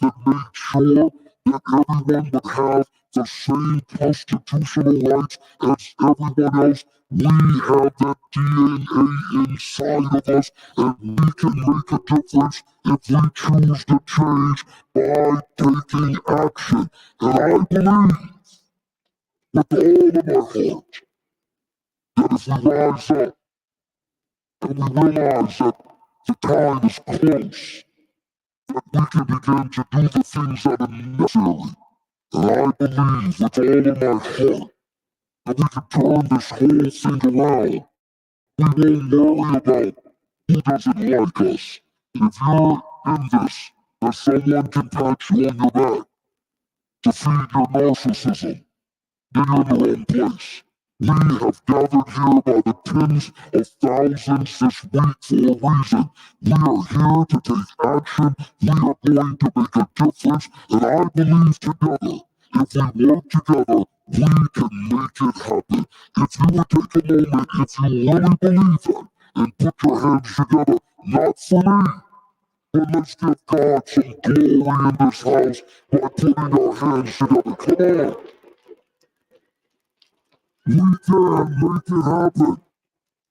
that made sure that everyone would have the same constitutional rights as everyone else. We have that DNA inside of us, and we can make a difference if we choose to change by taking action. And I believe with all of my heart that if we rise up and we realize that the time is close, that we can begin to do the things that are necessary. And I believe with all of my heart that we can turn this whole thing around. We won't worry about who doesn't like us. If you're in this, that someone can pat you on your back to feed your narcissism, then you're in the wrong place. We have gathered here by the tens of thousands this week for a reason. We are here to take action. We are going to make a difference. And I believe together, if we work together, we can make it happen. If you would take a moment, if you really believe that, and put your hands together, not for me, but let's give God some glory in this house by putting our hands together. Come on. We can make it happen.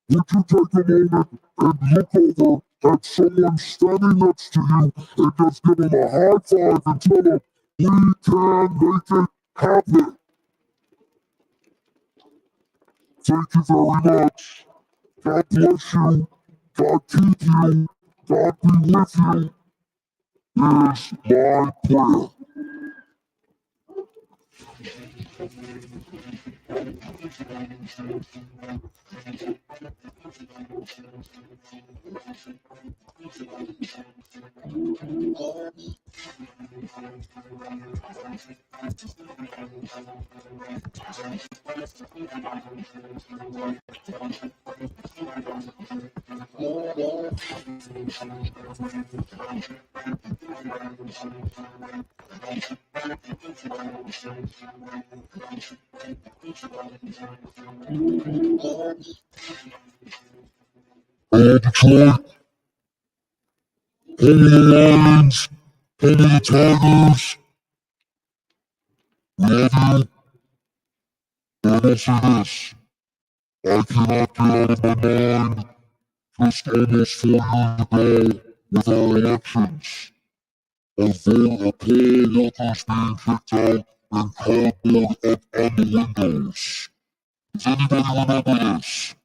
Would you take a moment and look over at someone standing next to you and just give them a high five and tell them, we can make it happen. Thank you very much. God bless you. God keep you. God be with you. Is my prayer. Detroit, home of the Lions, home of the Tigers. Love you. But I will say this. I cannot get out of my mind just almost 4 years ago with our elections. Of poll workers being kicked out and cardboard up on the windows. Does anybody remember this?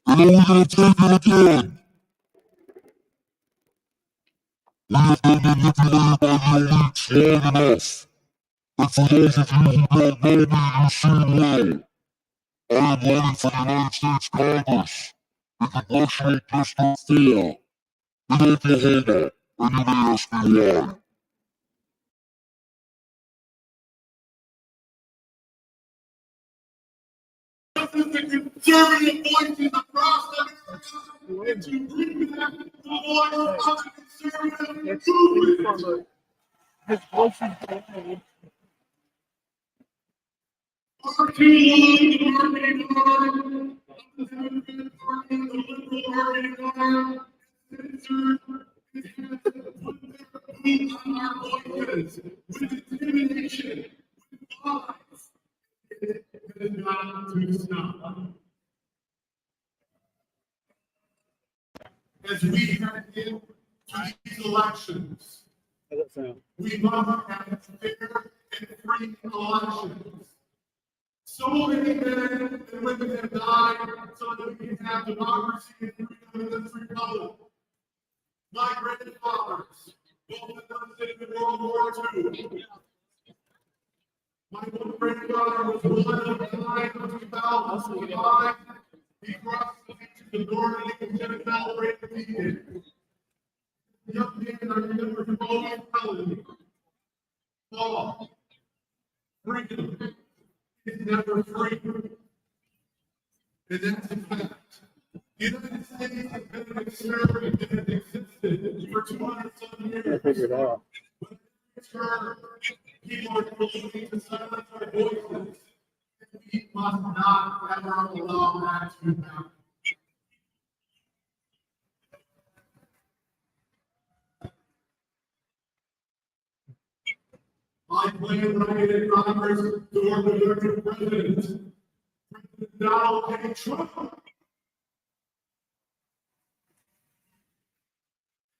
And are we going to take it again? We have been manipulated by the elites long enough. And for those of you who don't know me, you seem well. I am running for the United States Congress in Congressional District 4 in Oklahoma, and you may ask me why. Conservative voices across America and to bring back the voice of the conservative movement. For too long, the marketing arm of the Democratic Party, the liberal marketing arm, censored and put their boot on our voices with intimidation, with lies. It has got to stop. As we head into these elections, we must have fair and free elections. So many men and women have died so that we can have democracy and freedom in this republic. My grandfathers, both of them in World War II. My one grandfather was one of 9 in 2005. He crossed the Jordan and celebrated the weekend. The young man I remember from always telling me, Paul, freedom is never free. And that's a fact. The United States has been an experiment that has existed for 200-some years. Figure it out. But people are going to silence our voices. We must not ever allow that to happen. I plan when I get in Congress to work with the President, President Donald J. Trump.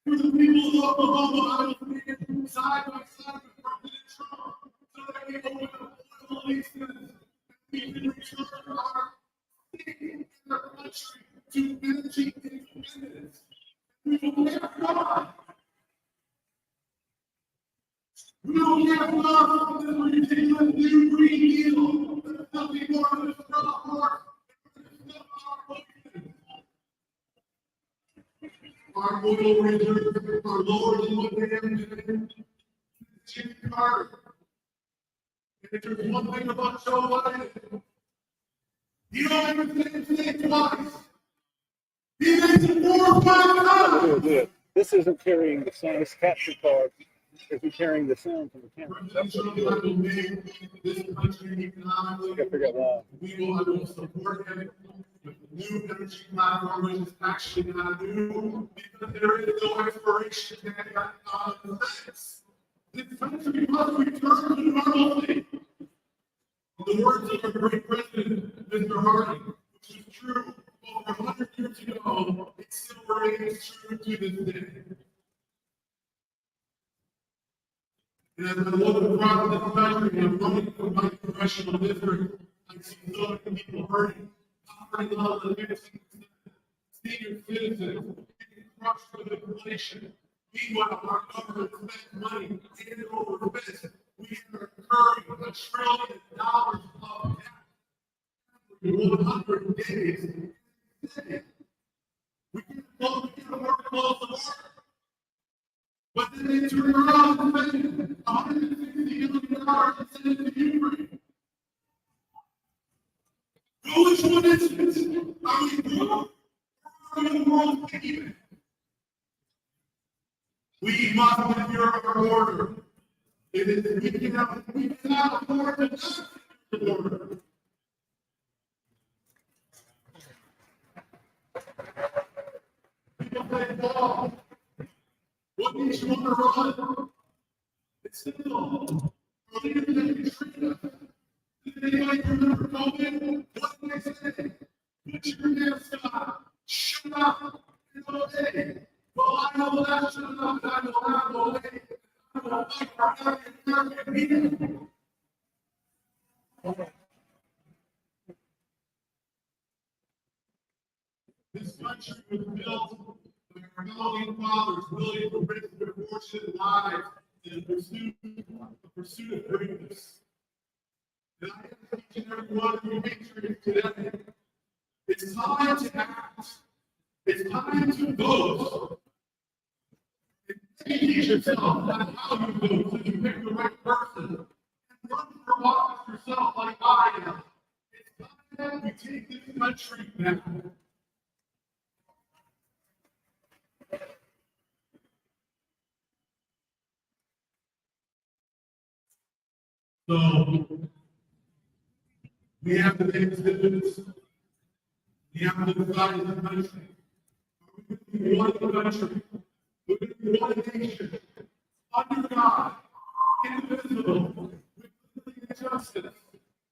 For the people of Oklahoma, I will stand side by side with President Trump so that we open up oil leases and we can return our state and our country to energy independence. We will never God. We don't have love for this ridiculous new Green Deal. There's nothing more than a straw horse. Our oil reserves are lower than what they have been Jimmy Carter. And if there's one thing about Joe Biden, he don't even say the same twice. He makes it 4 or 5 times. This isn't carrying the sound, it's capture card. If you're carrying the sound from the camera. President Trump will make this country economically. I forgot why. I will support him with the new energy platform, which is actually not new, because there is no expiration date on this. This country must return to normalcy. In the words of our great president, Mr. Harding, which is true over 100 years ago, it still remains true to this day. And as I look across the country and I'm running from my congressional district, I see so many people hurting, poverty level of 15%, senior citizens getting crushed with inflation. Meanwhile, our government spends money hand over fist. We are incurring $1 trillion of debt every 100 days. We can't afford to close the border. But then they turn around and spend $160 million and send it to Ukraine. Which one is it? Are we broke? Or are the world even? We must secure our border. We cannot afford to not secure the border. People say, "Paul, what makes you want to run?" It's simple. Earlier than Katrina. Did anybody remember COVID? What did they say? Put your mask on. Shut up. And obey. Well, I know that shut up, and I know how to obey. I will fight for every American people. This country was built by our founding fathers willing to risk their fortunate lives in the pursuit of greatness. And I ask each and every one of you patriots today, it's time to act. It's time to vote. Teach yourself on how you vote so you pick the right person. And run for office yourself like I am. It's time we take this country back. So we have to make decisions. We have to decide as a country. We want the country. We want a nation under God, indivisible, with liberty and justice.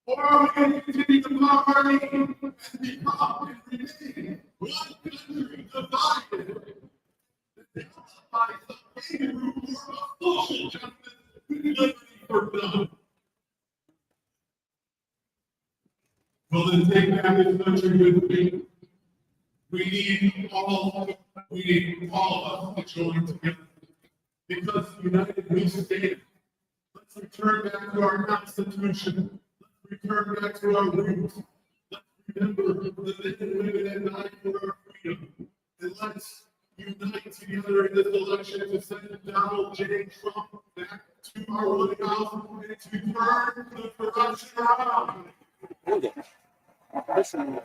Or are we going to continue to poverty and become and remain one country divided? By some baby room or of social justice with liberty for none. Well, then take back this country with me. We need all of us to join together. Because united we stand. Let's return back to our Constitution. Let's return back to our roots. Let's remember the men and women that died for our freedom. And let's unite together in this election to send Donald J. Trump back to our White House and to turn the corruption around. Listen.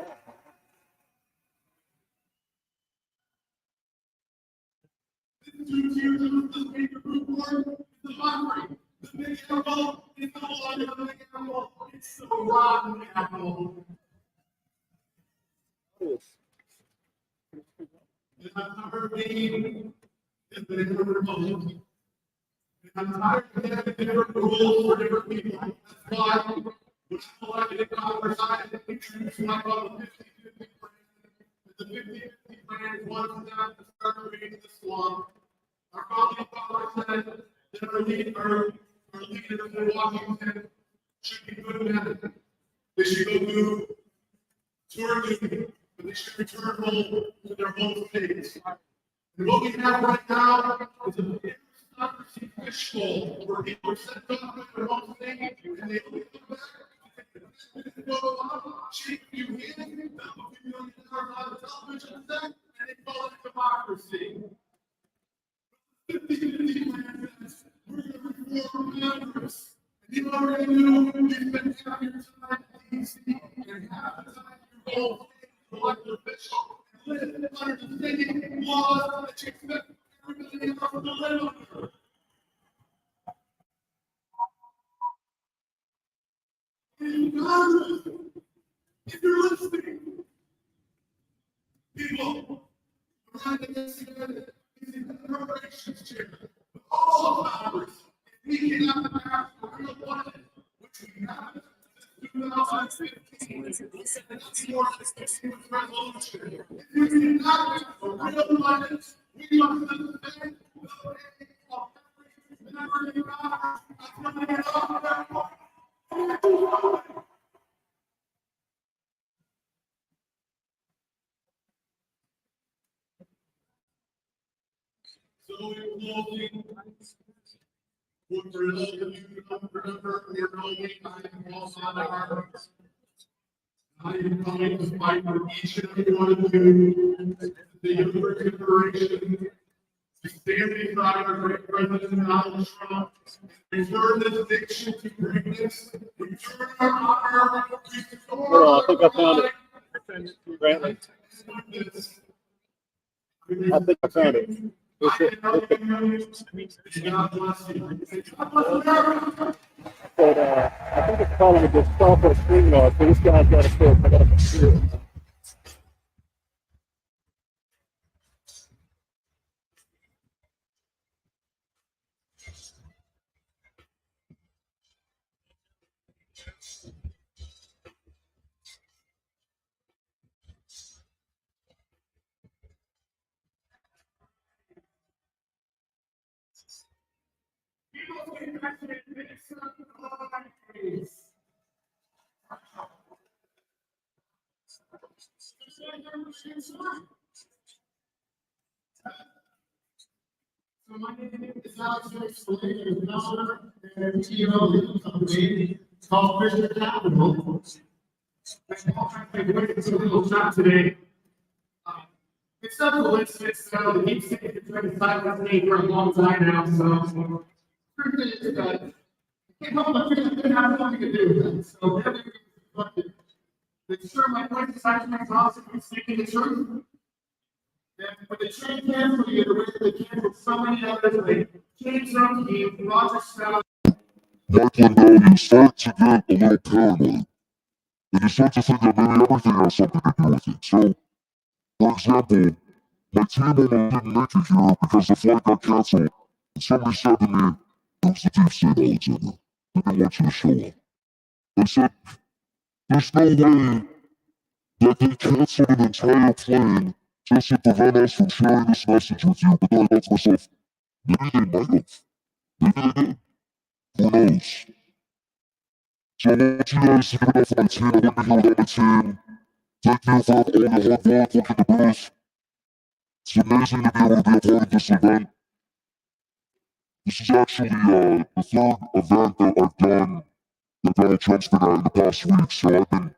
Two tiers of the speaker report is the hungry. The big apple is no longer the big apple, it's the rotten apple. And I've never been in the Republic. And I'm tired of having different rules for different people. That's why when I elected in Congress, I introduced what I call the 50-50 plan. The 50-50 plan is one that to start reading this long. Our founding fathers said that our leaders in Washington should be good men. They should go do tour duty, but they should return home to their home states. And what we have right now is a bureaucracy fishbowl where people are sent off to their home state and they only come back. Shake you in, on the television set, and they call it democracy. 50-50 plans, we're going to reform Congress. And you already knew you spent half your time in DC and half the time you go elected official and live under the same laws that you expect everybody else to live under. In Congress, if you're listening, people, we're trying to get together. Appropriations chair, all of Congress, if we cannot pass the real budget, which we haven't since 2015, resolution. If we cannot pass the real budget, we must suspend the pay of every member in Congress until they are So in closing, what for those of you who don't remember, we're going to also on our I am going to fight for each and every one of you, the younger generation, to stand beside our great President Donald Trump, return this nation to greatness, return our honor, I think I found it. Brantley. I think I found it. God bless you. But I think it's calling it this software screen guard, so this guy's got to still pick up a screw. So my name is Alex Slade, and founder and CEO of the company called Christian Capital. I'm going to take a little chat today. It's not coincidence, the deep state has been trying to silence me for a long time now, so truth is that I can't help but feel it didn't have something to do with it. So everything is reflected. It's sure my voice is actually exhausted from speaking the truth. And when the train canceled you, the way they canceled so many others, like James Rumkey, Roger Stout. Mike Lindell, you start to get a little paranoid. And you start to think that maybe everything has something to do with it. So, for example, my team almost didn't make it here because the flight got canceled. And somebody said to me, it was the deep state, Alexander. They didn't want you to show up. They said, there's no way that they canceled an entire plane just to prevent us from sharing this message with you. But then I thought to myself, maybe they might have. Maybe they did. Who knows? So I want you guys to give it up for my team. I wouldn't be here without my team. Thank you for all the hard work. Look at the booth. It's amazing to be able to be a part of this event. This is actually the third event that I've done that Donald Trump's been at in the past week. So I've been,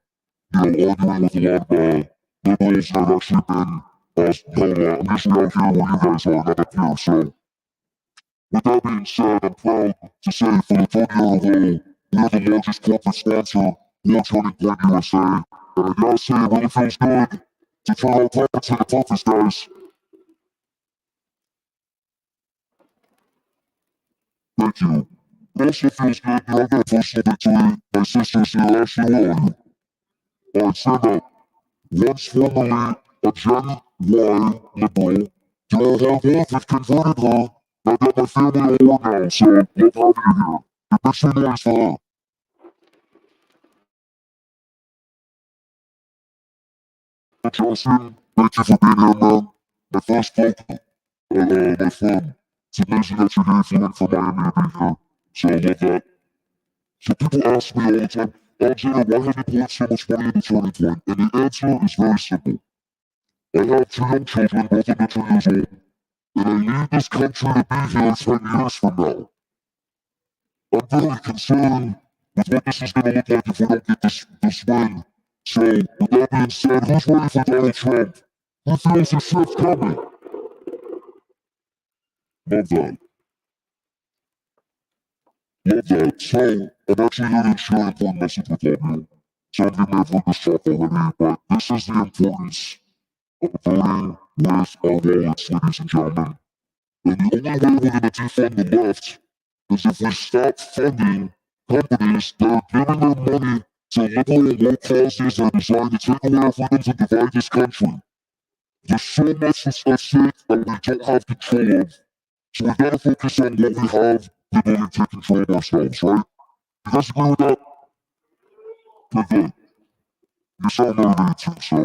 arguing with a lot of liberals, and I've actually been, I'm usually out here where you guys are, not up here. So with that being said, I'm proud to say for the third year in a row, we are the largest corporate sponsor, War Turning Point USA. And I gotta say, it really feels good to turn our profits into purpose, guys. Thank you. It also feels good that I got a personal victory. My sisters here, Ashley, where are you? Alright, stand up. Once formerly a Gen Y liberal, Joe Harbaugh has converted her I got my family on board now, so love having you here. And make some noise for her. Justin, thank you for being here, man. My first book, my friend. It's amazing that you're here flying from Miami to be here. So I love that. So people ask me all the time, Alexander, why have you poured so much money into Turning Point? And the answer is very simple. I have two young children, both under 2 years old, and I need this country to be here 10 years from now. I'm very concerned with what this is going to look like if we don't get this win. So, with that being said, who's ready for Donald Trump? Who feels the shift coming? Love that. Love that. So, I'm actually here to share an important message with all of you. Some of you may have heard this talk already, but this is the importance of voting with our wallets, ladies and gentlemen. And the only way we're going to defund the left is if we stop funding companies that are giving their money to liberal and woke causes that are designed to take away our freedoms and divide this country. There's so much that's at stake that we don't have control of. So we gotta focus on what we have the ability to take control of ourselves, right? You guys agree with that? Good, good. You sound motivated too, so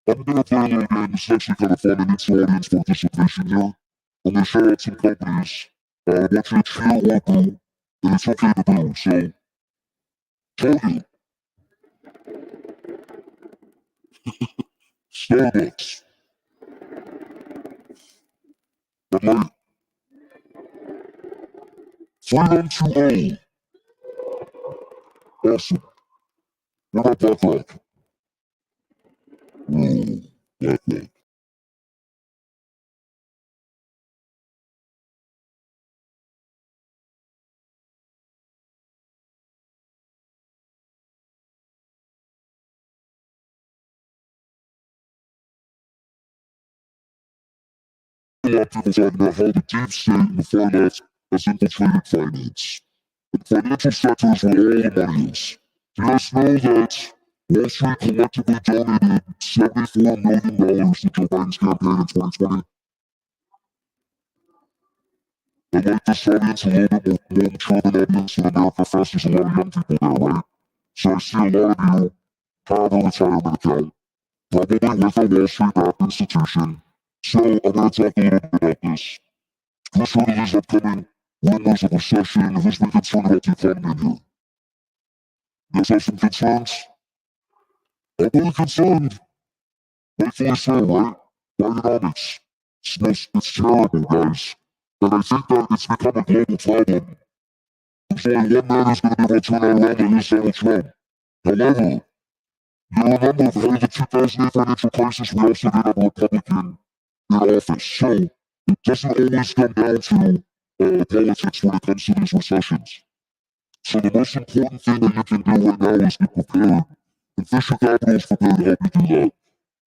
I'm gonna play a little game. This is actually kind of fun and it's audience participation here. I'm gonna shout out some companies. I want you to cheer or boo, and it's okay to boo. So, Target, Starbucks, Bud Light, Freedom to Own, awesome. What about BlackRock? Ooh, BlackRock. A lot of people talking about how the deep state and the far left has infiltrated finance. The financial sector is where all the money is. Do you guys know that Wall Street collectively donated $74 million to Joe Biden's campaign in 2020? And like this audience a little bit more mature than audience in America first, there's a lot of young people there, right? So I see a lot of you have a retirement account, probably with a Wall Street-backed institution. So I'm going to talk a little bit about this. Who's heard of these upcoming rumors of recession? Who's been concerned about the economy in here? You guys have some concerns? I'm really concerned. Rightfully so, right? Bidenomics. It's terrible, guys. And I think that it's become a global problem. There's only one man who's going to be able to turn that around, and he's Donald Trump. However, you remember that in the 2008 financial crisis, we also did have a Republican in office. So it doesn't always come down to politics when it comes to these recessions. So the most important thing that you can do right now is be prepared. And Fisher Capital is prepared to help you do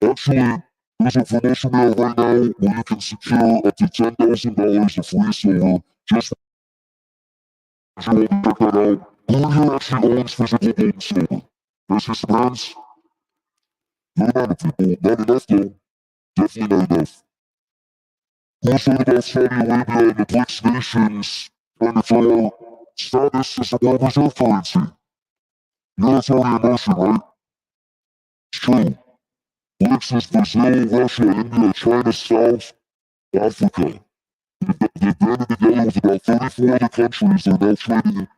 that. Actually, there's information there right now where you can secure up to $10,000 of free silver just for you to check that out. Who here actually owns physical gold and silver? There's his hands. Good amount of people. Not enough though. Definitely not enough. Who's heard about Saudi Arabia and the BRICS nations trying to throw status as a world reserve currency? Military immersion, right? It's true. BRICS is Brazil, Russia, India, China, South Africa. They've banded together with about 34 other countries that are now trading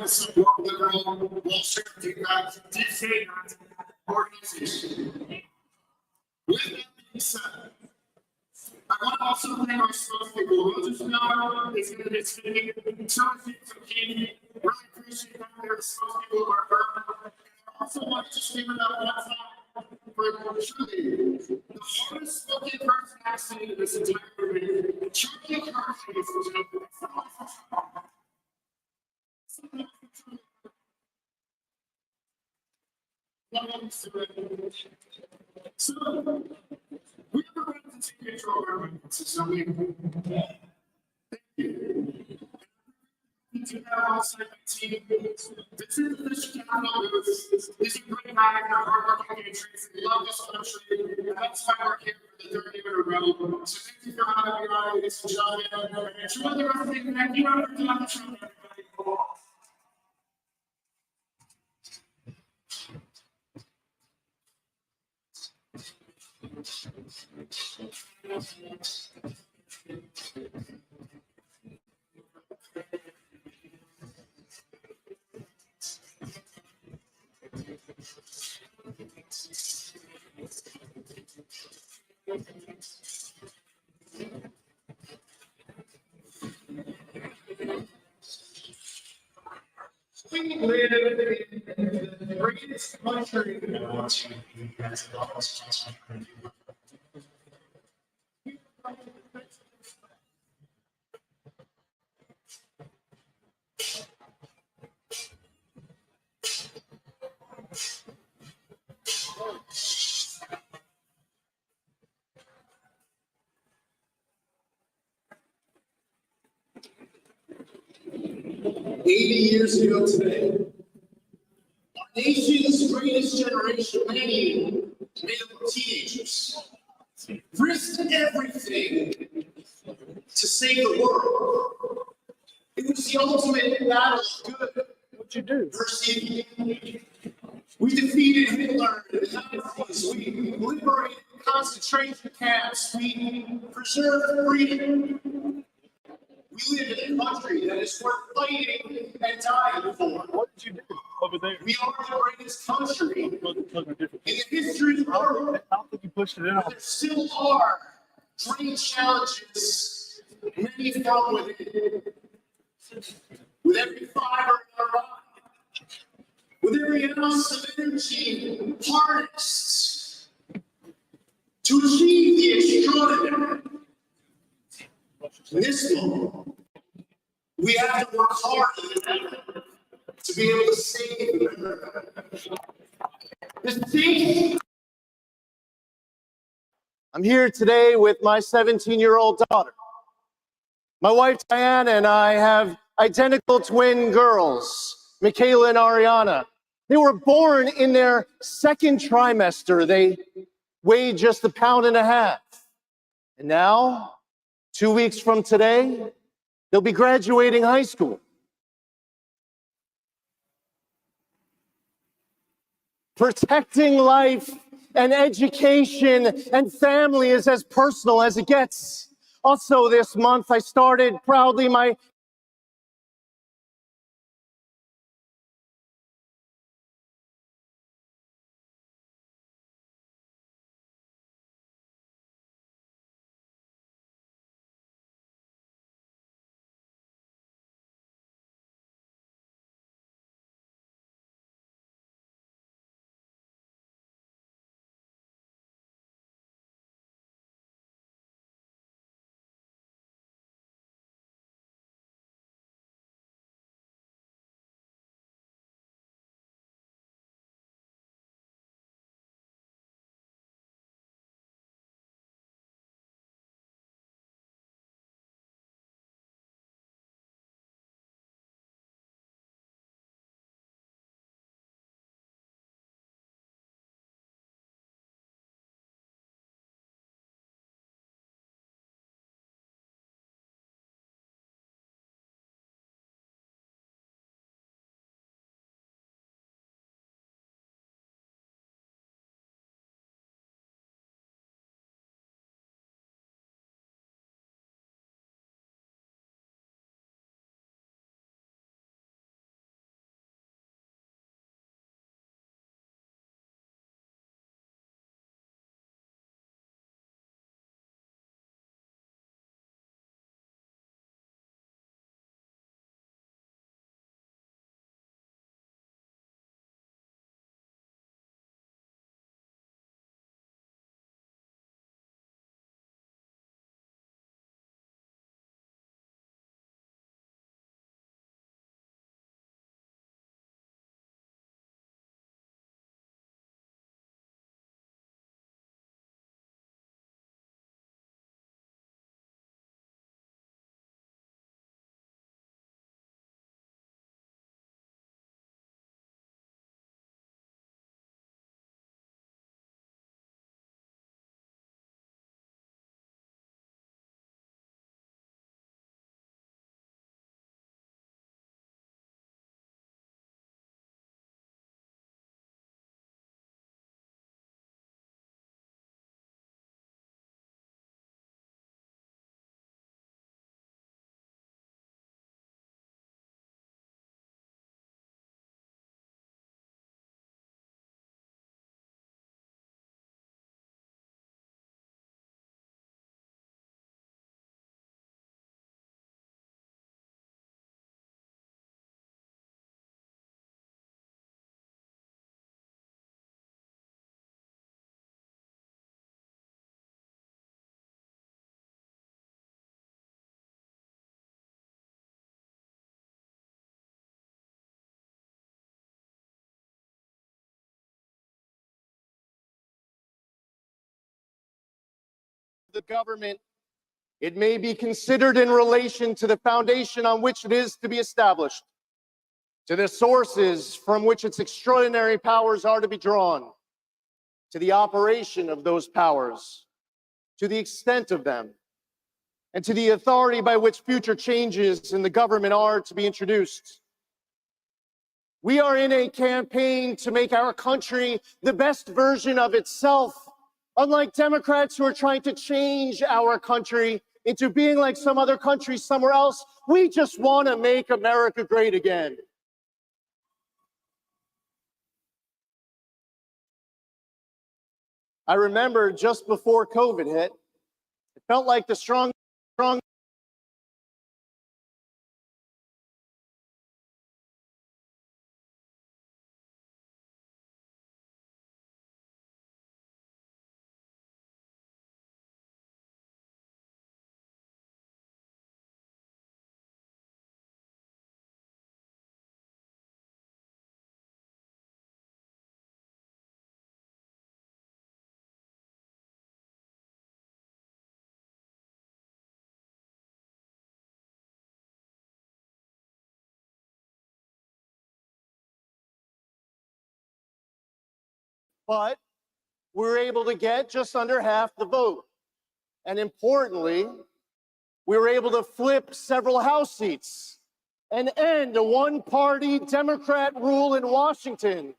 some more liberal Wall Street deep state organization. With that being said, I want to also thank our spokespeople. We'll just know it's going to be speaking. Timothy from King. Really appreciate that. They're the spokespeople of our firm. I also want to just give it up one time for truly the hardest spoken person I've seen in this entire movie. Charlie Kirk, ladies and gentlemen. So, we have a right to take control of our movements. So we to have all second team. This is the fish capital. These are great guys. They're hardworking patriots. They love this country. And that's why we're here for the third year in a row. So thank you for having me on, ladies and gentlemen. And enjoy the rest of the evening. You know, Donald Trump, everybody. We live in the greatest country in the world. 80 years ago today, our nation's greatest generation, many made up of teenagers, risked everything to save the world. It was the ultimate battle of good. What'd you do? Versus evil. We defeated Hitler and the Nazis. We liberated concentration camps. We preserved freedom. We live in a country that is worth fighting and dying for. What did you do over there? We are the greatest country in Different. the history of the world. I don't think you pushed it in. But there still are great challenges, many from within. With every fiber in our body, with every ounce of energy harnessed to achieve the extraordinary. In this moment, we have to work harder than ever to be able to save America. I'm here today with my 17-year-old daughter. My wife, Diana, and I have identical twin girls, Michaela and Ariana. They were born in their second trimester. They weighed just 1.5 pounds. And now, 2 weeks from today, they'll be graduating high school. Protecting life and education and family is as personal as it gets. Also this month, I started proudly my the government, it may be considered in relation to the foundation on which it is to be established, to the sources from which its extraordinary powers are to be drawn, to the operation of those powers, to the extent of them, and to the authority by which future changes in the government are to be introduced. We are in a campaign to make our country the best version of itself. Unlike Democrats who are trying to change our country into being like some other country somewhere else, we just want to make America great again. I remember just before COVID hit, it felt like the strong but we were able to get just under half the vote. And importantly, we were able to flip several House seats and end a one-party Democrat rule in Washington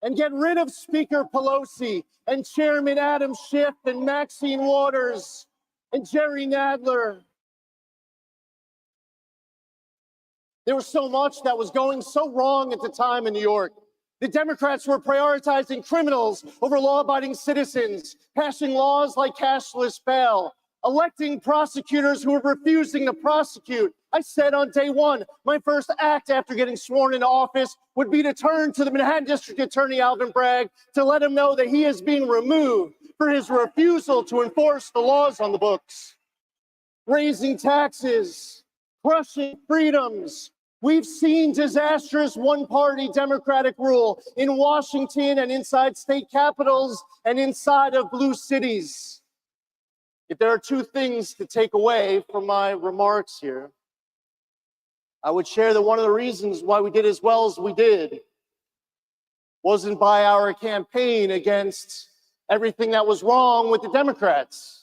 and get rid of Speaker Pelosi and Chairman Adam Schiff and Maxine Waters and Jerry Nadler. There was so much that was going so wrong at the time in New York. The Democrats were prioritizing criminals over law-abiding citizens, passing laws like cashless bail, electing prosecutors who were refusing to prosecute. I said on day one, my first act after getting sworn into office would be to turn to the Manhattan District Attorney Alvin Bragg to let him know that he is being removed for his refusal to enforce the laws on the books. Raising taxes, crushing freedoms. We've seen disastrous one-party Democratic rule in Washington and inside state capitals and inside of blue cities. If there are two things to take away from my remarks here, I would share that one of the reasons why we did as well as we did wasn't by our campaign against everything that was wrong with the Democrats.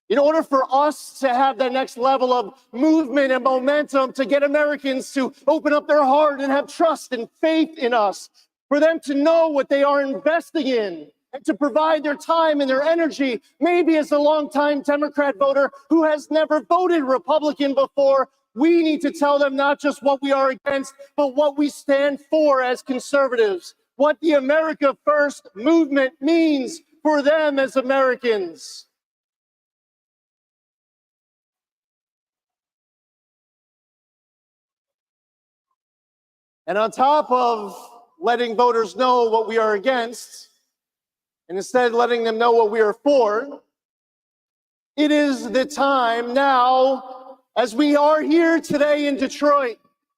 In order for us to have that next level of movement and momentum to get Americans to open up their heart and have trust and faith in us, for them to know what they are investing in and to provide their time and their energy, maybe as a longtime Democrat voter who has never voted Republican before, we need to tell them not just what we are against, but what we stand for as conservatives, what the America First movement means for them as Americans. And on top of letting voters know what we are against, and instead letting them know what we are for, it is the time now, as we are here today in Detroit,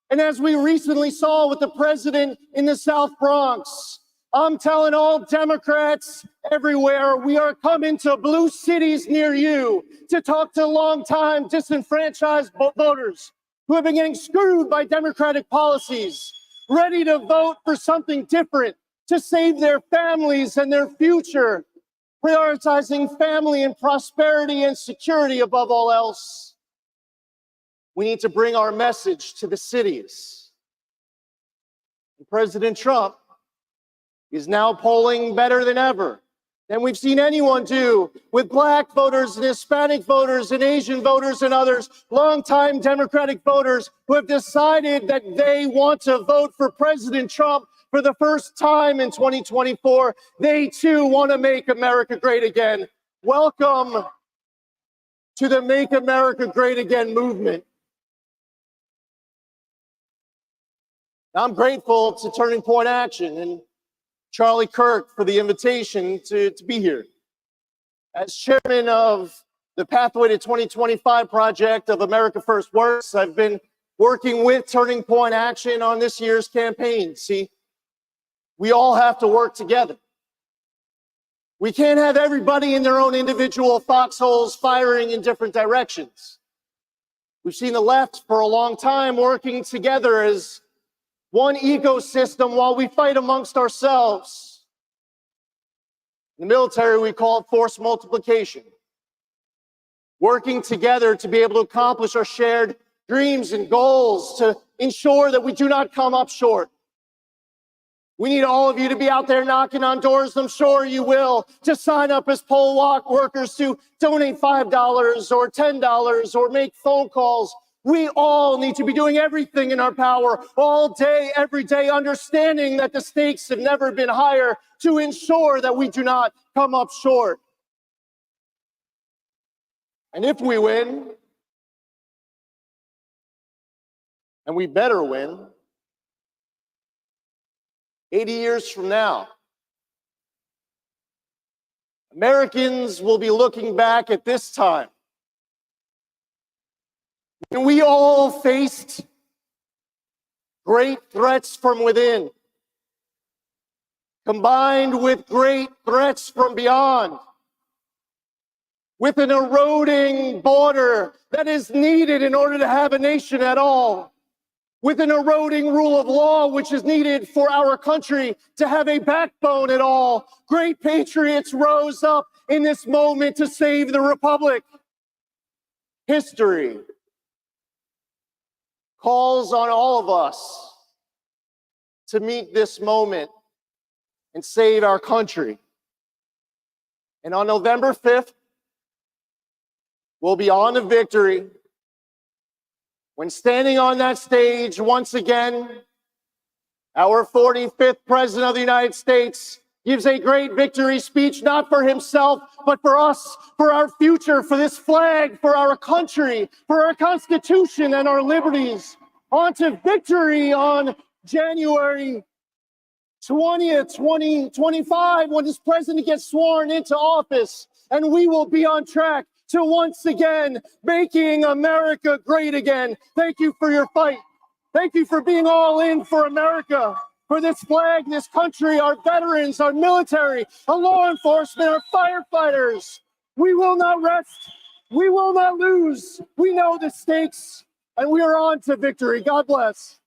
and as we recently saw with the president in the South Bronx, I'm telling all Democrats everywhere, we are coming to blue cities near you to talk to longtime disenfranchised voters who have been getting screwed by Democratic policies, ready to vote for something different, to save their families and their future, prioritizing family and prosperity and security above all else. We need to bring our message to the cities. And President Trump is now polling better than ever, than we've seen anyone do, with Black voters and Hispanic voters and Asian voters and others, longtime Democratic voters who have decided that they want to vote for President Trump for the first time in 2024. They too want to make America great again. Welcome to the Make America Great Again movement. I'm grateful to Turning Point Action and Charlie Kirk for the invitation to be here. As chairman of the Pathway to 2025 project of America First Works, I've been working with Turning Point Action on this year's campaign. See, we all have to work together. We can't have everybody in their own individual foxholes firing in different directions. We've seen the left for a long time working together as one ecosystem while we fight amongst ourselves. In the military, we call it force multiplication. Working together to be able to accomplish our shared dreams and goals to ensure that we do not come up short. We need all of you to be out there knocking on doors, I'm sure you will, to sign up as poll walk workers, to donate $5 or $10 or make phone calls. We all need to be doing everything in our power all day, every day, understanding that the stakes have never been higher to ensure that we do not come up short. And if we win, and we better win, 80 years from now, Americans will be looking back at this time when we all faced great threats from within, combined with great threats from beyond, with an eroding border that is needed in order to have a nation at all, with an eroding rule of law which is needed for our country to have a backbone at all. Great patriots rose up in this moment to save the republic. History calls on all of us to meet this moment and save our country. And on November 5th, we'll be on to victory when, standing on that stage once again, our 45th President of the United States gives a great victory speech, not for himself, but for us, for our future, for this flag, for our country, for our Constitution and our liberties. On to victory on January 20th, 2025, when this president gets sworn into office, and we will be on track to once again making America great again. Thank you for your fight. Thank you for being all in for America, for this flag, this country, our veterans, our military, our law enforcement, our firefighters. We will not rest. We will not lose. We know the stakes, and we are on to victory. God bless.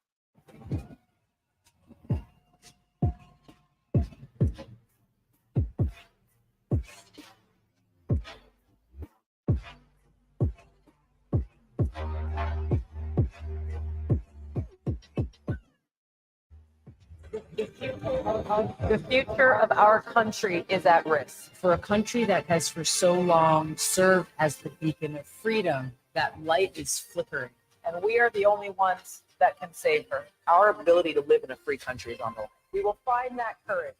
The future of our country is at risk. For a country that has for so long served as the beacon of freedom, that light is flickering. And we are the only ones that can save her. Our ability to live in a free country is on the line. We will find that courage.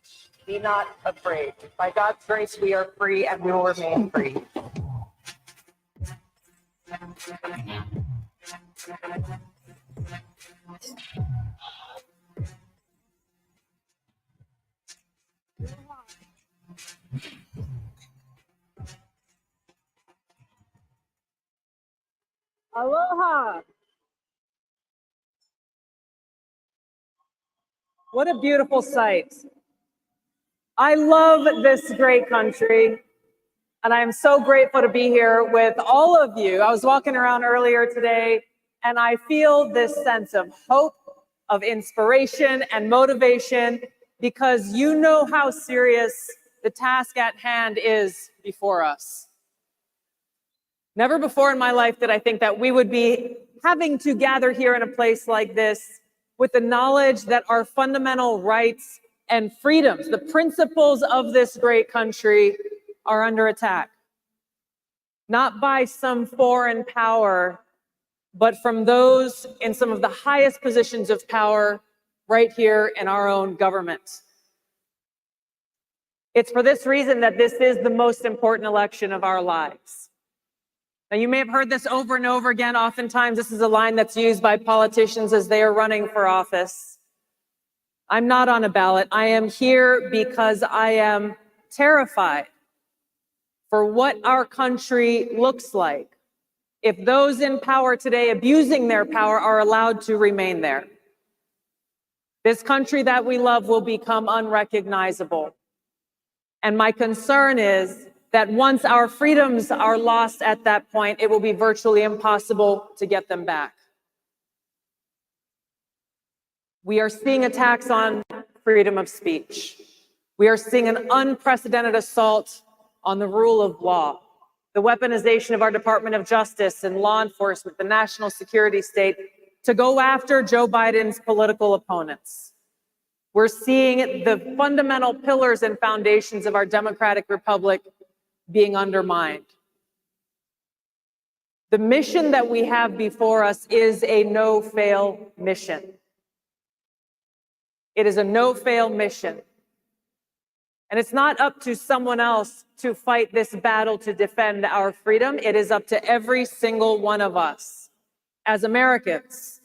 Be not afraid. By God's grace, we are free and we will remain free. Aloha. What a beautiful sight. I love this great country, and I am so grateful to be here with all of you. I was walking around earlier today, and I feel this sense of hope, of inspiration and motivation, because you know how serious the task at hand is before us. Never before in my life did I think that we would be having to gather here in a place like this with the knowledge that our fundamental rights and freedoms, the principles of this great country, are under attack. Not by some foreign power, but from those in some of the highest positions of power right here in our own government. It's for this reason that this is the most important election of our lives. Now, you may have heard this over and over again. Oftentimes, this is a line that's used by politicians as they are running for office. I'm not on a ballot. I am here because I am terrified for what our country looks like if those in power today abusing their power are allowed to remain there. This country that we love will become unrecognizable. And my concern is that once our freedoms are lost at that point, it will be virtually impossible to get them back. We are seeing attacks on freedom of speech. We are seeing an unprecedented assault on the rule of law, the weaponization of our Department of Justice and law enforcement, the national security state, to go after Joe Biden's political opponents. We're seeing the fundamental pillars and foundations of our democratic republic being undermined. The mission that we have before us is a no-fail mission. It is a no-fail mission. And it's not up to someone else to fight this battle to defend our freedom. It is up to every single one of us as Americans.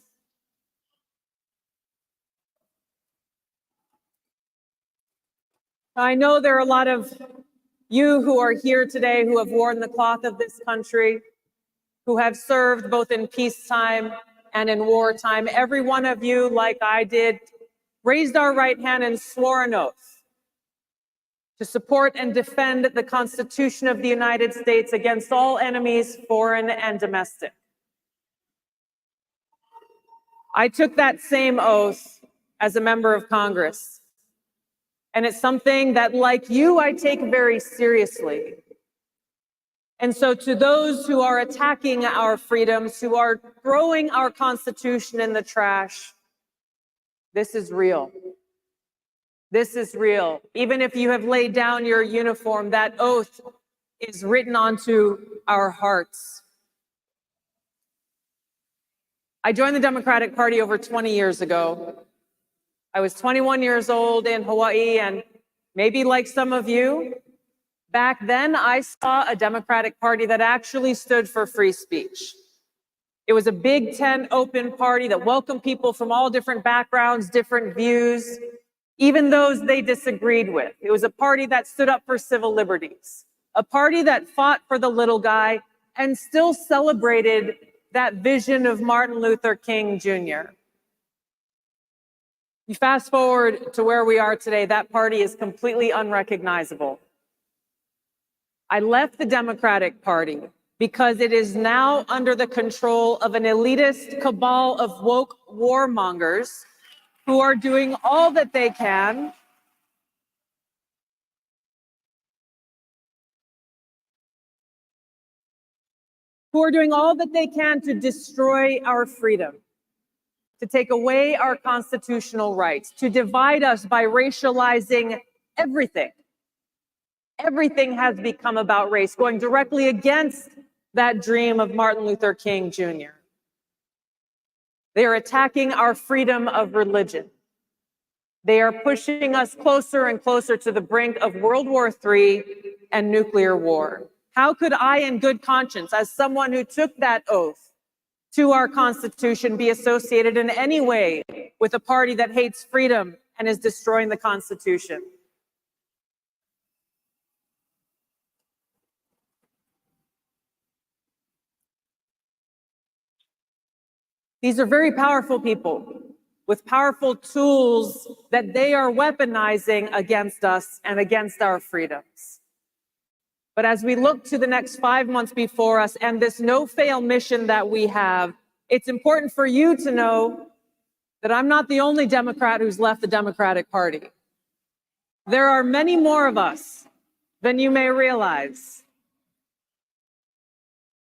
I know there are a lot of you who are here today who have worn the cloth of this country, who have served both in peacetime and in wartime. Every one of you, like I did, raised our right hand and swore an oath to support and defend the Constitution of the United States against all enemies, foreign and domestic. I took that same oath as a member of Congress. And it's something that, like you, I take very seriously. And so to those who are attacking our freedoms, who are throwing our Constitution in the trash, this is real. This is real. Even if you have laid down your uniform, that oath is written onto our hearts. I joined the Democratic Party over 20 years ago. I was 21 years old in Hawaii, and maybe like some of you, back then I saw a Democratic Party that actually stood for free speech. It was a Big Tent open party that welcomed people from all different backgrounds, different views, even those they disagreed with. It was a party that stood up for civil liberties, a party that fought for the little guy and still celebrated that vision of Martin Luther King Jr. You fast forward to where we are today, that party is completely unrecognizable. I left the Democratic Party because it is now under the control of an elitist cabal of woke warmongers who are doing all that they can to destroy our freedom, to take away our constitutional rights, to divide us by racializing everything. Everything has become about race, going directly against that dream of Martin Luther King Jr. They are attacking our freedom of religion. They are pushing us closer and closer to the brink of World War III and nuclear war. How could I, in good conscience, as someone who took that oath to our Constitution, be associated in any way with a party that hates freedom and is destroying the Constitution? These are very powerful people with powerful tools that they are weaponizing against us and against our freedoms. But as we look to the next 5 months before us and this no-fail mission that we have, it's important for you to know that I'm not the only Democrat who's left the Democratic Party. There are many more of us than you may realize.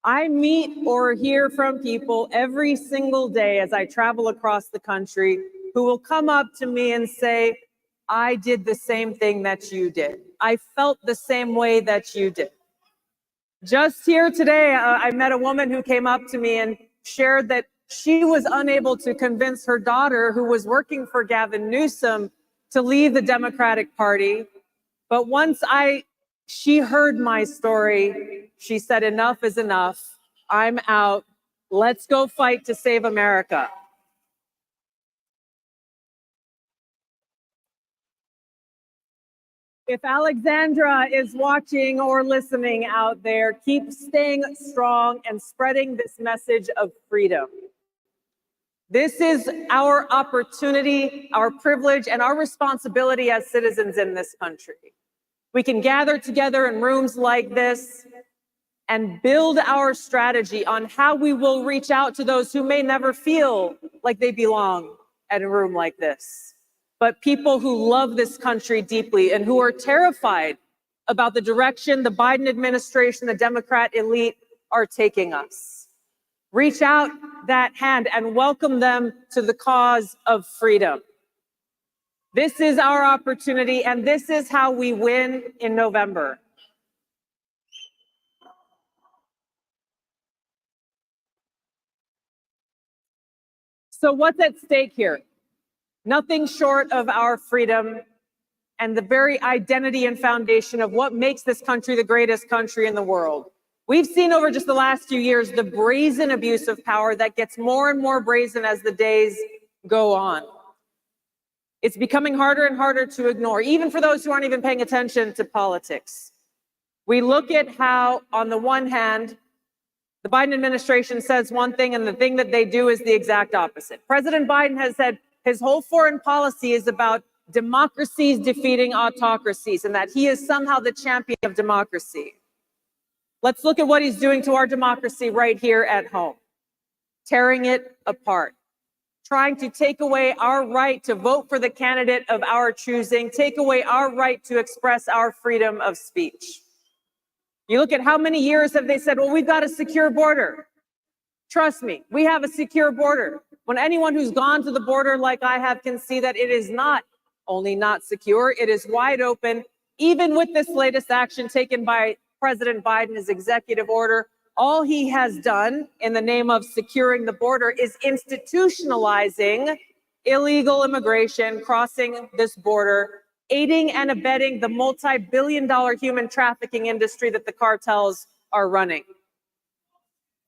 I meet or hear from people every single day as I travel across the country who will come up to me and say, I did the same thing that you did. I felt the same way that you did. Just here today, I met a woman who came up to me and shared that she was unable to convince her daughter, who was working for Gavin Newsom, to leave the Democratic Party. But once she heard my story, she said, enough is enough. I'm out. Let's go fight to save America. If Alexandra is watching or listening out there, keep staying strong and spreading this message of freedom. This is our opportunity, our privilege, and our responsibility as citizens in this country. We can gather together in rooms like this and build our strategy on how we will reach out to those who may never feel like they belong at a room like this, but people who love this country deeply and who are terrified about the direction the Biden administration, the Democrat elite are taking us. Reach out that hand and welcome them to the cause of freedom. This is our opportunity, and this is how we win in November. So what's at stake here? Nothing short of our freedom and the very identity and foundation of what makes this country the greatest country in the world. We've seen over just the last few years the brazen abuse of power that gets more and more brazen as the days go on. It's becoming harder and harder to ignore, even for those who aren't even paying attention to politics. We look at how, on the one hand, the Biden administration says one thing and the thing that they do is the exact opposite. President Biden has said his whole foreign policy is about democracies defeating autocracies and that he is somehow the champion of democracy. Let's look at what he's doing to our democracy right here at home, tearing it apart, trying to take away our right to vote for the candidate of our choosing, take away our right to express our freedom of speech. You look at how many years have they said, well, we've got a secure border. Trust me, we have a secure border. When anyone who's gone to the border like I have can see that it is not only not secure, it is wide open. Even with this latest action taken by President Biden, his executive order, all he has done in the name of securing the border is institutionalizing illegal immigration crossing this border, aiding and abetting the multi-billion-dollar human trafficking industry that the cartels are running.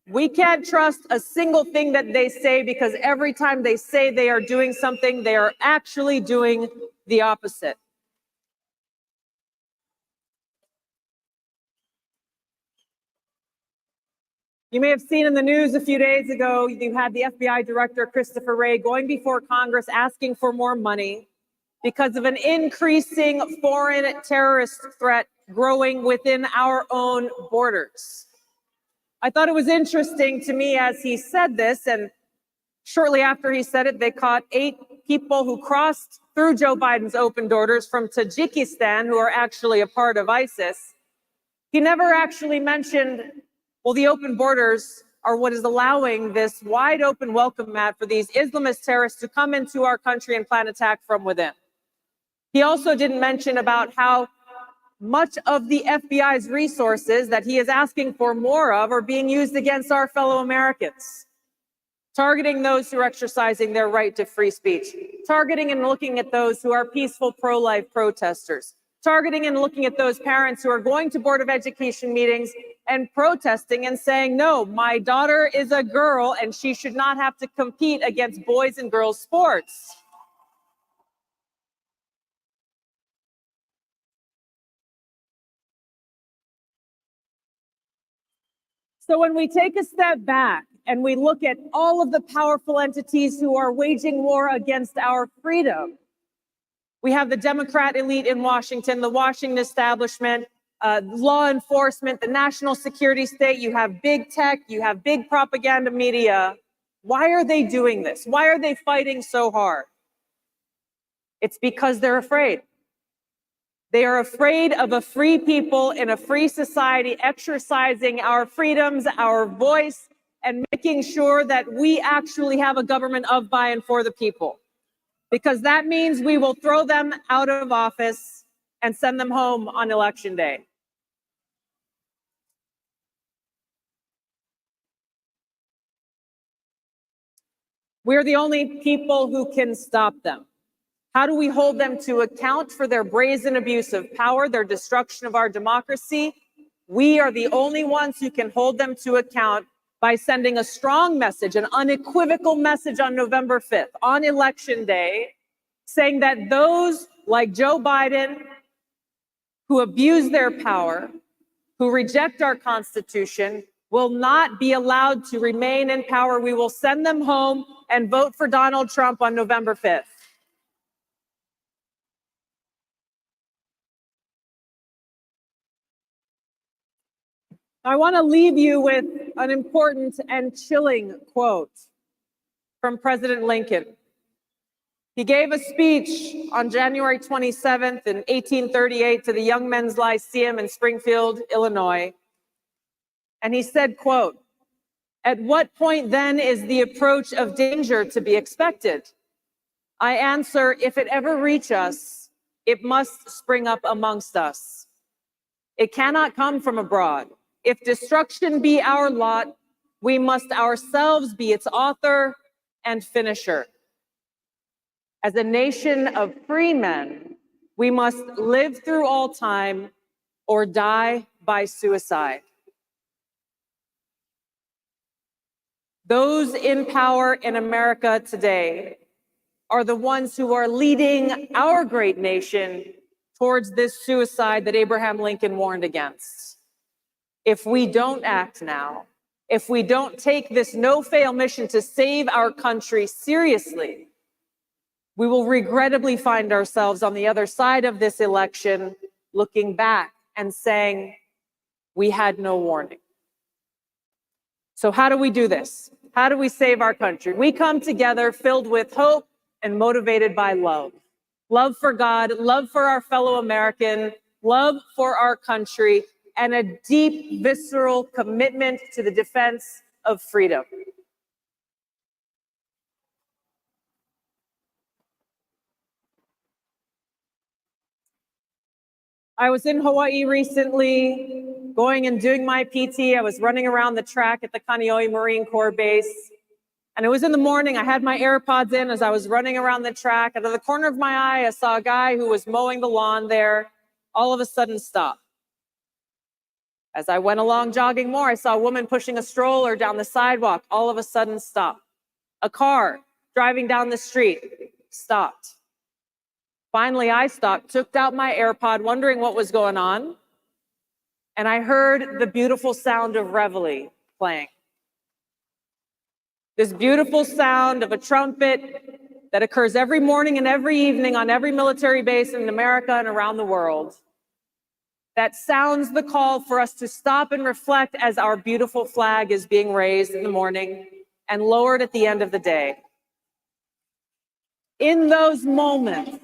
We can't trust a single thing that they say because every time they say they are doing something, they are actually doing the opposite. You may have seen in the news a few days ago, you had the FBI Director Christopher Wray going before Congress asking for more money because of an increasing foreign terrorist threat growing within our own borders. I thought it was interesting to me as he said this, and shortly after he said it, they caught 8 people who crossed through Joe Biden's open borders from Tajikistan who are actually a part of ISIS. He never actually mentioned, well, the open borders are what is allowing this wide open welcome mat for these Islamist terrorists to come into our country and plan attack from within. He also didn't mention about how much of the FBI's resources that he is asking for more of are being used against our fellow Americans, targeting those who are exercising their right to free speech, targeting and looking at those who are peaceful pro-life protesters, targeting and looking at those parents who are going to Board of Education meetings and protesting and saying, no, my daughter is a girl and she should not have to compete against boys and girls sports. So when we take a step back and we look at all of the powerful entities who are waging war against our freedom, we have the Democrat elite in Washington, the Washington establishment, law enforcement, the national security state, you have big tech, you have big propaganda media. Why are they doing this? Why are they fighting so hard? It's because they're afraid. They are afraid of a free people in a free society exercising our freedoms, our voice, and making sure that we actually have a government of, by, and for the people. Because that means we will throw them out of office and send them home on election day. We're the only people who can stop them. How do we hold them to account for their brazen abuse of power, their destruction of our democracy? We are the only ones who can hold them to account by sending a strong message, an unequivocal message on November 5th, on Election Day, saying that those like Joe Biden, who abuse their power, who reject our Constitution, will not be allowed to remain in power. We will send them home and vote for Donald Trump on November 5th. I want to leave you with an important and chilling quote from President Lincoln. He gave a speech on January 27th in 1838 to the Young Men's Lyceum in Springfield, Illinois. And he said, quote, "At what point then is the approach of danger to be expected? I answer, if it ever reach us, it must spring up amongst us. It cannot come from abroad. If destruction be our lot, we must ourselves be its author and finisher. As a nation of free men, we must live through all time or die by suicide." Those in power in America today are the ones who are leading our great nation towards this suicide that Abraham Lincoln warned against. If we don't act now, if we don't take this no-fail mission to save our country seriously, we will regrettably find ourselves on the other side of this election looking back and saying, we had no warning. So how do we do this? How do we save our country? We come together filled with hope and motivated by love. Love for God, love for our fellow American, love for our country, and a deep, visceral commitment to the defense of freedom. I was in Hawaii recently, going and doing my PT. I was running around the track at the Kaneohe Marine Corps Base. And it was in the morning. I had my AirPods in as I was running around the track. Out of the corner of my eye, I saw a guy who was mowing the lawn there, all of a sudden stop. As I went along jogging more, I saw a woman pushing a stroller down the sidewalk, all of a sudden stop. A car driving down the street stopped. Finally, I stopped, took out my AirPod, wondering what was going on, and I heard the beautiful sound of reveille playing. This beautiful sound of a trumpet that occurs every morning and every evening on every military base in America and around the world, that sounds the call for us to stop and reflect as our beautiful flag is being raised in the morning and lowered at the end of the day. In those moments,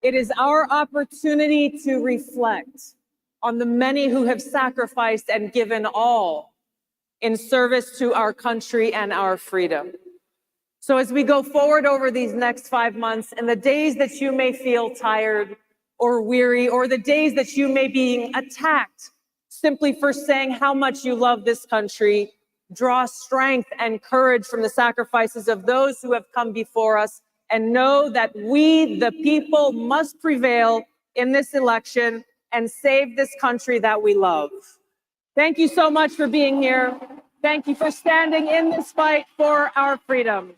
it is our opportunity to reflect on the many who have sacrificed and given all in service to our country and our freedom. So as we go forward over these next 5 months, and the days that you may feel tired or weary, or the days that you may be attacked simply for saying how much you love this country, draw strength and courage from the sacrifices of those who have come before us, and know that we, the people, must prevail in this election and save this country that we love. Thank you so much for being here. Thank you for standing in this fight for our freedom.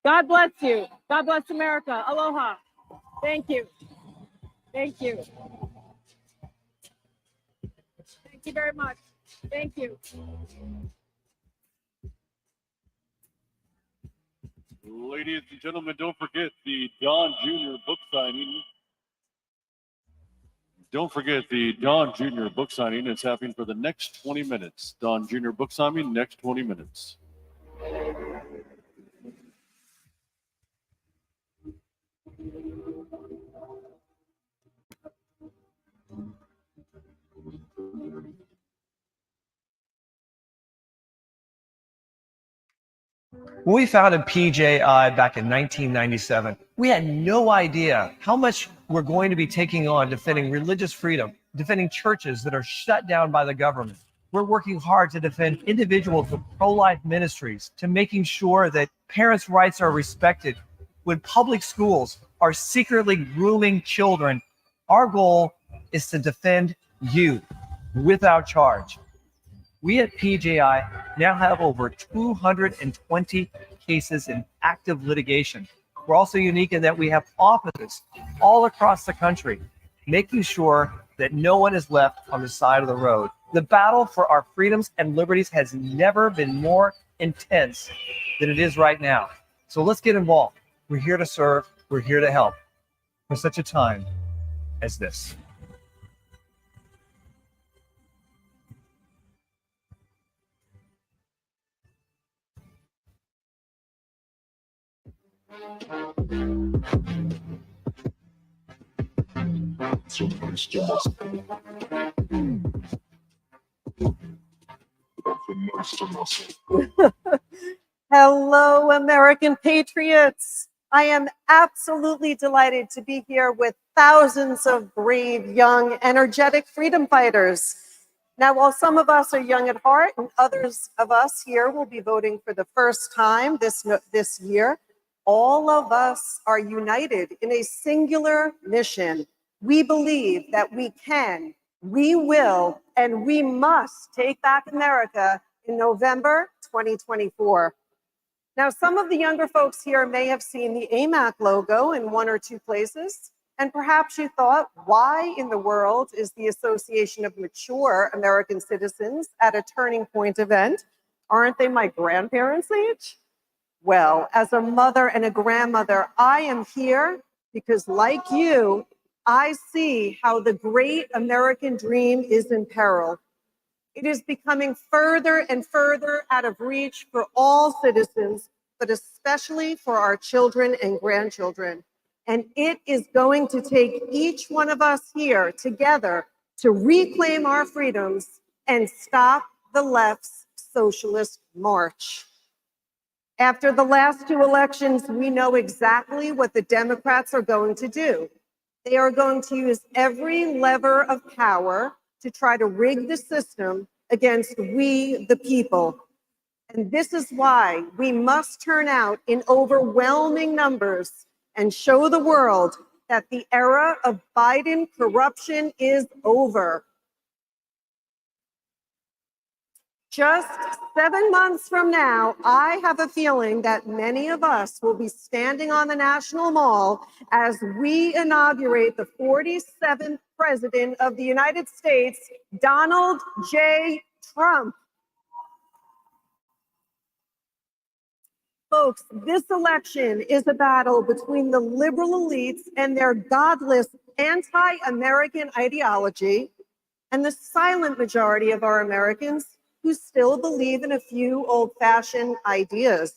God bless you. God bless America. Aloha. Thank you. Thank you. Thank you very much. Thank you. Ladies and gentlemen, don't forget the Don Jr. book signing. Don't forget the Don Jr. book signing. It's happening for the next 20 minutes. Don Jr. book signing, next 20 minutes. When we founded PJI back in 1997, we had no idea how much we're going to be taking on defending religious freedom, defending churches that are shut down by the government. We're working hard to defend individuals with pro-life ministries, to making sure that parents' rights are respected. When public schools are secretly grooming children, our goal is to defend you without charge. We at PJI now have over 220 cases in active litigation. We're also unique in that we have offices all across the country, making sure that no one is left on the side of the road. The battle for our freedoms and liberties has never been more intense than it is right now. So let's get involved. We're here to serve. We're here to help for such a time as this. nice to myself. Nice to myself. Hello, American patriots. I am absolutely delighted to be here with thousands of brave, young, energetic freedom fighters. Now, while some of us are young at heart and others of us here will be voting for the first time this year, all of us are united in a singular mission. We believe that we can, we will, and we must take back America in November 2024. Now, some of the younger folks here may have seen the AMAC logo in one or two places, and perhaps you thought, why in the world is the Association of Mature American Citizens at a Turning Point event? Aren't they my grandparents' age? Well, as a mother and a grandmother, I am here because, like you, I see how the great American dream is in peril. It is becoming further and further out of reach for all citizens, but especially for our children and grandchildren. And it is going to take each one of us here together to reclaim our freedoms and stop the left's socialist march. After the last two elections, we know exactly what the Democrats are going to do. They are going to use every lever of power to try to rig the system against we, the people. And this is why we must turn out in overwhelming numbers and show the world that the era of Biden corruption is over. Just 7 months from now, I have a feeling that many of us will be standing on the National Mall as we inaugurate the 47th President of the United States, Donald J. Trump. Folks, this election is a battle between the liberal elites and their godless anti-American ideology and the silent majority of our Americans who still believe in a few old-fashioned ideas.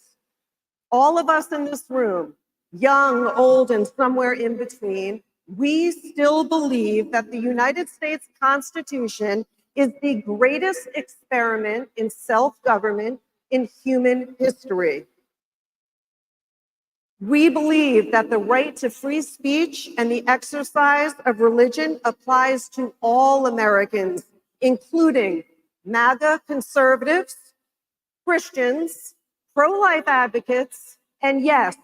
All of us in this room, young, old, and somewhere in between, we still believe that the United States Constitution is the greatest experiment in self-government in human history. We believe that the right to free speech and the exercise of religion applies to all Americans, including MAGA conservatives, Christians, pro-life advocates, and yes,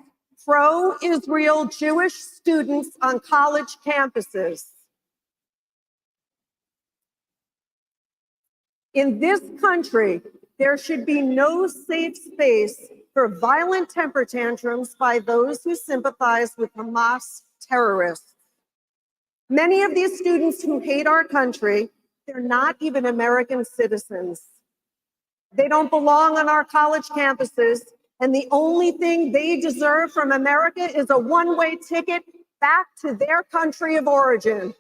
pro-Israel Jewish students on college campuses. In this country, there should be no safe space for violent temper tantrums by those who sympathize with Hamas terrorists. Many of these students who hate our country, they're not even American citizens. They don't belong on our college campuses, and the only thing they deserve from America is a one-way ticket back to their country of origin.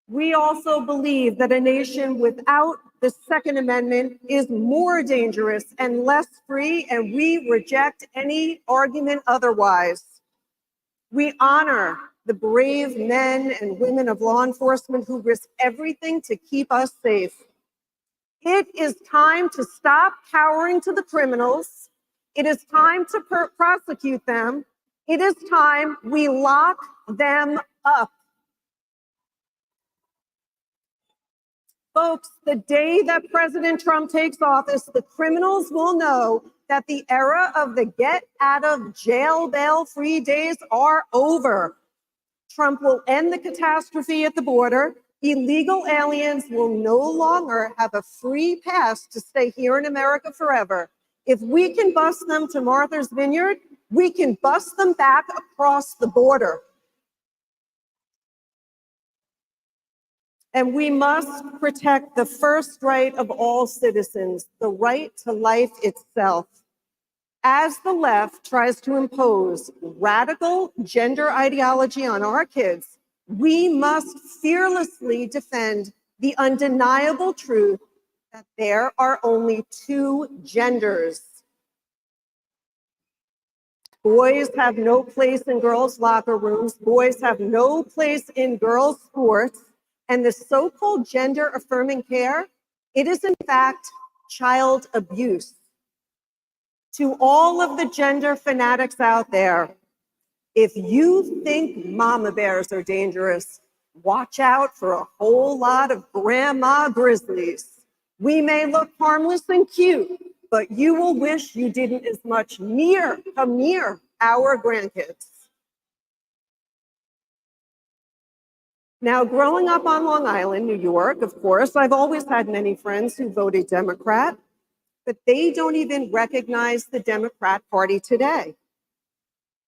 We also believe that a nation without the Second Amendment is more dangerous and less free, and we reject any argument otherwise. We honor the brave men and women of law enforcement who risk everything to keep us safe. It is time to stop cowering to the criminals. It is time to prosecute them. It is time we lock them up. Folks, the day that President Trump takes office, the criminals will know that the era of the get out of jail bail free days are over. Trump will end the catastrophe at the border. Illegal aliens will no longer have a free pass to stay here in America forever. If we can bust them to Martha's Vineyard, we can bust them back across the border. And we must protect the first right of all citizens, the right to life itself. As the left tries to impose radical gender ideology on our kids, we must fearlessly defend the undeniable truth that there are only two genders. Boys have no place in girls' locker rooms. Boys have no place in girls' sports. And the so-called gender-affirming care, it is in fact child abuse. To all of the gender fanatics out there, if you think mama bears are dangerous, watch out for a whole lot of grandma grizzlies. We may look harmless and cute, but you will wish you didn't as much come near our grandkids. Now, growing up on Long Island, New York, of course, I've always had many friends who voted Democrat, but they don't even recognize the Democrat Party today.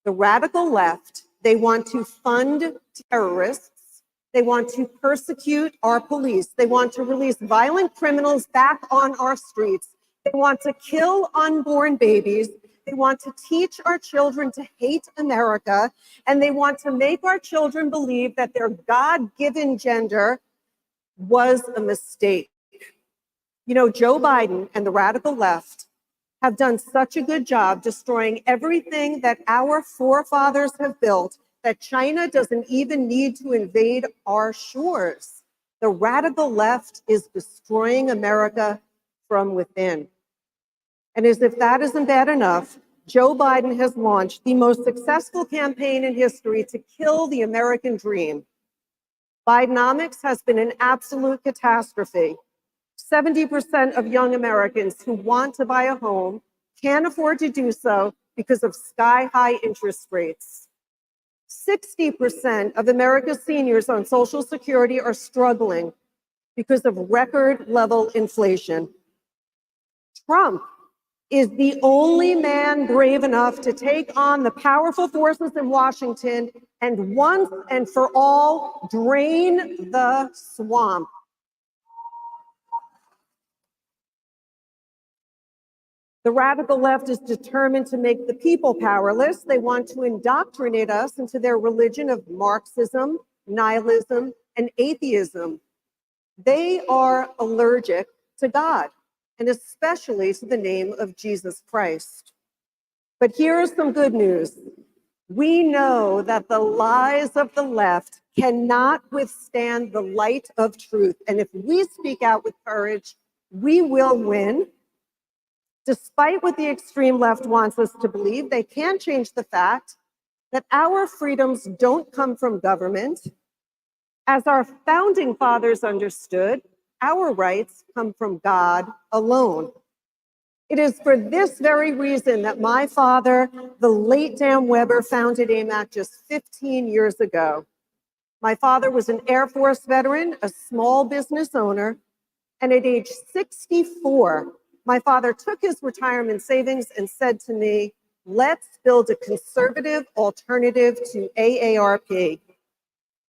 The radical left, they want to fund terrorists. They want to persecute our police. They want to release violent criminals back on our streets. They want to kill unborn babies. They want to teach our children to hate America. And they want to make our children believe that their God-given gender was a mistake. You know, Joe Biden and the radical left have done such a good job destroying everything that our forefathers have built that China doesn't even need to invade our shores. The radical left is destroying America from within. And as if that isn't bad enough, Joe Biden has launched the most successful campaign in history to kill the American dream. Bidenomics has been an absolute catastrophe. 70% of young Americans who want to buy a home can't afford to do so because of sky-high interest rates. 60% of America's seniors on Social Security are struggling because of record-level inflation. Trump is the only man brave enough to take on the powerful forces in Washington and once and for all drain the swamp. The radical left is determined to make the people powerless. They want to indoctrinate us into their religion of Marxism, nihilism, and atheism. They are allergic to God, and especially to the name of Jesus Christ. But here is some good news. We know that the lies of the left cannot withstand the light of truth. And if we speak out with courage, we will win. Despite what the extreme left wants us to believe, they can't change the fact that our freedoms don't come from government. As our founding fathers understood, our rights come from God alone. It is for this very reason that my father, the late Dan Weber, founded AMAC just 15 years ago. My father was an Air Force veteran, a small business owner, and at age 64, my father took his retirement savings and said to me, let's build a conservative alternative to AARP.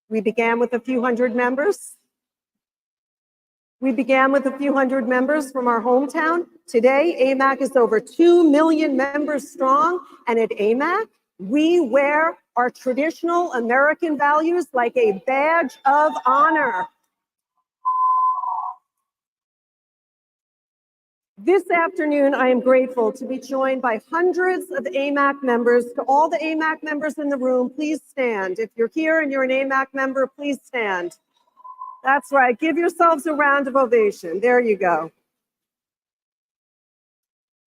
We began with a few hundred members. from our hometown. Today, AMAC is over 2 million members strong. And at AMAC, we wear our traditional American values like a badge of honor. This afternoon, I am grateful to be joined by hundreds of AMAC members. To all the AMAC members in the room, please stand. If you're here and you're an AMAC member, please stand. That's right. Give yourselves a round of ovation. There you go.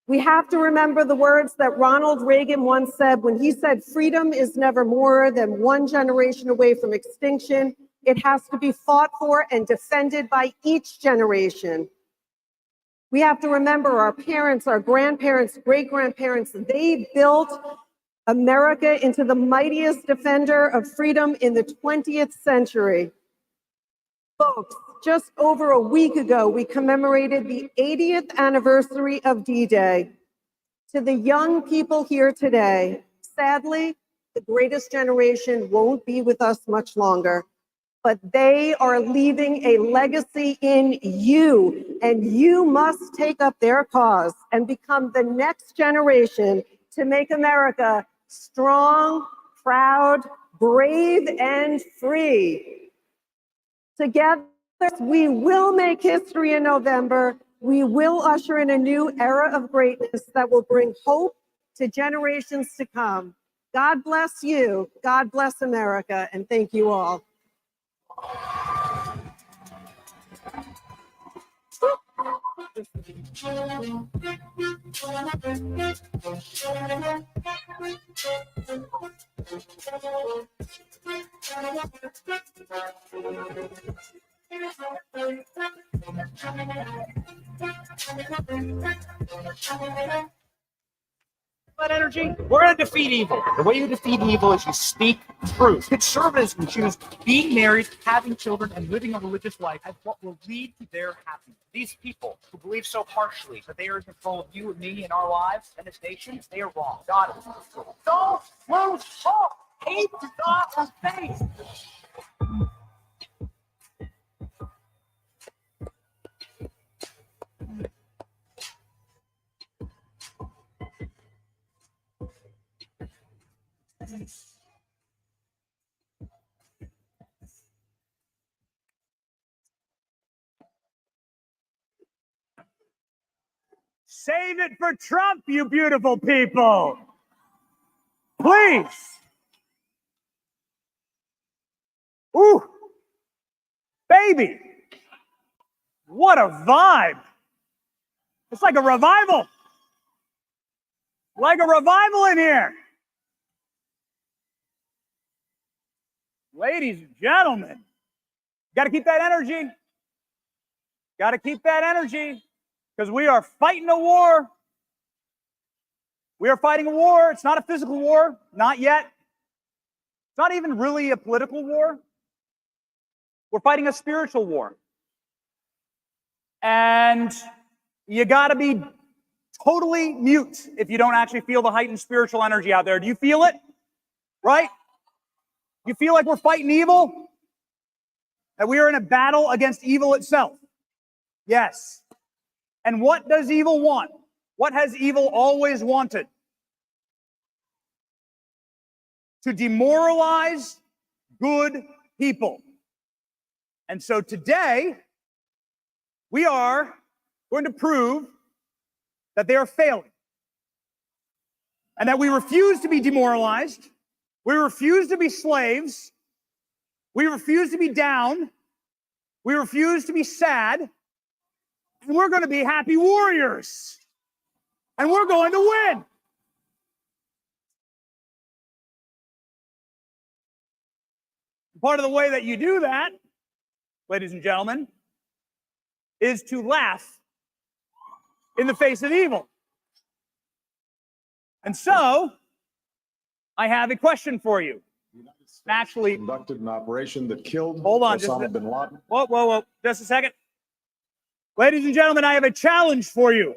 We have to remember the words that Ronald Reagan once said when he said, freedom is never more than one generation away from extinction. It has to be fought for and defended by each generation. We have to remember our parents, our grandparents, great-grandparents, they built America into the mightiest defender of freedom in the 20th century. Folks, just over a week ago, we commemorated the 80th anniversary of D-Day. To the young people here today, sadly, the greatest generation won't be with us much longer. But they are leaving a legacy in you, and you must take up their cause and become the next generation to make America strong, proud, brave, and free. Together, we will make history in November. We will usher in a new era of greatness that will bring hope to generations to come. God bless you, God bless America, and thank you all. That energy, we're going to defeat evil. The way you defeat evil is you speak truth. Conservatives will choose being married, having children, and living a religious life as what will lead to their happiness. These people who believe so harshly that they are in control of you and me and our lives and this nation, they are wrong. God is in control. Don't lose hope. Hate does not have faith. Save it for Trump, you beautiful people. Please. Ooh, baby. What a vibe. It's like a revival. Like a revival in here. Ladies and gentlemen, got to keep that energy. Got to keep that energy because we are fighting a war. We are fighting a war. It's not a physical war, not yet. It's not even really a political war. We're fighting a spiritual war. And you got to be totally mute if you don't actually feel the heightened spiritual energy out there. Do you feel it? Right? You feel like we're fighting evil? That we are in a battle against evil itself? Yes. And what does evil want? What has evil always wanted? To demoralize good people. And so today, we are going to prove that they are failing. And that we refuse to be demoralized. We refuse to be slaves. We refuse to be down. We refuse to be sad. And we're going to be happy warriors. And we're going to win. Part of the way that you do that, ladies and gentlemen, is to laugh in the face of evil. And so, I have a question for you. Naturally, Conducted an operation that killed hold on, Osama bin Laden. Whoa, just a second. Ladies and gentlemen, I have a challenge for you.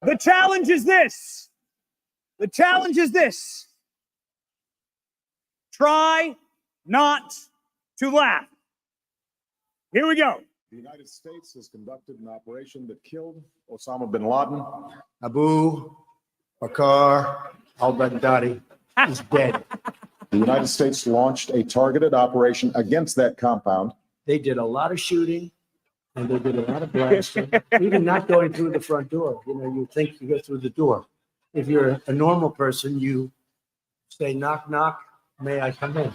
The challenge is this. The challenge is this. Try not to laugh. Here we go. The United States has conducted an operation that killed Osama bin Laden. Abu Bakr al-Baghdadi is dead. The United States launched a targeted operation against that compound. They did a lot of shooting and they did a lot of blasting, even not going through the front door. You know, you think you go through the door. If you're a normal person, you say, knock, knock, may I come in?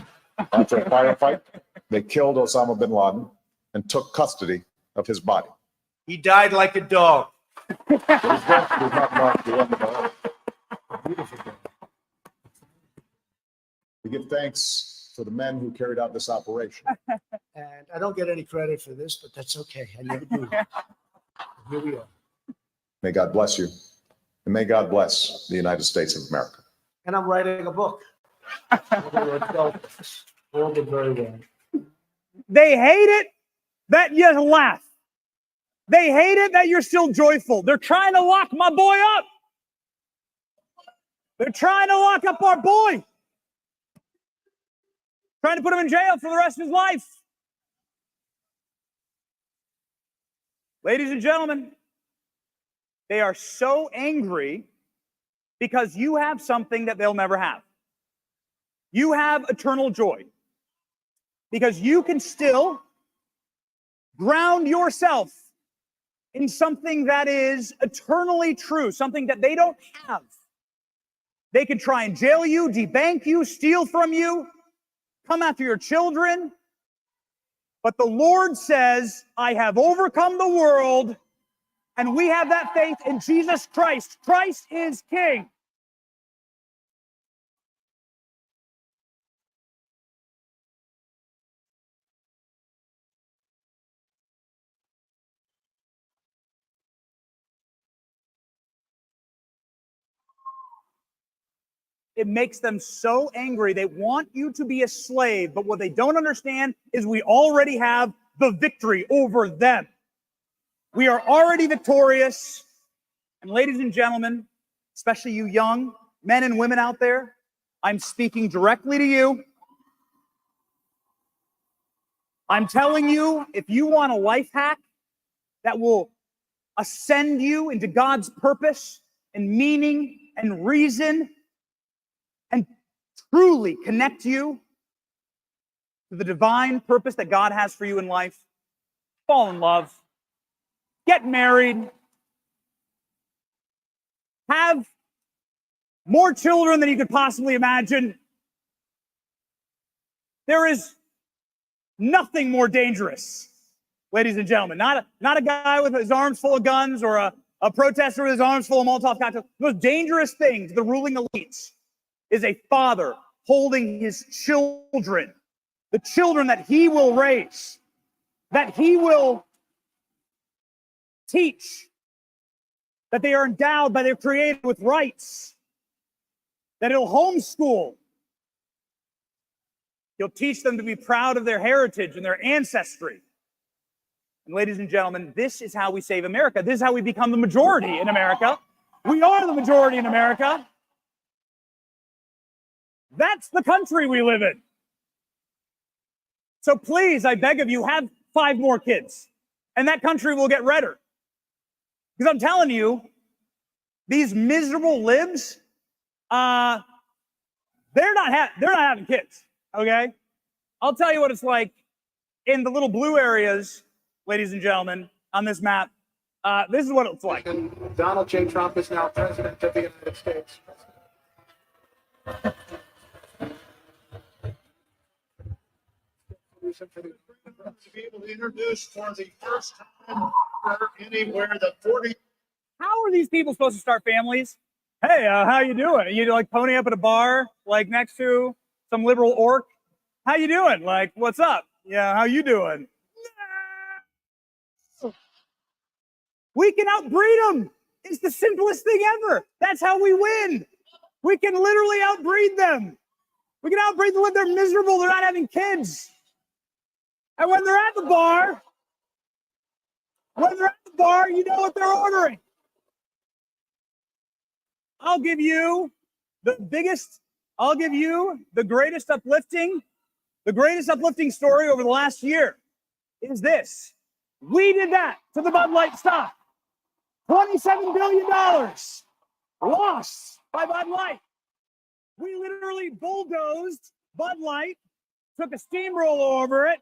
After a firefight, they killed Osama bin Laden and took custody of his body. He died like a dog. His death did not mark the end of our life. We give thanks to the men who carried out this operation. And I don't get any credit for this, but that's okay. I never do. Here we are. May God bless you, and may God bless the United States of America. And I'm writing a book. All did very well. They hate it that you laugh. They hate it that you're still joyful. They're trying to lock my boy up. They're trying to lock up our boy. Trying to put him in jail for the rest of his life. Ladies and gentlemen, they are so angry because you have something that they'll never have. You have eternal joy. Because you can still Ground yourself in something that is eternally true, something that they don't have. They can try and jail you, debank you, steal from you, come after your children. But the Lord says, I have overcome the world, and we have that faith in Jesus Christ. Christ is King. It makes them so angry. They want you to be a slave, but what they don't understand is we already have the victory over them. We are already victorious. And ladies and gentlemen, especially you young men and women out there, I'm speaking directly to you. I'm telling you, if you want a life hack that will ascend you into God's purpose and meaning and reason, and truly connect you to the divine purpose that God has for you in life, fall in love, get married, have more children than you could possibly imagine. There is nothing more dangerous, ladies and gentlemen. Not a guy with his arms full of guns or a protester with his arms full of Molotov cocktails. The most dangerous thing to the ruling elites is a father holding his children, the children that he will raise, that he will teach, that they are endowed by their Creator with rights, that he'll homeschool. He'll teach them to be proud of their heritage and their ancestry. And ladies and gentlemen, this is how we save America. This is how we become the majority in America. We are the majority in America. That's the country we live in. So please, I beg of you, have 5 more kids, and that country will get redder. Because I'm telling you, these miserable libs, they're not having kids. Okay, I'll tell you what it's like in the little blue areas, ladies and gentlemen, on this map. This is what it's like. Donald J. Trump is now president of the United States. To be able to introduce for the first time anywhere the 40. How are these people supposed to start families? Hey, how you doing? You like pony up at a bar, like next to some liberal orc? How you doing? Like, what's up? Yeah, how you doing? We can outbreed them. It's the simplest thing ever. That's how we win. We can literally outbreed them. We can outbreed them when they're miserable. They're not having kids. And when they're at the bar, you know what they're ordering. I'll give you the greatest uplifting story over the last year is this. We did that to the Bud Light stock. $27 billion lost by Bud Light. We literally bulldozed Bud Light, took a steamroller over it,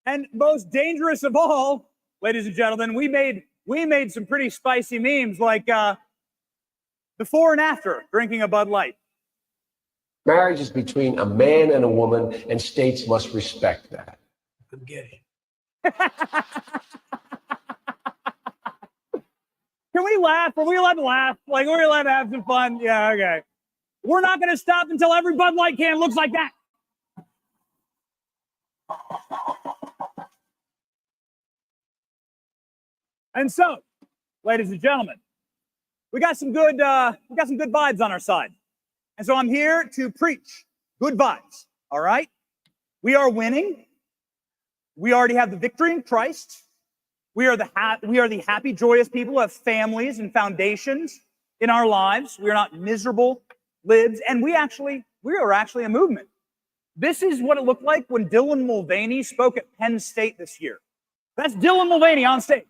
and most dangerous of all, ladies and gentlemen, we made some pretty spicy memes like before and after drinking a Bud Light. Marriage is between a man and a woman, and states must respect that. I'm getting. Can we laugh? Are we allowed to laugh? Like, we're allowed to have some fun? Yeah, okay. We're not going to stop until every Bud Light can looks like that. And so, ladies and gentlemen, we got some good vibes on our side. And so I'm here to preach good vibes, all right? We are winning. We already have the victory in Christ. We are the happy, joyous people who have families and foundations in our lives. We are not miserable libs, and we are actually a movement. This is what it looked like when Dylan Mulvaney spoke at Penn State this year. That's Dylan Mulvaney on stage.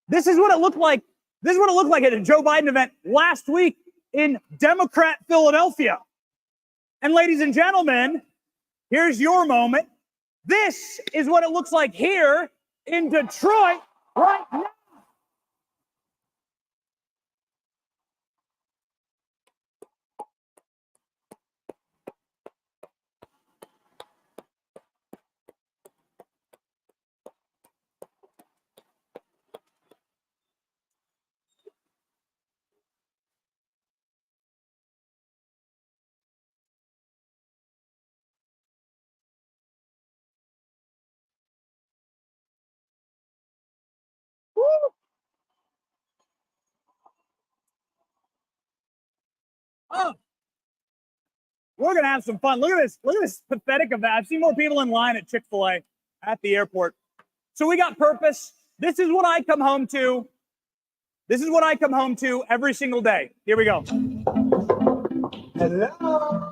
This is what it looked like. This is what it looked like at a Joe Biden event last week in Democrat Philadelphia. And ladies and gentlemen, here's your moment. This is what it looks like here in Detroit right now. Woo! Oh, we're gonna have some fun. Look at this. Look at this pathetic event. I've seen more people in line at Chick-fil-A at the airport. So we got purpose. This is what I come home to. This is what I come home to every single day. Here we go. Hello.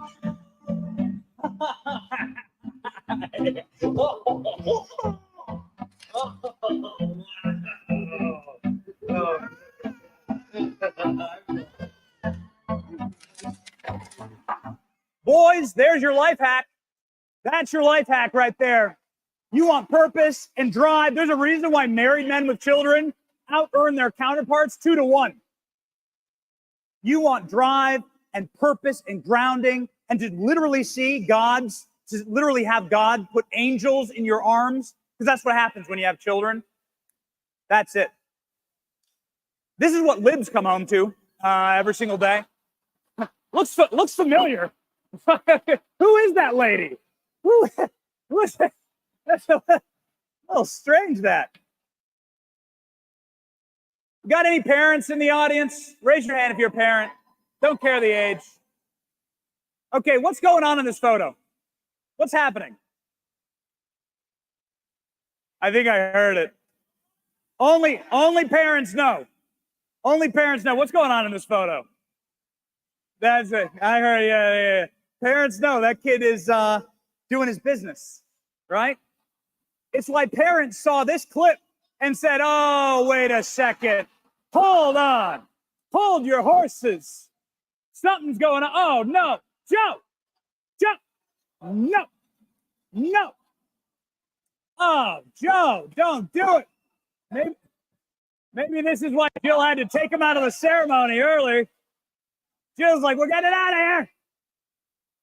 Boys, there's your life hack. That's your life hack right there. You want purpose and drive. There's a reason why married men with children out-earn their counterparts 2-1. You want drive and purpose and grounding and to literally see God's, to literally have God put angels in your arms, because that's what happens when you have children. That's it. This is what libs come home to every single day. Looks familiar. Who is that lady? Who is that? That's a little strange, that. Got any parents in the audience? Raise your hand if you're a parent. Don't care the age. Okay, what's going on in this photo? What's happening? I think I heard it. Only parents know. Only parents know. What's going on in this photo? That's it. I heard, yeah. Parents know that kid is doing his business, right? It's why parents saw this clip and said, oh, wait a second. Hold on. Hold your horses. Something's going on. Oh, no. Joe. No. Oh, Joe, don't do it. Maybe this is why Jill had to take him out of the ceremony early. Jill's like, we're getting out of here.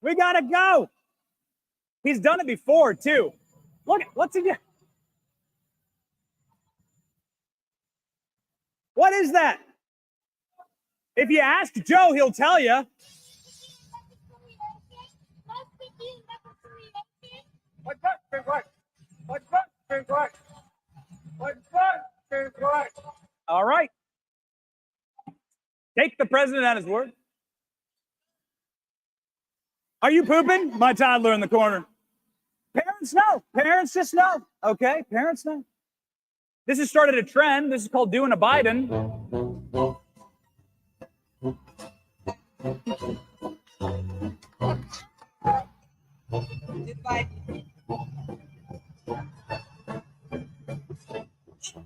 We got to go. He's done it before, too. Look, what's he doing? What is that? If you ask Joe, he'll tell you. All right. Take the president at his word. Are you pooping? My toddler in the corner. Parents know. Parents just know. Okay, parents know. This has started a trend. This is called doing a Biden.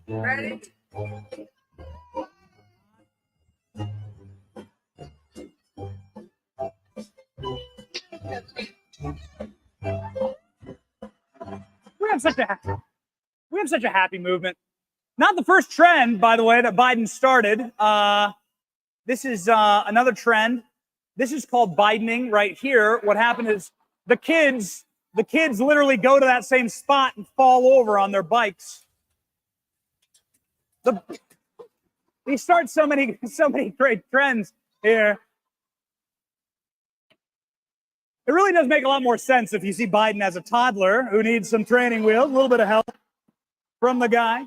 Ready? We have such a happy movement. Not the first trend, by the way, that Biden started. This is another trend. This is called Bidening right here. What happened is the kids literally go to that same spot and fall over on their bikes. He starts so many great trends here. It really does make a lot more sense if you see Biden as a toddler who needs some training wheels, a little bit of help from the guy.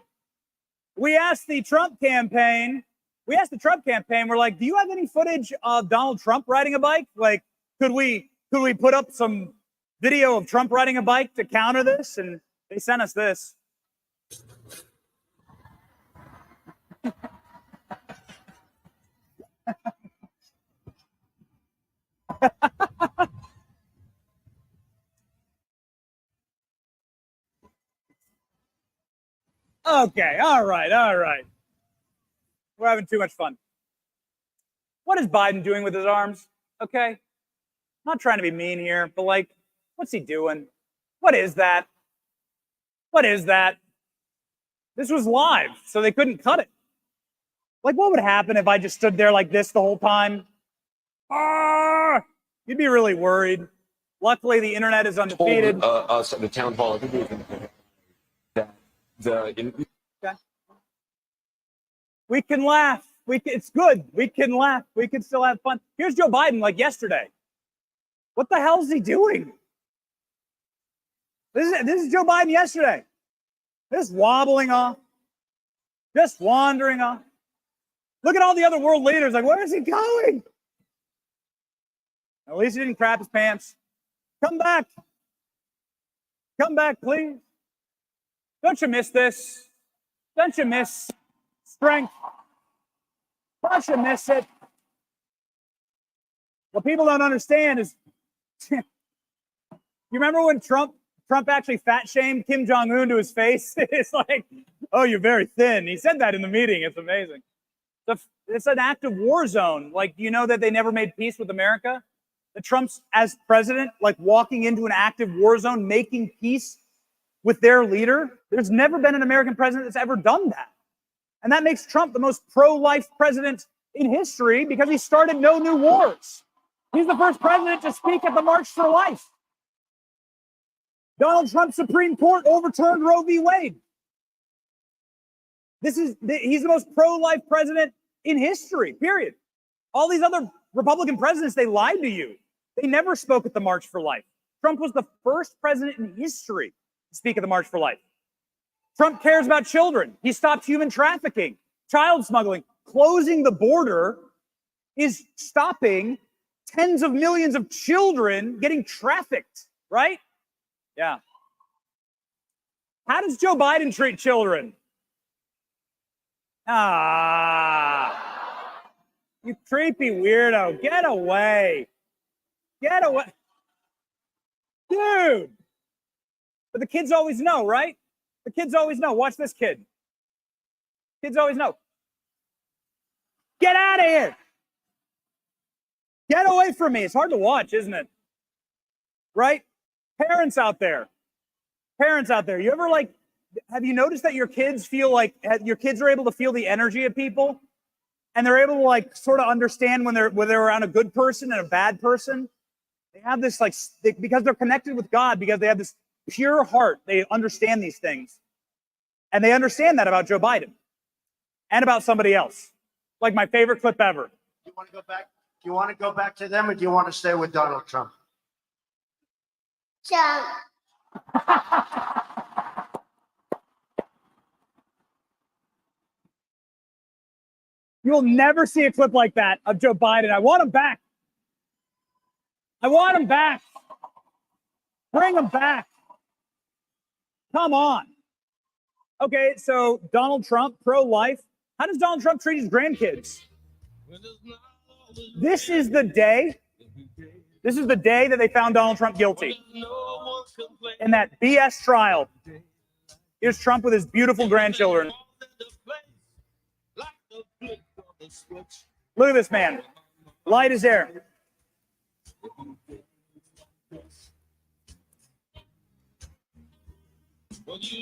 We asked the Trump campaign, we're like, do you have any footage of Donald Trump riding a bike? Like, could we put up some video of Trump riding a bike to counter this? And they sent us this. Okay, all right. We're having too much fun. What is Biden doing with his arms? Okay, I'm not trying to be mean here, but like, what's he doing? What is that? What is that? This was live, so they couldn't cut it. Like, what would happen if I just stood there like this the whole time? Ah, you'd be really worried. Luckily, the internet is undefeated. Told us at the town hall that Okay. We can laugh. It's good. We can laugh. We can still have fun. Here's Joe Biden like yesterday. What the hell is he doing? This is Joe Biden yesterday. Just wobbling off. Just wandering off. Look at all the other world leaders. Like, where is he going? At least he didn't crap his pants. Come back. Come back, please. Don't you miss this? Don't you miss strength? Don't you miss it? What people don't understand is, you remember when Trump actually fat shamed Kim Jong-un to his face? It's like, oh, you're very thin. He said that in the meeting. It's amazing. It's an active war zone. Like, you know that they never made peace with America? That Trump's, as president, like walking into an active war zone, making peace with their leader? There's never been an American president that's ever done that. And that makes Trump the most pro-life president in history because he started no new wars. He's the first president to speak at the March for Life. Donald Trump's Supreme Court overturned Roe v. Wade. He's the most pro-life president in history, period. All these other Republican presidents, they lied to you. They never spoke at the March for Life. Trump was the first president in history to speak at the March for Life. Trump cares about children. He stopped human trafficking, child smuggling. Closing the border is stopping tens of millions of children getting trafficked, right? Yeah. How does Joe Biden treat children? You creepy weirdo. Get away. Get away. Dude. But the kids always know, right? The kids always know. Watch this kid. Kids always know. Get out of here. Get away from me. It's hard to watch, isn't it? Right? Parents out there. You ever have you noticed that your kids feel like your kids are able to feel the energy of people? And they're able to sort of understand when they're around a good person and a bad person? They have this because they're connected with God, because they have this pure heart. They understand these things. And they understand that about Joe Biden and about somebody else. Like my favorite clip ever. You want to go back? Do you want to go back to them, or do you want to stay with Donald Trump? Trump. You will never see a clip like that of Joe Biden. I want him back. I want him back. Bring him back. Come on. Okay, so Donald Trump, pro-life. How does Donald Trump treat his grandkids? This is the day that they found Donald Trump guilty in that BS trial. Here's Trump with his beautiful grandchildren. Look at this man. Light as air.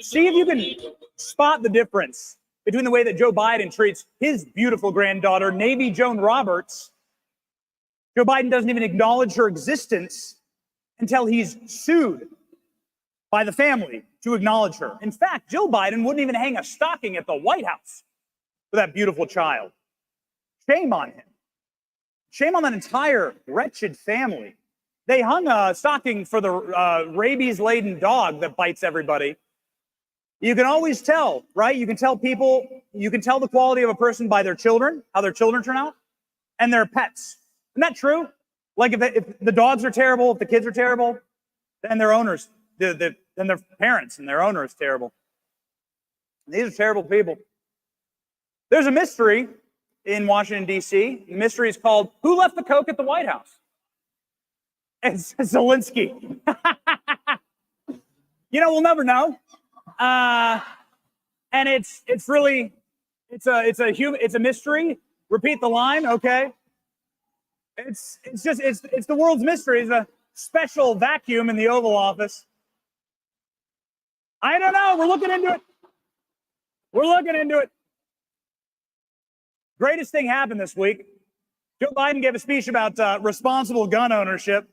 See if you can spot the difference between the way that Joe Biden treats his beautiful granddaughter, Navy Joan Roberts. Joe Biden doesn't even acknowledge her existence until he's sued by the family to acknowledge her. In fact, Joe Biden wouldn't even hang a stocking at the White House for that beautiful child. Shame on him. Shame on that entire wretched family. They hung a stocking for the rabies-laden dog that bites everybody. You can always tell, right? You can tell people, you can tell the quality of a person by their children, how their children turn out, and their pets. Isn't that true? Like if the dogs are terrible, if the kids are terrible, then their owners, then their parents and their owner is terrible. And these are terrible people. There's a mystery in Washington, D.C. The mystery is called, who left the Coke at the White House? It's Zelensky. We'll never know. And it's a mystery. Repeat the line, okay? It's the world's mystery. It's a special vacuum in the Oval Office. I don't know. We're looking into it. We're looking into it. Greatest thing happened this week. Joe Biden gave a speech about responsible gun ownership.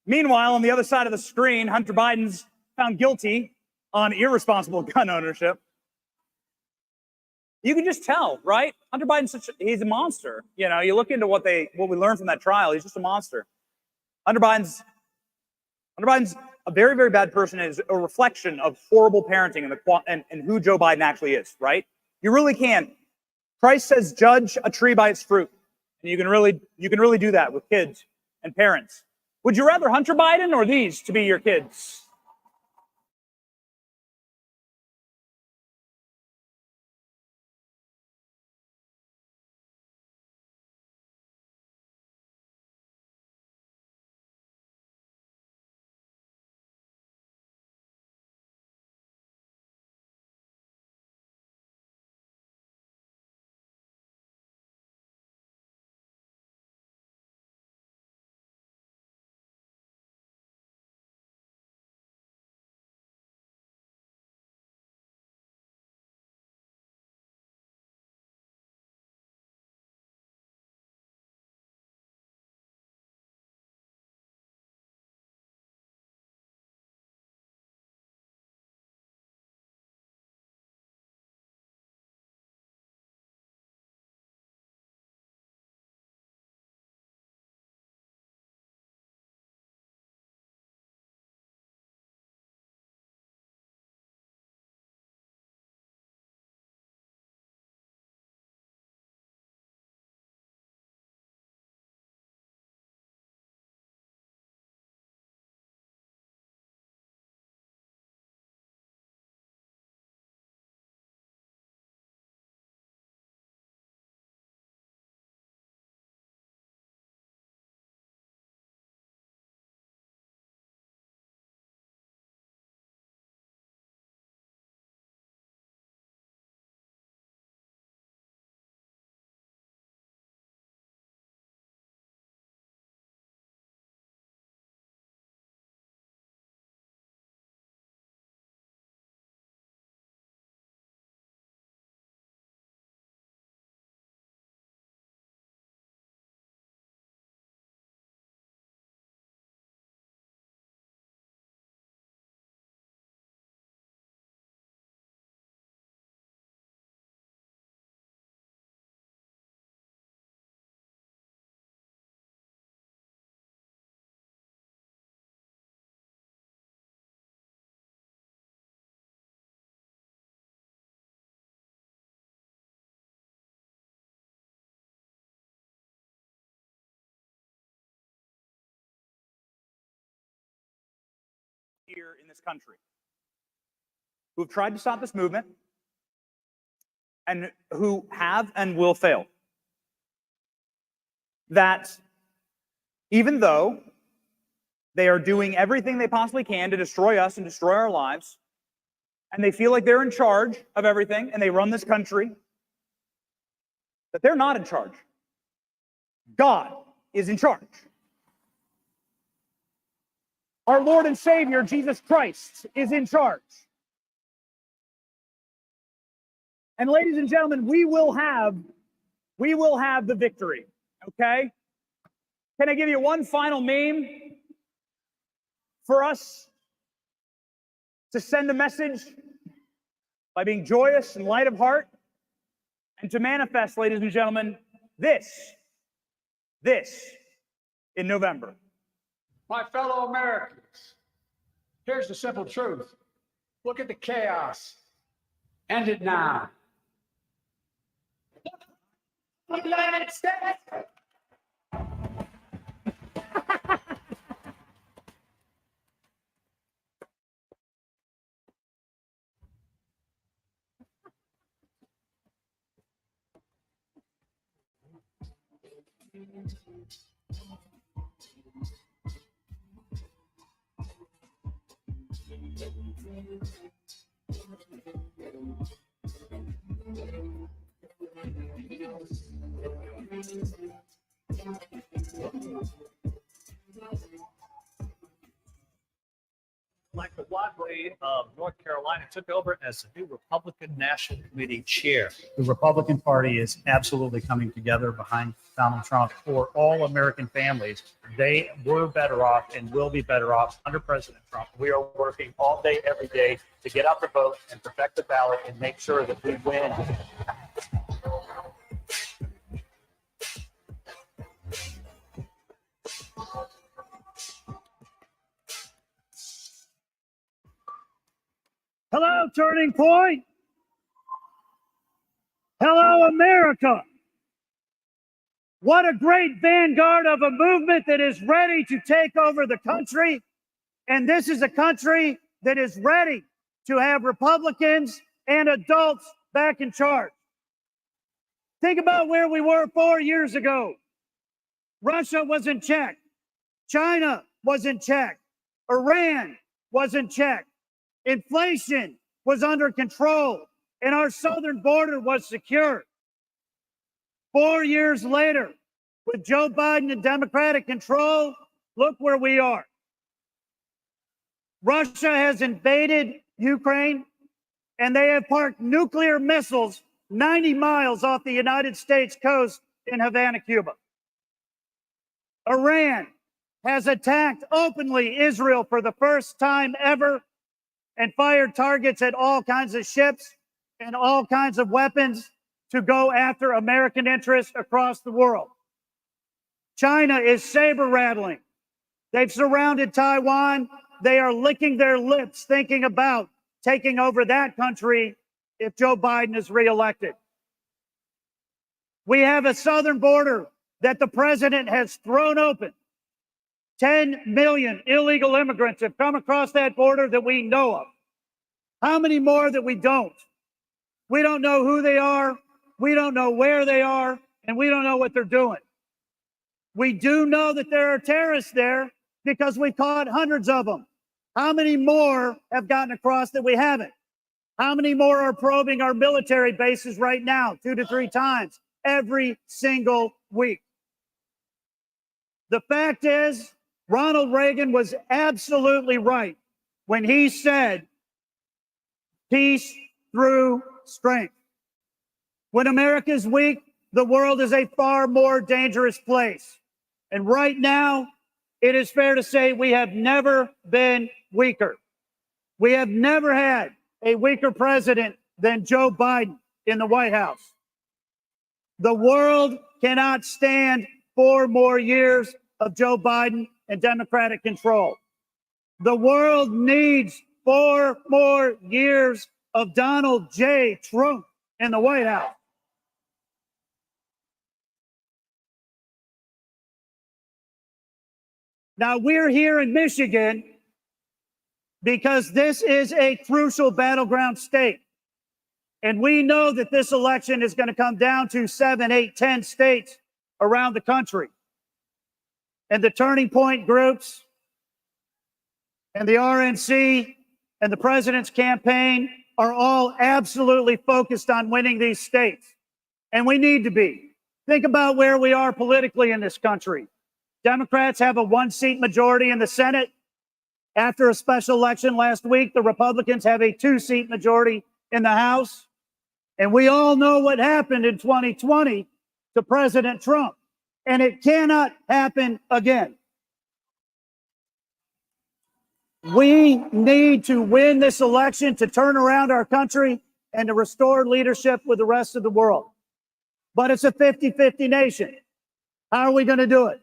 Meanwhile, on the other side of the screen, Hunter Biden's found guilty on irresponsible gun ownership. You can just tell, right? Hunter Biden's he's a monster. You know, you look into what we learned from that trial, he's just a monster. Hunter Biden's a very, very bad person and is a reflection of horrible parenting and who Joe Biden actually is, right? You really can. Christ says, judge a tree by its fruit. And you can really do that with kids and parents. Would you rather Hunter Biden or these to be your kids? Here in this country who've tried to stop this movement and who have and will fail. That even though they are doing everything they possibly can to destroy us and destroy our lives, and they feel like they're in charge of everything and they run this country, that they're not in charge. God is in charge. Our Lord and Savior, Jesus Christ, is in charge. And ladies and gentlemen, we will have the victory, okay? Can I give you one final meme for us to send a message by being joyous and light of heart and to manifest, ladies and gentlemen, this in November? My fellow Americans, here's the simple truth. Look at the chaos. End it now. United States! Michael Wadley of North Carolina took over as the new Republican National Committee chair. The Republican Party is absolutely coming together behind Donald Trump for all American families. They were better off and will be better off under President Trump. We are working all day, every day to get out the vote and protect the ballot and make sure that we win. Hello, Turning Point. Hello, America. What a great vanguard of a movement that is ready to take over the country. And this is a country that is ready to have Republicans and adults back in charge. Think about where we were 4 years ago. Russia was in check. China was in check. Iran was in check. Inflation was under control, and our southern border was secure. 4 years later, with Joe Biden in Democratic control, look where we are. Russia has invaded Ukraine, and they have parked nuclear missiles 90 miles off the United States coast in Havana, Cuba. Iran has attacked openly Israel for the first time ever and fired targets at all kinds of ships and all kinds of weapons to go after American interests across the world. China is saber rattling. They've surrounded Taiwan. They are licking their lips thinking about taking over that country if Joe Biden is reelected. We have a southern border that the president has thrown open. 10 million illegal immigrants have come across that border that we know of. How many more that we don't? We don't know who they are. We don't know where they are, and we don't know what they're doing. We do know that there are terrorists there because we caught hundreds of them. How many more have gotten across that we haven't? How many more are probing our military bases right now, 2 to 3 times every single week? The fact is, Ronald Reagan was absolutely right when he said, peace through strength. When America is weak, the world is a far more dangerous place. And right now, it is fair to say we have never been weaker. We have never had a weaker president than Joe Biden in the White House. The world cannot stand 4 more years of Joe Biden and Democratic control. The world needs 4 more years of Donald J. Trump in the White House. Now, we're here in Michigan because this is a crucial battleground state. And we know that this election is going to come down to 7, 8, 10 states around the country. And the Turning Point groups and the RNC and the president's campaign are all absolutely focused on winning these states. And we need to be. Think about where we are politically in this country. Democrats have a 1-seat majority in the Senate. After a special election last week, the Republicans have a 2-seat majority in the House. And we all know what happened in 2020 to President Trump. And it cannot happen again. We need to win this election to turn around our country and to restore leadership with the rest of the world. But it's a 50-50 nation. How are we going to do it?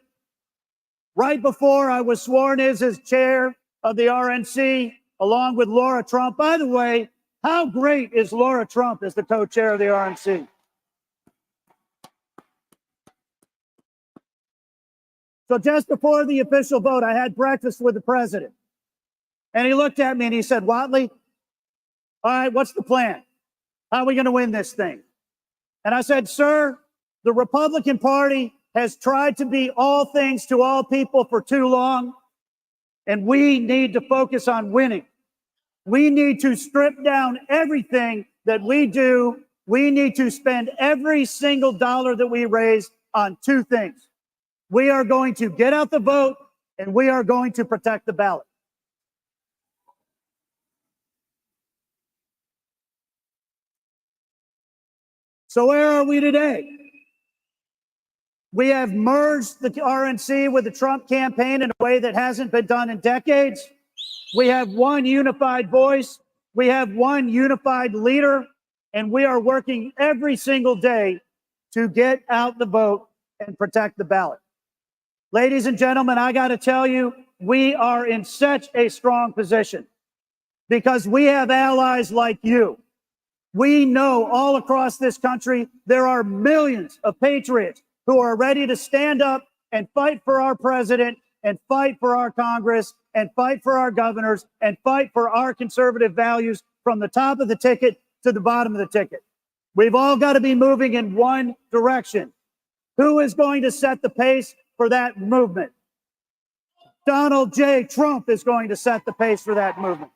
Right before I was sworn in as chair of the RNC, along with Laura Trump. By the way, how great is Laura Trump as the co-chair of the RNC? So just before the official vote, I had breakfast with the president. And he looked at me and he said, Whatley, all right, what's the plan? How are we going to win this thing? And I said, sir, the Republican Party has tried to be all things to all people for too long. And we need to focus on winning. We need to strip down everything that we do. We need to spend every single dollar that we raise on 2 things. We are going to get out the vote, and we are going to protect the ballot. So where are we today? We have merged the RNC with the Trump campaign in a way that hasn't been done in decades. We have one unified voice. We have one unified leader, and we are working every single day to get out the vote and protect the ballot. Ladies and gentlemen, I got to tell you, we are in such a strong position because we have allies like you. We know all across this country, there are millions of patriots who are ready to stand up and fight for our president and fight for our Congress and fight for our governors and fight for our conservative values from the top of the ticket to the bottom of the ticket. We've all got to be moving in one direction. Who is going to set the pace for that movement? Donald J. Trump is going to set the pace for that movement.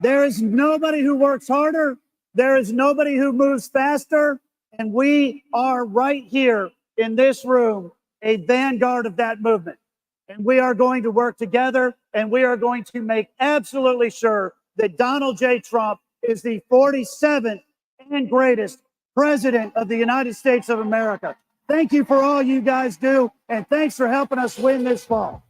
There is nobody who works harder. There is nobody who moves faster. And we are right here in this room, a vanguard of that movement. And we are going to work together, and we are going to make absolutely sure that Donald J. Trump is the 47th and greatest president of the United States of America. Thank you for all you guys do, and thanks for helping us win this fall.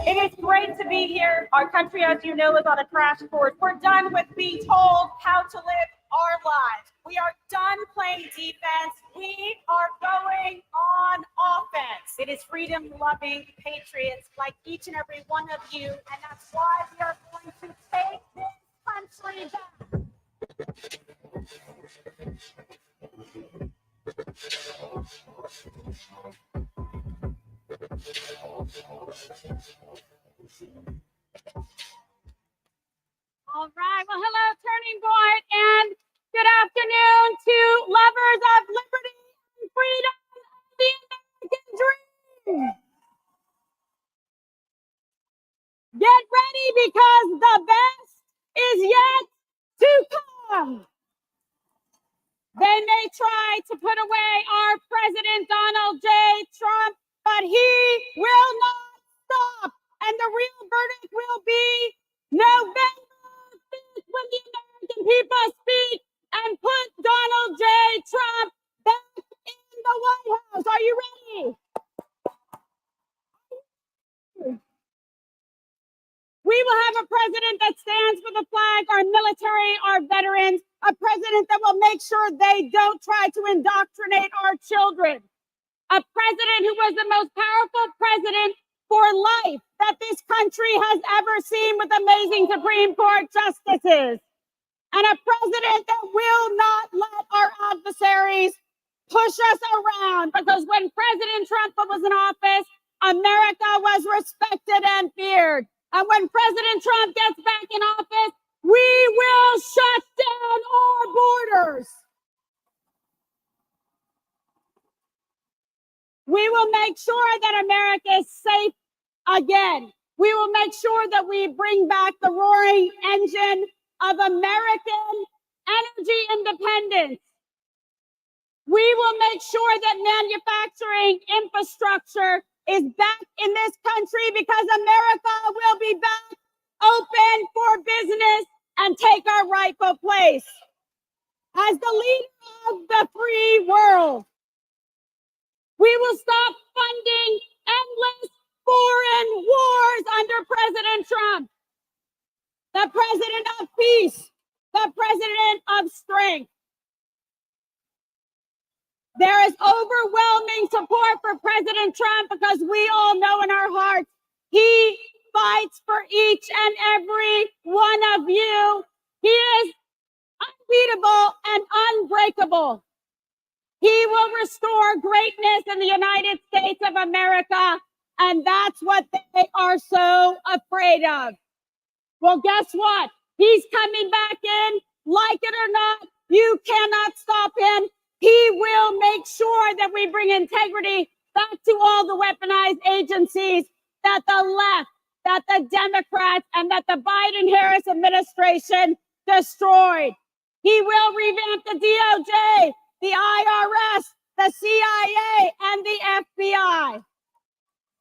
It is great to be here. Our country, as you know, is on a crash course. We're done with being told how to live our lives. We are done playing defense. We are going on offense. It is freedom-loving patriots like each and every one of you, and that's why we are going to take this country back. All right. Well, hello, Turning Point, and good afternoon to lovers of liberty and freedom and the American dream. Get ready because the best is yet to come. They may try to put away our President Donald J. Trump, but he will not stop. And the real verdict will be November 5th when the American people speak and put Donald J. Trump back in the White House. Are you ready? We will have a president that stands for the flag, our military, our veterans, a president that will make sure they don't try to indoctrinate our children, a president who was the most powerful president for life that this country has ever seen with amazing Supreme Court justices, and a president that will not let our adversaries push us around, because when President Trump was in office, America was respected and feared. And when President Trump gets back in office, we will shut down our borders. We will make sure that America is safe again. We will make sure that we bring back the roaring engine of American energy independence. We will make sure that manufacturing infrastructure is back in this country, because America will be back open for business and take our rightful place as the leader of the free world. We will stop funding endless foreign wars under President Trump, the president of peace, the president of strength. There is overwhelming support for President Trump because we all know in our hearts he fights for each and every one of you. He is unbeatable and unbreakable. He will restore greatness in the United States of America, and that's what they are so afraid of. Well, guess what? He's coming back in, like it or not. You cannot stop him. He will make sure that we bring integrity back to all the weaponized agencies that the left, that the Democrats, and that the Biden-Harris administration destroyed. He will revamp the DOJ, the IRS, the CIA, and the FBI.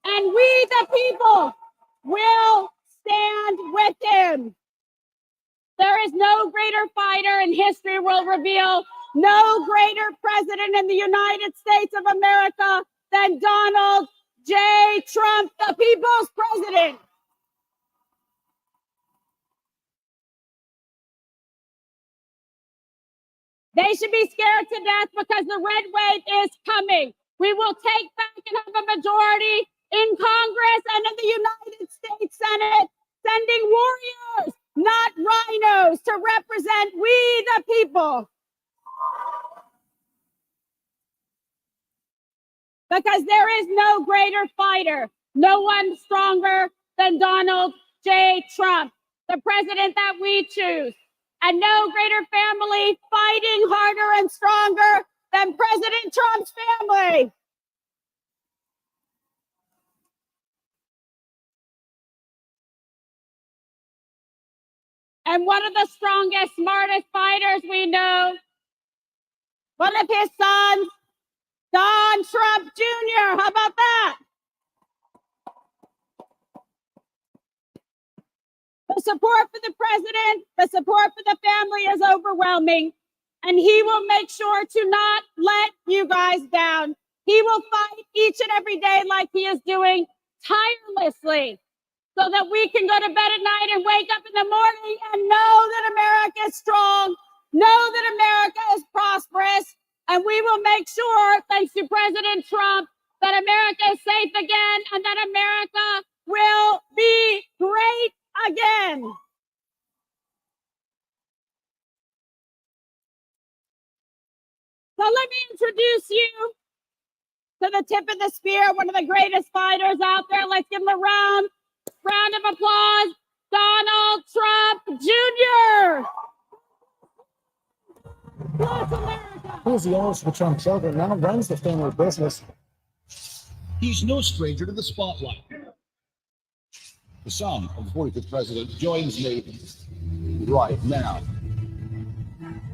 And we, the people, will stand with him. There is no greater fighter, and history will reveal no greater president in the United States of America than Donald J. Trump, the people's president. They should be scared to death because the red wave is coming. We will take back and have a majority in Congress and in the United States Senate, sending warriors, not rhinos, to represent we the people. Because there is no greater fighter, no one stronger than Donald J. Trump, the president that we choose. And no greater family fighting harder and stronger than President Trump's family. And one of the strongest, smartest fighters we know, one of his sons, Don Trump Jr. How about that? The support for the president, the support for the family is overwhelming, and he will make sure to not let you guys down. He will fight each and every day like he is doing tirelessly so that we can go to bed at night and wake up in the morning and know that America is strong, know that America is prosperous, and we will make sure, thanks to President Trump, that America is safe again and that America will be great again. So let me introduce you to the tip of the spear, one of the greatest fighters out there. Let's give him a round of applause. Donald Trump Jr. Who's the oldest of the Trump children, now runs the family business. He's no stranger to the spotlight. The son of the 45th president joins me right now.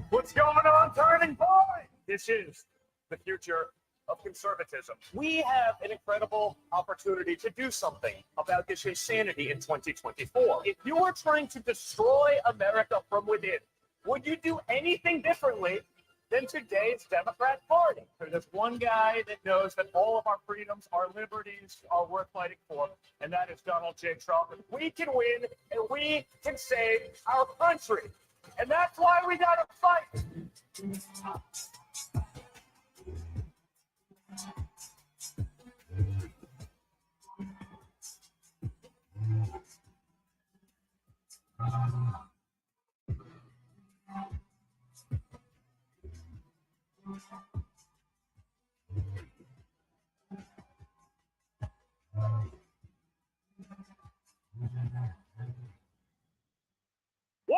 What's going on, Turning Point? This is the future of conservatism. We have an incredible opportunity to do something about this insanity in 2024. If you were trying to destroy America from within, would you do anything differently than today's Democrat Party? There's one guy that knows that all of our freedoms, our liberties are worth fighting for, and that is Donald J. Trump. We can win, and we can save our country. And that's why we gotta fight. Whoa!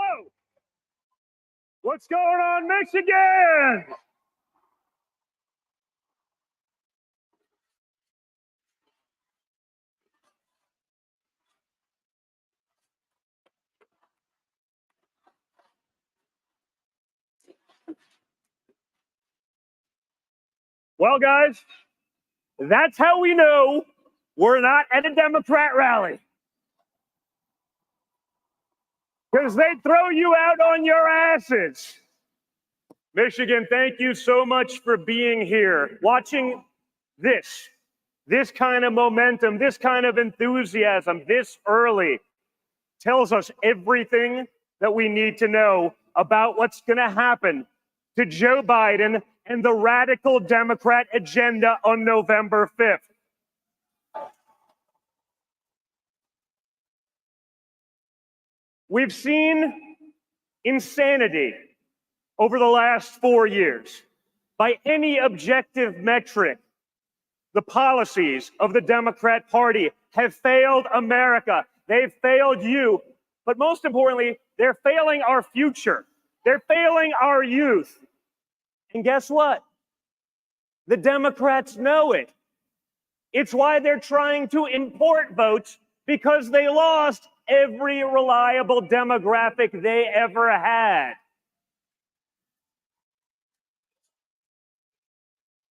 What's going on, Michigan? Well, guys, that's how we know we're not at a Democrat rally. Because they throw you out on your asses. Michigan, thank you so much for being here. Watching this kind of momentum, this kind of enthusiasm this early tells us everything that we need to know about what's going to happen to Joe Biden and the radical Democrat agenda on November 5th. We've seen insanity over the last 4 years. By any objective metric, the policies of the Democrat Party have failed America. They've failed you. But most importantly, they're failing our future. They're failing our youth. And guess what? The Democrats know it. It's why they're trying to import votes, because they lost every reliable demographic they ever had.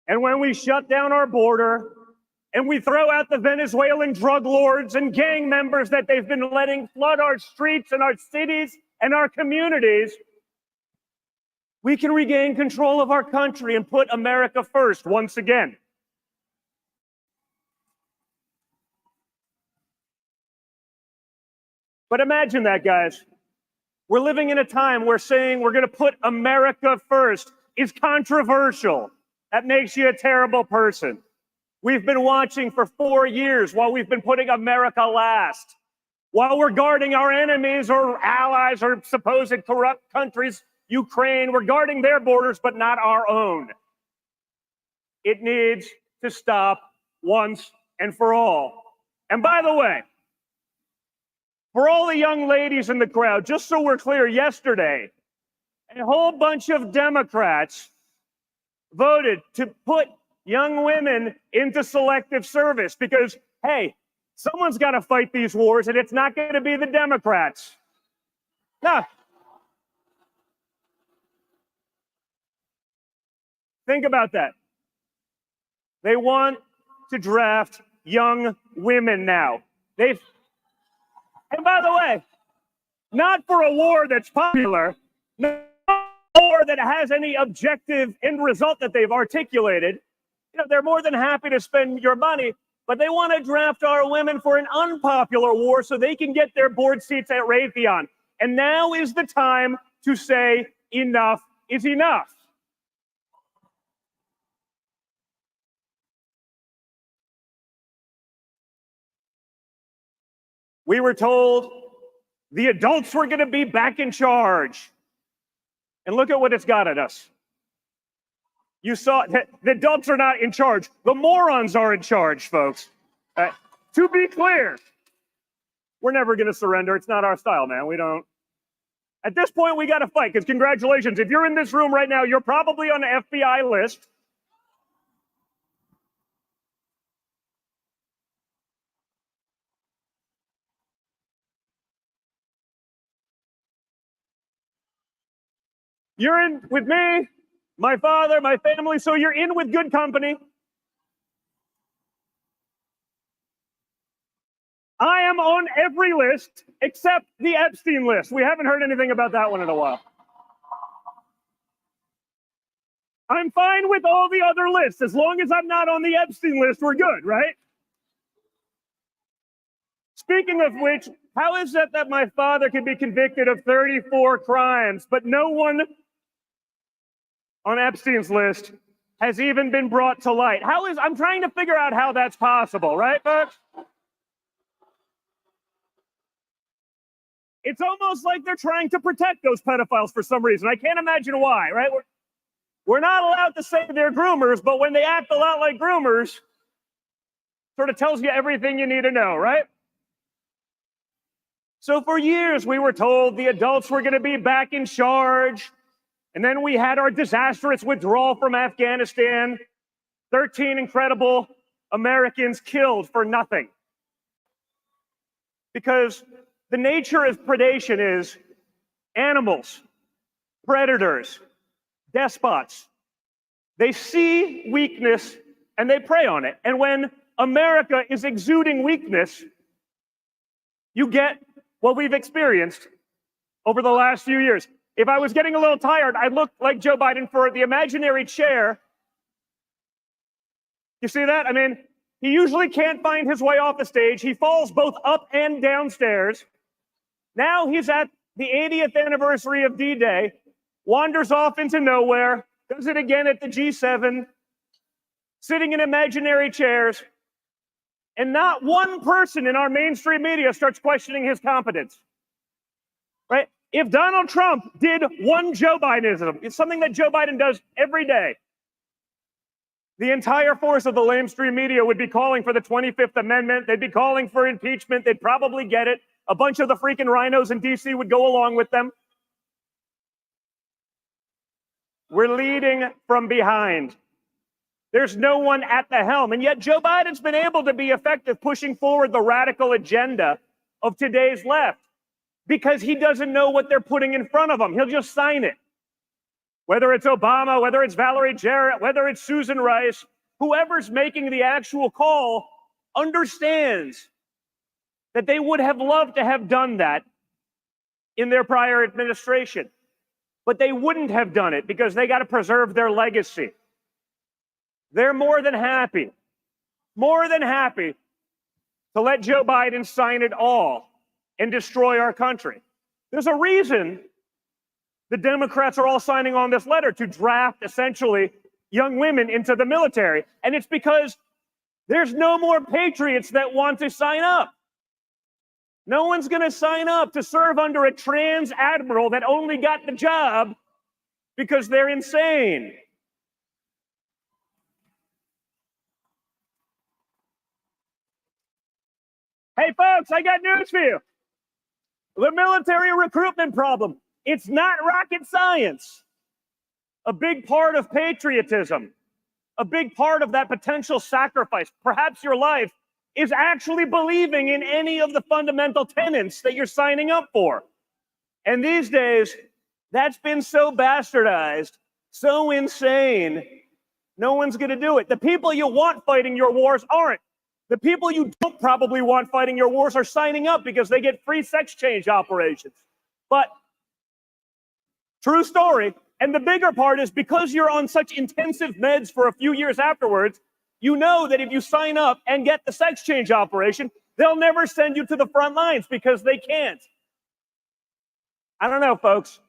and when we shut down our border, and we throw out the Venezuelan drug lords and gang members that they've been letting flood our streets and our cities and our communities, we can regain control of our country and put America first once again. But imagine that, guys. We're living in a time where saying we're going to put America first is controversial. That makes you a terrible person. We've been watching for 4 years while we've been putting America last, while we're guarding our enemies or allies or supposed corrupt countries, Ukraine. We're guarding their borders, but not our own. It needs to stop once and for all. And by the way, for all the young ladies in the crowd, just so we're clear, yesterday, a whole bunch of Democrats voted to put young women into selective service because, hey, someone's got to fight these wars, and it's not going to be the Democrats. Now, think about that. They want to draft young women now. And by the way, not for a war that's popular, not a war that has any objective end result that they've articulated. You know, they're more than happy to spend your money, but they want to draft our women for an unpopular war so they can get their board seats at Raytheon. And now is the time to say enough is enough. We were told the adults were going to be back in charge. And look at what it's got at us. You saw that the adults are not in charge. The morons are in charge, folks. To be clear, we're never going to surrender. It's not our style, man. We don't. At this point, we got to fight because congratulations. If you're in this room right now, you're probably on the FBI list. You're in with me, my father, my family, so you're in with good company. I am on every list except the Epstein list. We haven't heard anything about that one in a while. I'm fine with all the other lists. As long as I'm not on the Epstein list, we're good, right? Speaking of which, how is it that my father can be convicted of 34 crimes, but no one on Epstein's list has even been brought to light? I'm trying to figure out how that's possible, right, folks? It's almost like they're trying to protect those pedophiles for some reason. I can't imagine why, right? We're not allowed to say they're groomers, but when they act a lot like groomers, sort of tells you everything you need to know, right? So for years, we were told the adults were going to be back in charge. And then we had our disastrous withdrawal from Afghanistan. 13 incredible Americans killed for nothing. Because the nature of predation is animals, predators, despots. They see weakness and they prey on it. And when America is exuding weakness, you get what we've experienced over the last few years. If I was getting a little tired, I'd look like Joe Biden for the imaginary chair. You see that? I mean, he usually can't find his way off the stage. He falls both up and downstairs. Now he's at the 80th anniversary of D-Day, wanders off into nowhere, does it again at the G7, sitting in imaginary chairs, and not one person in our mainstream media starts questioning his competence, right? If Donald Trump did one Joe Bidenism, it's something that Joe Biden does every day, the entire force of the mainstream media would be calling for the 25th Amendment. They'd be calling for impeachment. They'd probably get it. A bunch of the freaking rhinos in D.C. would go along with them. We're leading from behind. There's no one at the helm. And yet Joe Biden's been able to be effective pushing forward the radical agenda of today's left because he doesn't know what they're putting in front of him. He'll just sign it. Whether it's Obama, whether it's Valerie Jarrett, whether it's Susan Rice, whoever's making the actual call understands that they would have loved to have done that in their prior administration. But they wouldn't have done it because they got to preserve their legacy. They're more than happy to let Joe Biden sign it all and destroy our country. There's a reason the Democrats are all signing on this letter to draft, essentially, young women into the military. And it's because there's no more patriots that want to sign up. No one's going to sign up to serve under a trans admiral that only got the job because they're insane. Hey, folks, I got news for you. The military recruitment problem, it's not rocket science. A big part of patriotism, a big part of that potential sacrifice, perhaps your life, is actually believing in any of the fundamental tenets that you're signing up for. And these days, that's been so bastardized, so insane, no one's going to do it. The people you want fighting your wars aren't. The people you don't probably want fighting your wars are signing up because they get free sex change operations. But, true story, and the bigger part is because you're on such intensive meds for a few years afterwards, you know that if you sign up and get the sex change operation, they'll never send you to the front lines because they can't. I don't know, folks.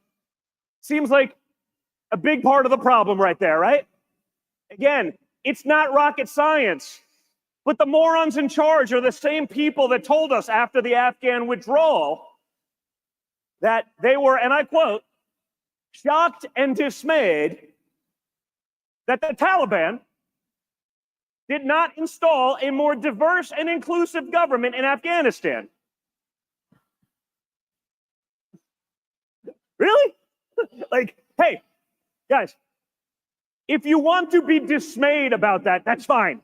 Seems like a big part of the problem right there, right? Again, it's not rocket science. But the morons in charge are the same people that told us after the Afghan withdrawal that they were, and I quote, shocked and dismayed that the Taliban did not install a more diverse and inclusive government in Afghanistan. Really? Like, hey, guys, if you want to be dismayed about that, that's fine.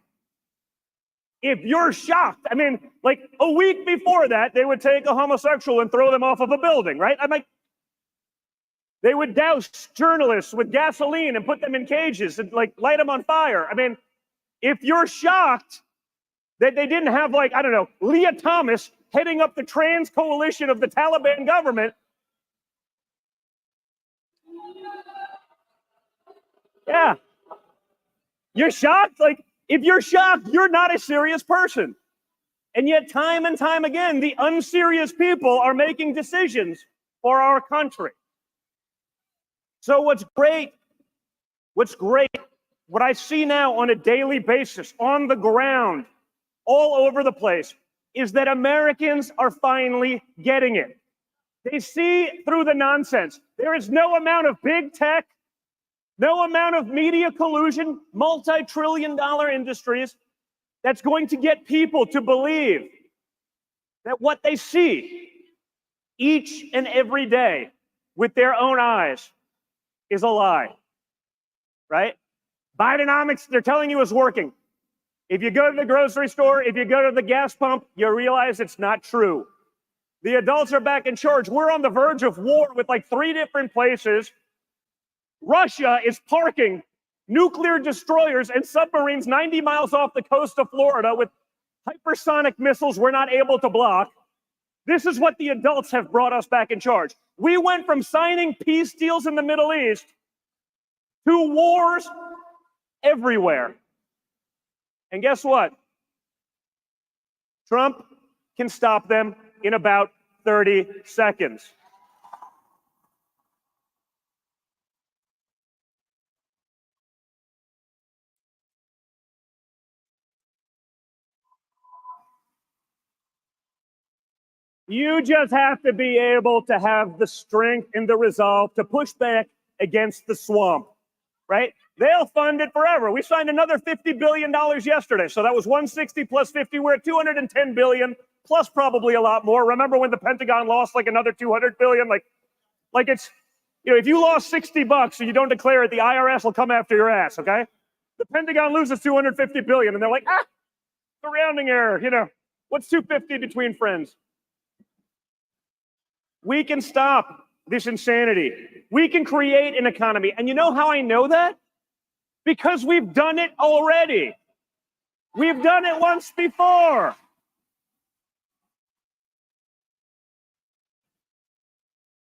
If you're shocked, I mean, like a week before that, they would take a homosexual and throw them off of a building, right? I'm like, they would douse journalists with gasoline and put them in cages and like light them on fire. I mean, if you're shocked that they didn't have like, I don't know, Leah Thomas heading up the trans coalition of the Taliban government. Yeah. You're shocked? Like, if you're shocked, you're not a serious person. And yet, time and time again, the unserious people are making decisions for our country. So what's great, what I see now on a daily basis, on the ground, all over the place, is that Americans are finally getting it. They see through the nonsense. There is no amount of big tech, no amount of media collusion, multi-trillion-dollar industries that's going to get people to believe that what they see each and every day with their own eyes is a lie, right? Bidenomics, they're telling you is working. If you go to the grocery store, if you go to the gas pump, you realize it's not true. The adults are back in charge. We're on the verge of war with like 3 different places. Russia is parking nuclear destroyers and submarines 90 miles off the coast of Florida with hypersonic missiles we're not able to block. This is what the adults have brought us back in charge. We went from signing peace deals in the Middle East to wars everywhere. And guess what? Trump can stop them in about 30 seconds. You just have to be able to have the strength and the resolve to push back against the swamp, right? They'll fund it forever. We signed another $50 billion yesterday. So that was 160 plus 50. We're at 210 billion plus probably a lot more. Remember when the Pentagon lost like another 200 billion? Like it's, you know, if you lost 60 bucks and you don't declare it, the IRS will come after your ass, okay? The Pentagon loses 250 billion and they're like, the rounding error, you know, what's 250 between friends? We can stop this insanity. We can create an economy. And you know how I know that? Because we've done it already. We've done it once before.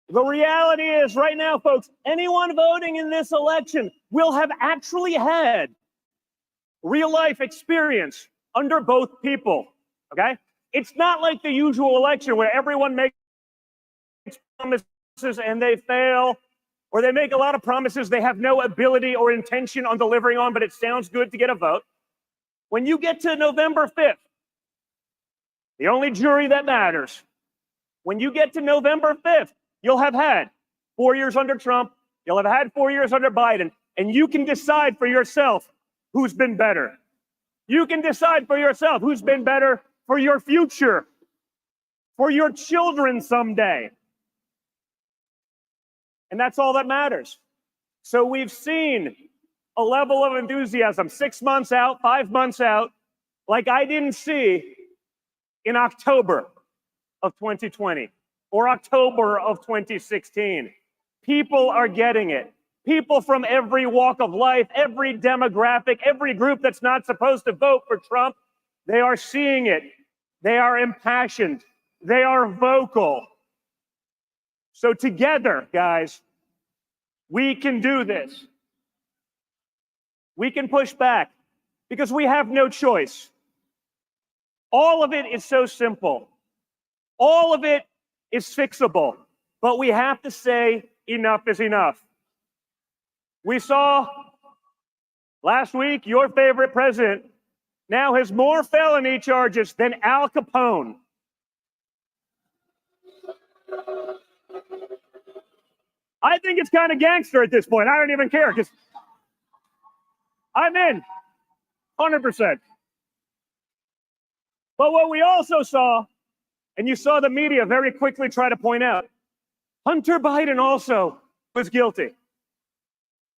The reality is right now, folks, anyone voting in this election will have actually had real life experience under both people, okay? It's not like the usual election where everyone makes promises and they fail, or they make a lot of promises they have no ability or intention on delivering on, but it sounds good to get a vote. When you get to November 5th, the only jury that matters, when you get to November 5th, you'll have had 4 years under Trump, you'll have had 4 years under Biden, and you can decide for yourself who's been better. You can decide for yourself who's been better for your future, for your children someday. And that's all that matters. So we've seen a level of enthusiasm 6 months out, 5 months out, like I didn't see in October of 2020 or October of 2016. People are getting it. People from every walk of life, every demographic, every group that's not supposed to vote for Trump, they are seeing it. They are impassioned. They are vocal. So together, guys, we can do this. We can push back because we have no choice. All of it is so simple. All of it is fixable, but we have to say enough is enough. We saw last week your favorite president now has more felony charges than Al Capone. I think it's kind of gangster at this point. I don't even care because I'm in 100%. But what we also saw, and you saw the media very quickly try to point out, Hunter Biden also was guilty.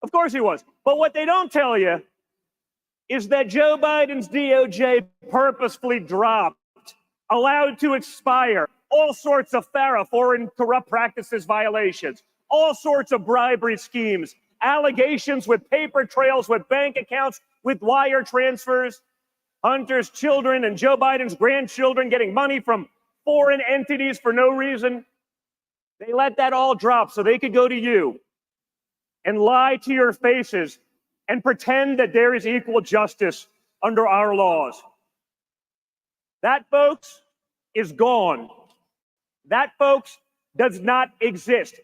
Of course he was. But what they don't tell you is that Joe Biden's DOJ purposefully dropped, allowed to expire, all sorts of FARA, foreign corrupt practices violations, all sorts of bribery schemes, allegations with paper trails, with bank accounts, with wire transfers, Hunter's children and Joe Biden's grandchildren getting money from foreign entities for no reason. They let that all drop so they could go to you and lie to your faces and pretend that there is equal justice under our laws. That, folks, is gone. That, folks, does not exist.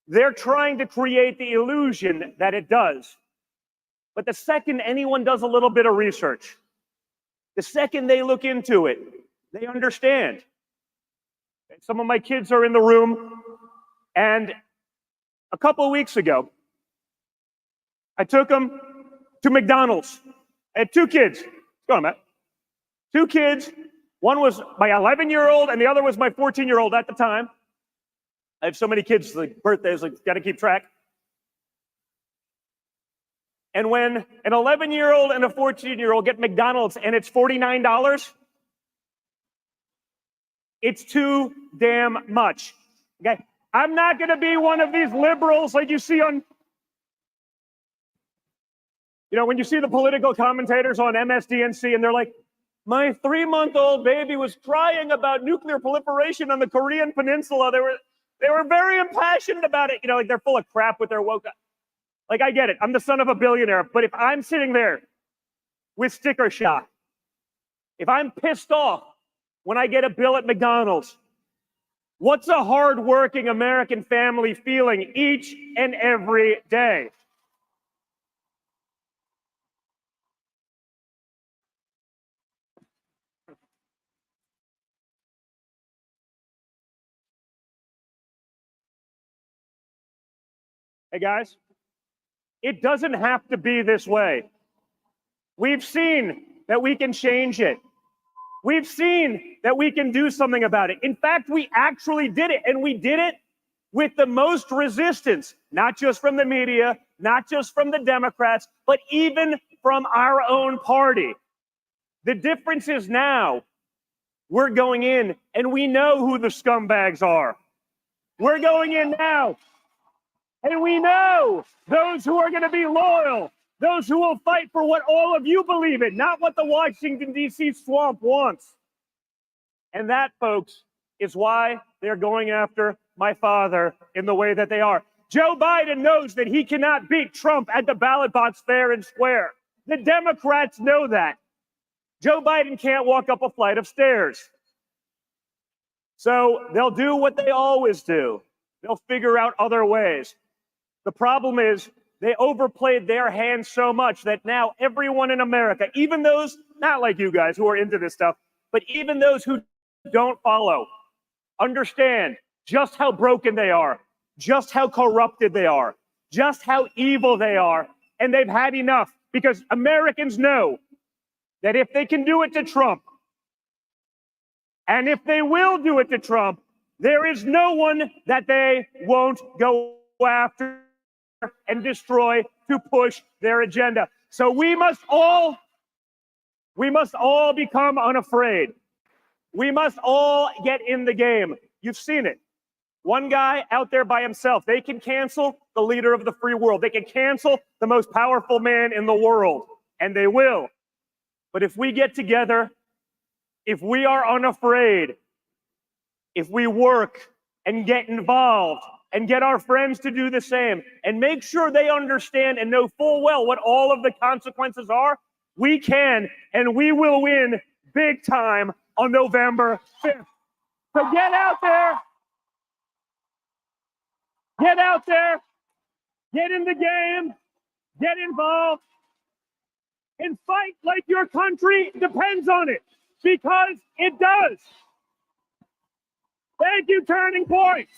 They're trying to create the illusion that it does. But the second anyone does a little bit of research, the second they look into it, they understand. Some of my kids are in the room, and a couple of weeks ago, I took them to McDonald's. I had 2 kids. Go on, Matt. 2 kids. One was my 11-year-old, and the other was my 14-year-old at the time. I have so many kids, like birthdays, like got to keep track. And when an 11-year-old and a 14-year-old get McDonald's and it's $49, it's too damn much. Okay? I'm not going to be one of these liberals like you see on, when you see the political commentators on MSDNC and they're like, my 3-month-old baby was crying about nuclear proliferation on the Korean Peninsula. They were very impassioned about it. Like they're full of crap with their woke. Like, I get it. I'm the son of a billionaire. But if I'm sitting there with sticker shock, if I'm pissed off when I get a bill at McDonald's, what's a hardworking American family feeling each and every day? Hey, guys, it doesn't have to be this way. We've seen that we can change it. We've seen that we can do something about it. In fact, we actually did it, and we did it with the most resistance, not just from the media, not just from the Democrats, but even from our own party. The difference is now we're going in, and we know who the scumbags are. We're going in now. And we know those who are going to be loyal, those who will fight for what all of you believe in, not what the Washington, D.C. swamp wants. And that, folks, is why they're going after my father in the way that they are. Joe Biden knows that he cannot beat Trump at the ballot box fair and square. The Democrats know that. Joe Biden can't walk up a flight of stairs. So they'll do what they always do. They'll figure out other ways. The problem is they overplayed their hand so much that now everyone in America, even those not like you guys who are into this stuff, but even those who don't follow, understand just how broken they are, just how corrupted they are, just how evil they are. And they've had enough because Americans know that if they can do it to Trump, and if they will do it to Trump, there is no one that they won't go after and destroy to push their agenda. So we must all become unafraid. We must all get in the game. You've seen it. One guy out there by himself, they can cancel the leader of the free world. They can cancel the most powerful man in the world, and they will. But if we get together, if we are unafraid, if we work and get involved and get our friends to do the same and make sure they understand and know full well what all of the consequences are, we can and we will win big time on November 5th. So get out there, get in the game, get involved, and fight like your country depends on it, because it does. Thank you, Turning Point.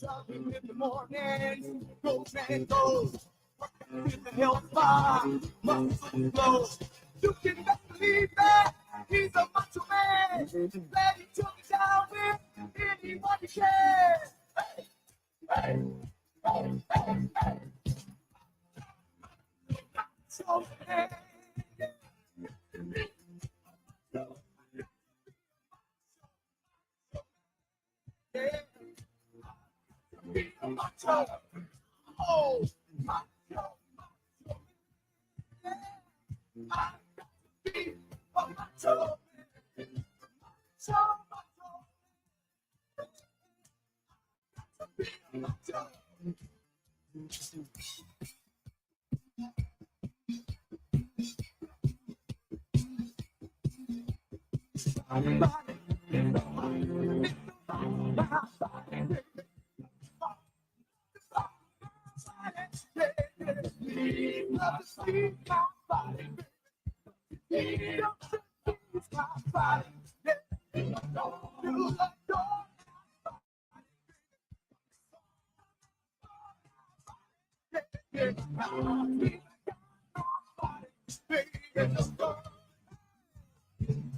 Jogging in the morning, goes and goes. In the hellfire, muscle flows. You can best believe that he's a macho man. That he took it down with anyone he can. Hey, hey, hey, hey, hey. So, hey. Macho. Oh, macho, macho. Yeah. I got to be a macho. Macho, macho.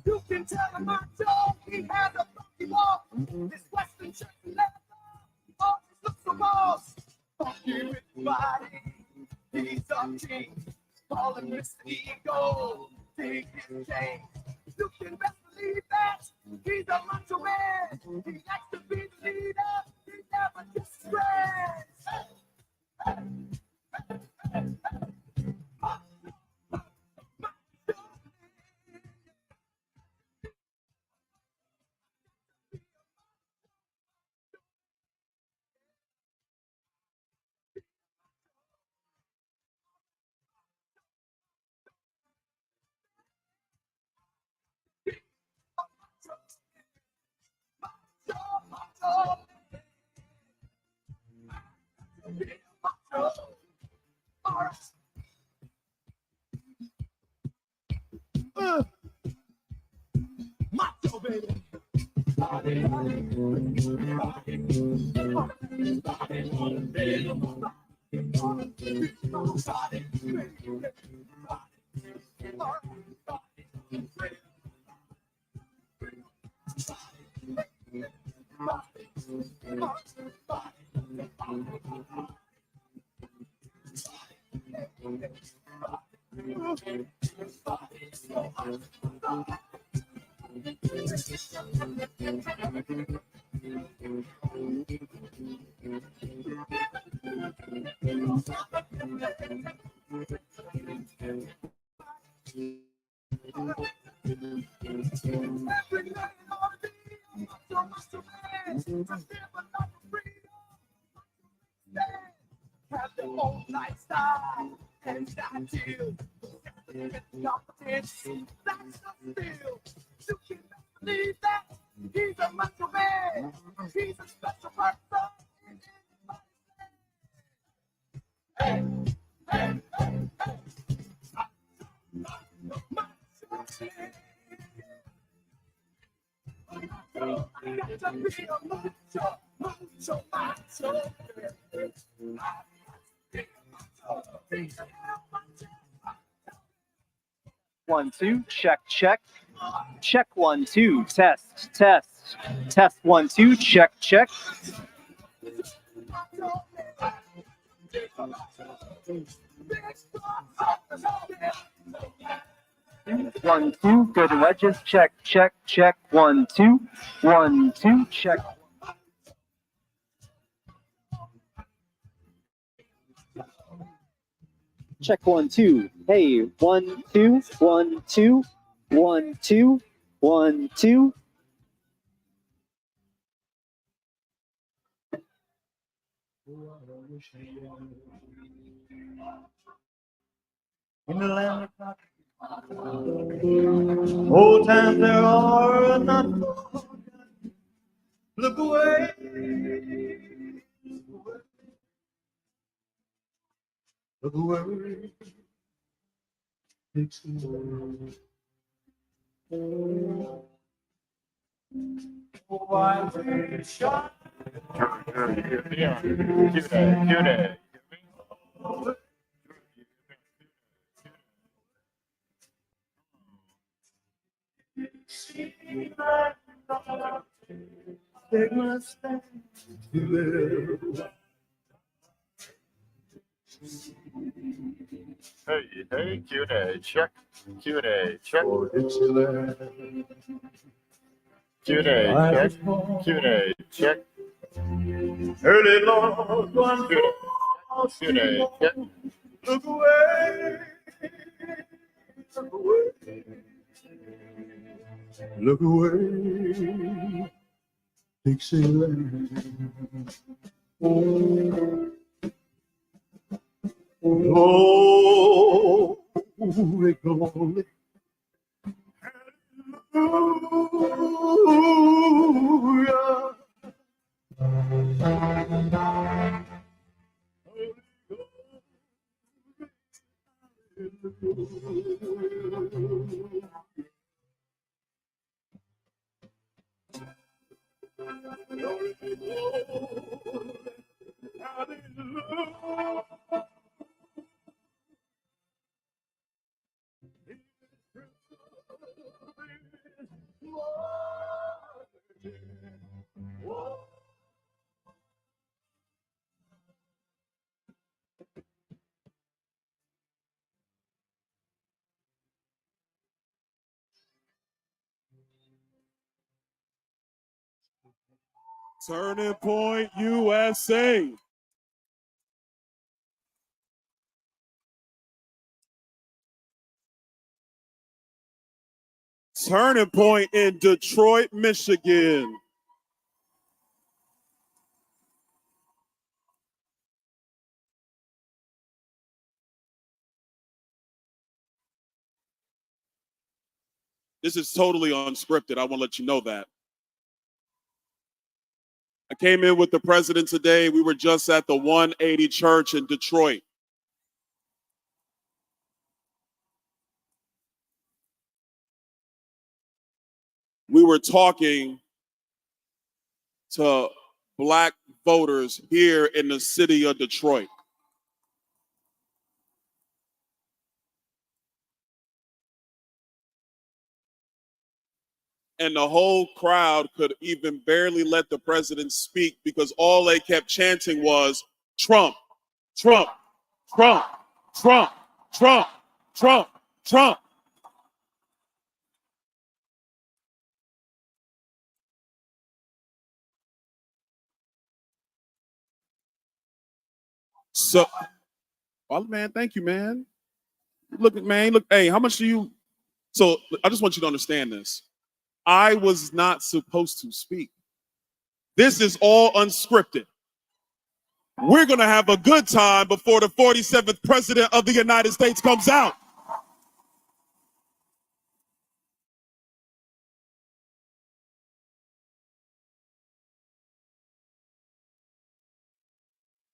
You can tell him my dog, he has a funky walk. This Western shirt and leather, always looks so boss. Funky with his body, he's a king. Call him Mr. Ego, take his chain. You can best believe that he's a macho man. He likes to be the leader, he never disgraces. Macho, macho. Macho, baby. Have the old lifestyle and that you competition. That's the feel. You cannot believe that he's a macho man. He's a special person. Hey, hey, hey, hey. One, two, check, check. Check, one, two, test, test. Test, one, two, check, check. One, two, good wedges, check, check, check. One, two, check. Check, one, two. Hey, 1, 2, 1, 2, 1, 2, 1, 2. In the land of old times there are not forgotten. Look away. Look away. Why we shot? Take my stand to live. Hey, hey, Q&A, check. Q&A, check. Q&A, check. Q&A, check. Early Lord, one Q&A, check. look away. Look away. Look away. Dixieland. Oh, glory, glory. Hallelujah. Turning Point USA. Turning Point in Detroit, Michigan. This is totally unscripted. I want to let you know that. I came in with the president today. We were just at the 180 church in Detroit. we were talking to Black voters here in the city of Detroit. And the whole crowd could even barely let the president speak because all they kept chanting was Trump, Trump, Trump, Trump, Trump, Trump, Trump. So, well, man, thank you, man. Look, man, look, hey, how much do you? So, I just want you to understand this. I was not supposed to speak. This is all unscripted. We're going to have a good time before the 47th president of the United States comes out.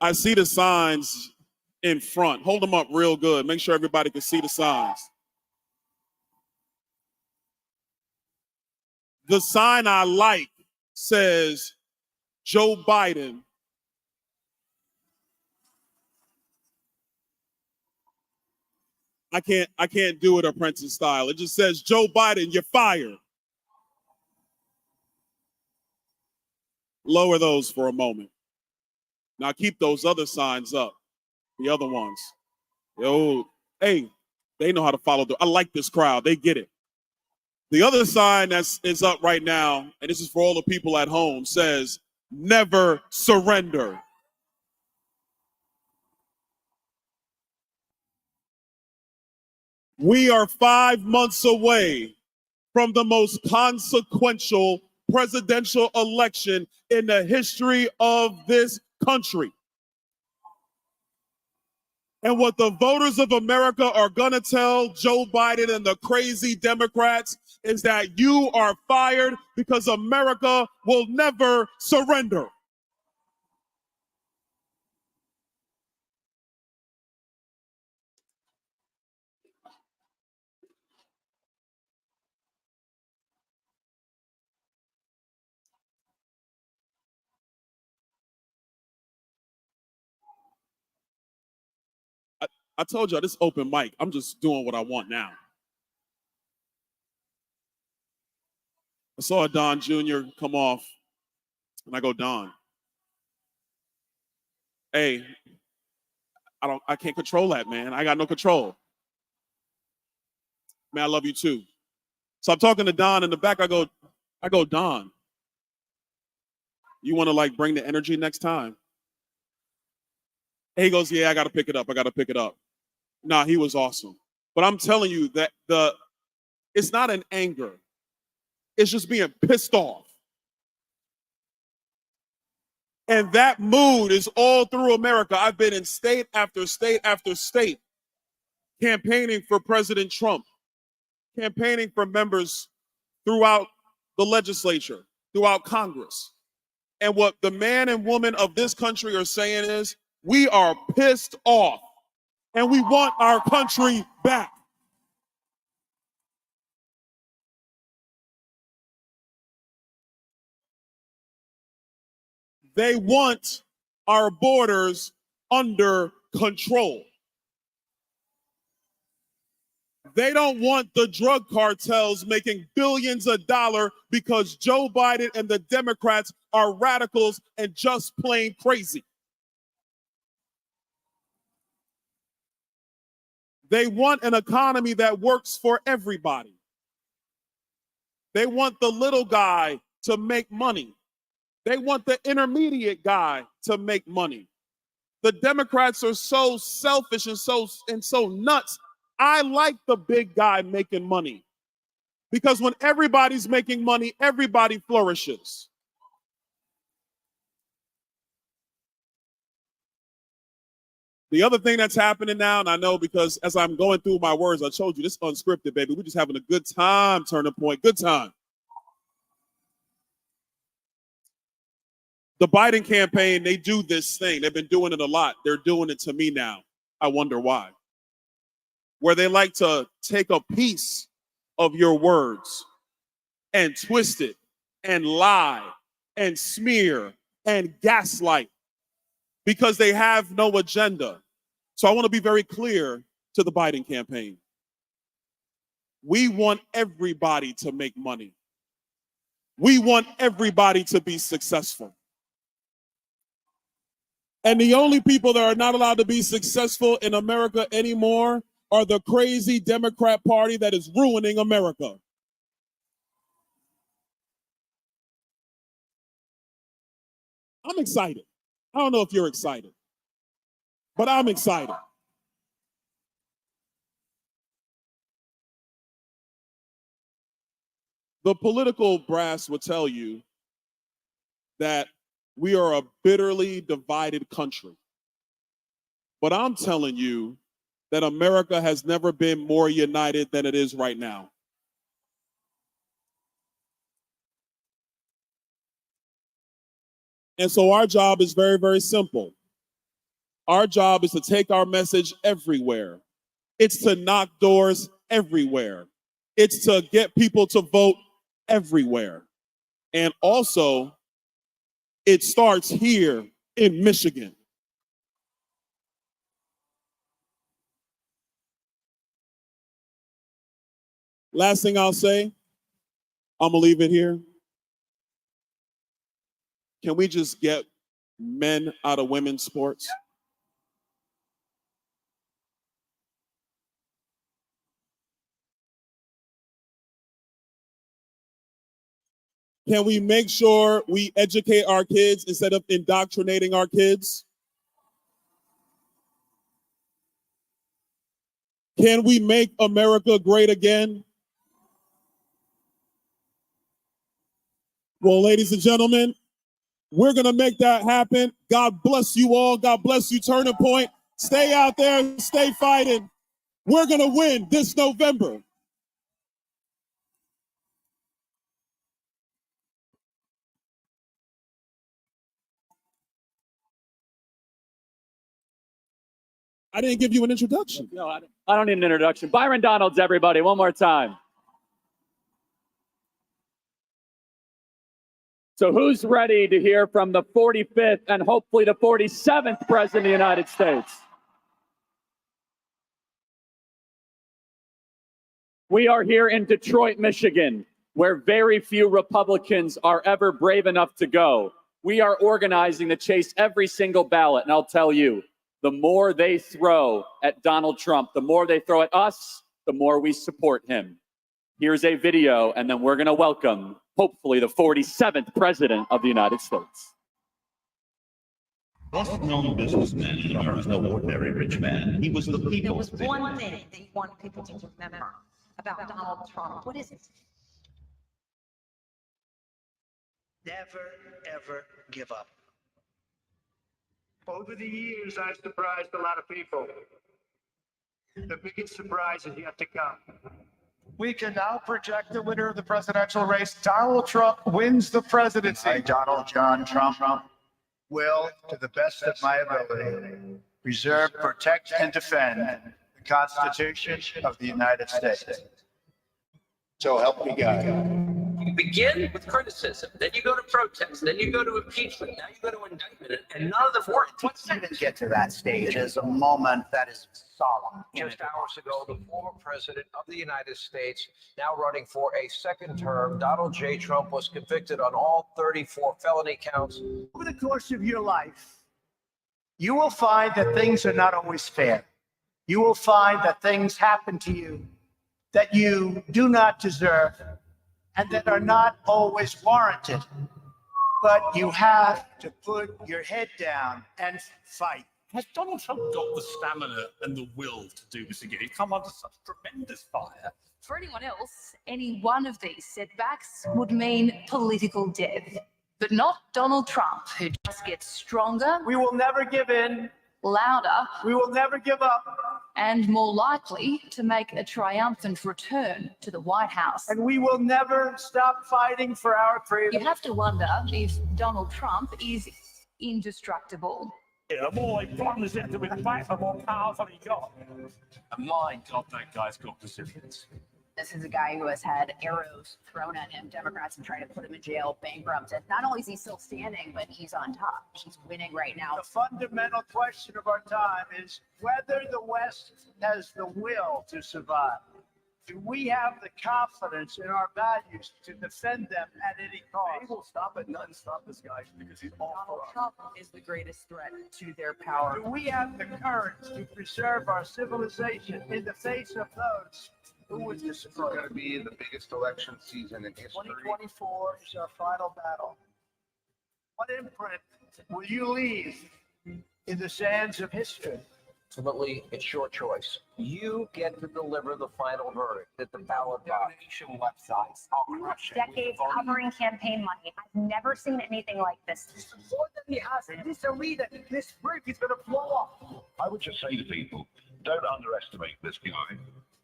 I see the signs in front. Hold them up real good. Make sure everybody can see the signs. The sign I like says Joe Biden. I can't do it apprentice style. It just says Joe Biden, you're fired. Lower those for a moment. Now keep those other signs up. The other ones. Yo, hey, they know how to follow. I like this crowd. They get it. The other sign is up right now, and this is for all the people at home, says never surrender. We are 5 months away from the most consequential presidential election in the history of this country. And what the voters of America are going to tell Joe Biden and the crazy Democrats is that you are fired because America will never surrender. I told y'all this open mic. I'm just doing what I want now. I saw Don Jr. come off, and I go, Don, hey, I can't control that, man. I got no control. Man, I love you too. So I'm talking to Don in the back. I go, Don, you want to like bring the energy next time? And he goes, yeah, I got to pick it up. I got to pick it up. Nah, he was awesome. But I'm telling you that it's not an anger. It's just being pissed off. And that mood is all through America. I've been in state after state after state campaigning for President Trump, campaigning for members throughout the legislature, throughout Congress. And what the man and woman of this country are saying is, we are pissed off and we want our country back. They want our borders under control. They don't want the drug cartels making billions of dollars because Joe Biden and the Democrats are radicals and just plain crazy. They want an economy that works for everybody. They want the little guy to make money. They want the intermediate guy to make money. The Democrats are so selfish and so nuts. I like the big guy making money because when everybody's making money, everybody flourishes. The other thing that's happening now, and I know because as I'm going through my words, I told you this is unscripted, baby. We're just having a good time, Turning Point, good time. The Biden campaign, they do this thing. They've been doing it a lot. They're doing it to me now. I wonder why. Where they like to take a piece of your words and twist it and lie and smear and gaslight because they have no agenda. So I want to be very clear to the Biden campaign. We want everybody to make money. We want everybody to be successful. And the only people that are not allowed to be successful in America anymore are the crazy Democrat Party that is ruining America. I'm excited. I don't know if you're excited, but I'm excited. The political brass will tell you that we are a bitterly divided country. But I'm telling you that America has never been more united than it is right now. And so our job is very, very simple. Our job is to take our message everywhere. It's to knock doors everywhere. It's to get people to vote everywhere. And also, it starts here in Michigan. Last thing I'll say, I'm gonna leave it here. Can we just get men out of women's sports? Can we make sure we educate our kids instead of indoctrinating our kids? Can we make America great again? Well, ladies and gentlemen, we're going to make that happen. God bless you all. God bless you, Turning Point. Stay out there, stay fighting. We're going to win this November. I didn't give you an introduction. No, I don't need an introduction. Byron Donalds, everybody, one more time. So who's ready to hear from the 45th and hopefully the 47th President of the United States? We are here in Detroit, Michigan, where very few Republicans are ever brave enough to go. We are organizing to chase every single ballot, and I'll tell you, the more they throw at Donald Trump, the more they throw at us, the more we support him. Here's a video, and then we're going to welcome, hopefully, the 47th President of the United States. Best known businessman was no ordinary rich man. He was the There people's was one thing that you want people to remember about Donald Trump. What is it? Never, ever give up. Over the years, I've surprised a lot of people. The biggest surprise is yet to come. We can now project the winner of the presidential race. Donald Trump wins the presidency. I, Donald John Trump, will, to the best of my ability, preserve, protect, and defend the Constitution of the United States. So help me God. You begin with criticism, then you go to protest, then you go to impeachment, now you go to indictment, and none of them work. We didn't get to that stage. It is a moment that is solemn. Just hours ago, the former president of the United States, now running for a second term, Donald J. Trump, was convicted on all 34 felony counts. Over the course of your life, you will find that things are not always fair. You will find that things happen to you that you do not deserve and that are not always warranted. But you have to put your head down and fight. Has Donald Trump got the stamina and the will to do this again? He's come under such tremendous fire. For anyone else, any one of these setbacks would mean political death. But not Donald Trump, who just gets stronger. We will never give in. Louder. We will never give up. And more likely to make a triumphant return to the White House. And we will never stop fighting for our freedom. You have to wonder if Donald Trump is indestructible. The more he plunges into his fight, the more powerful he got. And my God, that guy's got resilience. This is a guy who has had arrows thrown at him. Democrats have tried to put him in jail, bankrupted. Not only is he still standing, but he's on top. He's winning right now. The fundamental question of our time is whether the West has the will to survive. Do we have the confidence in our values to defend them at any cost? They will stop at nothing, stop this guy because he's all Donald for us. Trump is the greatest threat to their power. Do we have the courage to preserve our civilization in the face of those who would destroy it? It's going to be the biggest election season in history. 2024 is our final battle. What imprint will you leave in the sands of history? Ultimately, it's your choice. You get to deliver the final verdict at the ballot box. Websites. Decades covering campaign money. I've never seen anything like this. More than he has, this arena, this brick is going to blow up. I would just say to people, don't underestimate this guy.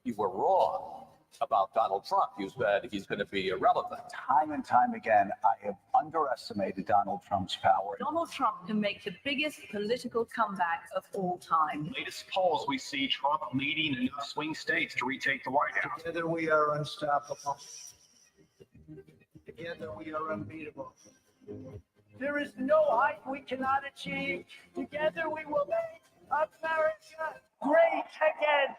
You were wrong about Donald Trump. You said he's going to be irrelevant. Time and time again, I have underestimated Donald Trump's power. Donald Trump can make the biggest political comeback of all time. Latest polls, we see Trump leading enough swing states to retake the White House. Together we are unstoppable. Together we are unbeatable. There is no height we cannot achieve. Together we will make America great again.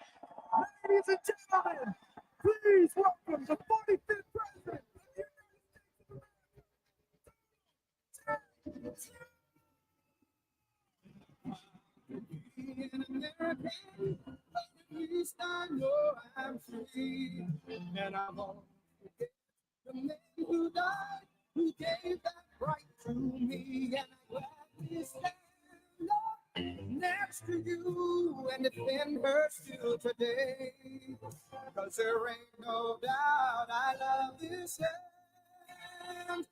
Ladies and gentlemen, please welcome the 45th president At least I know I'm free, and I won't forget the man who died, who gave that right to me, and I gladly stand up next to you and defend her still today, 'cause there ain't no doubt I love this land.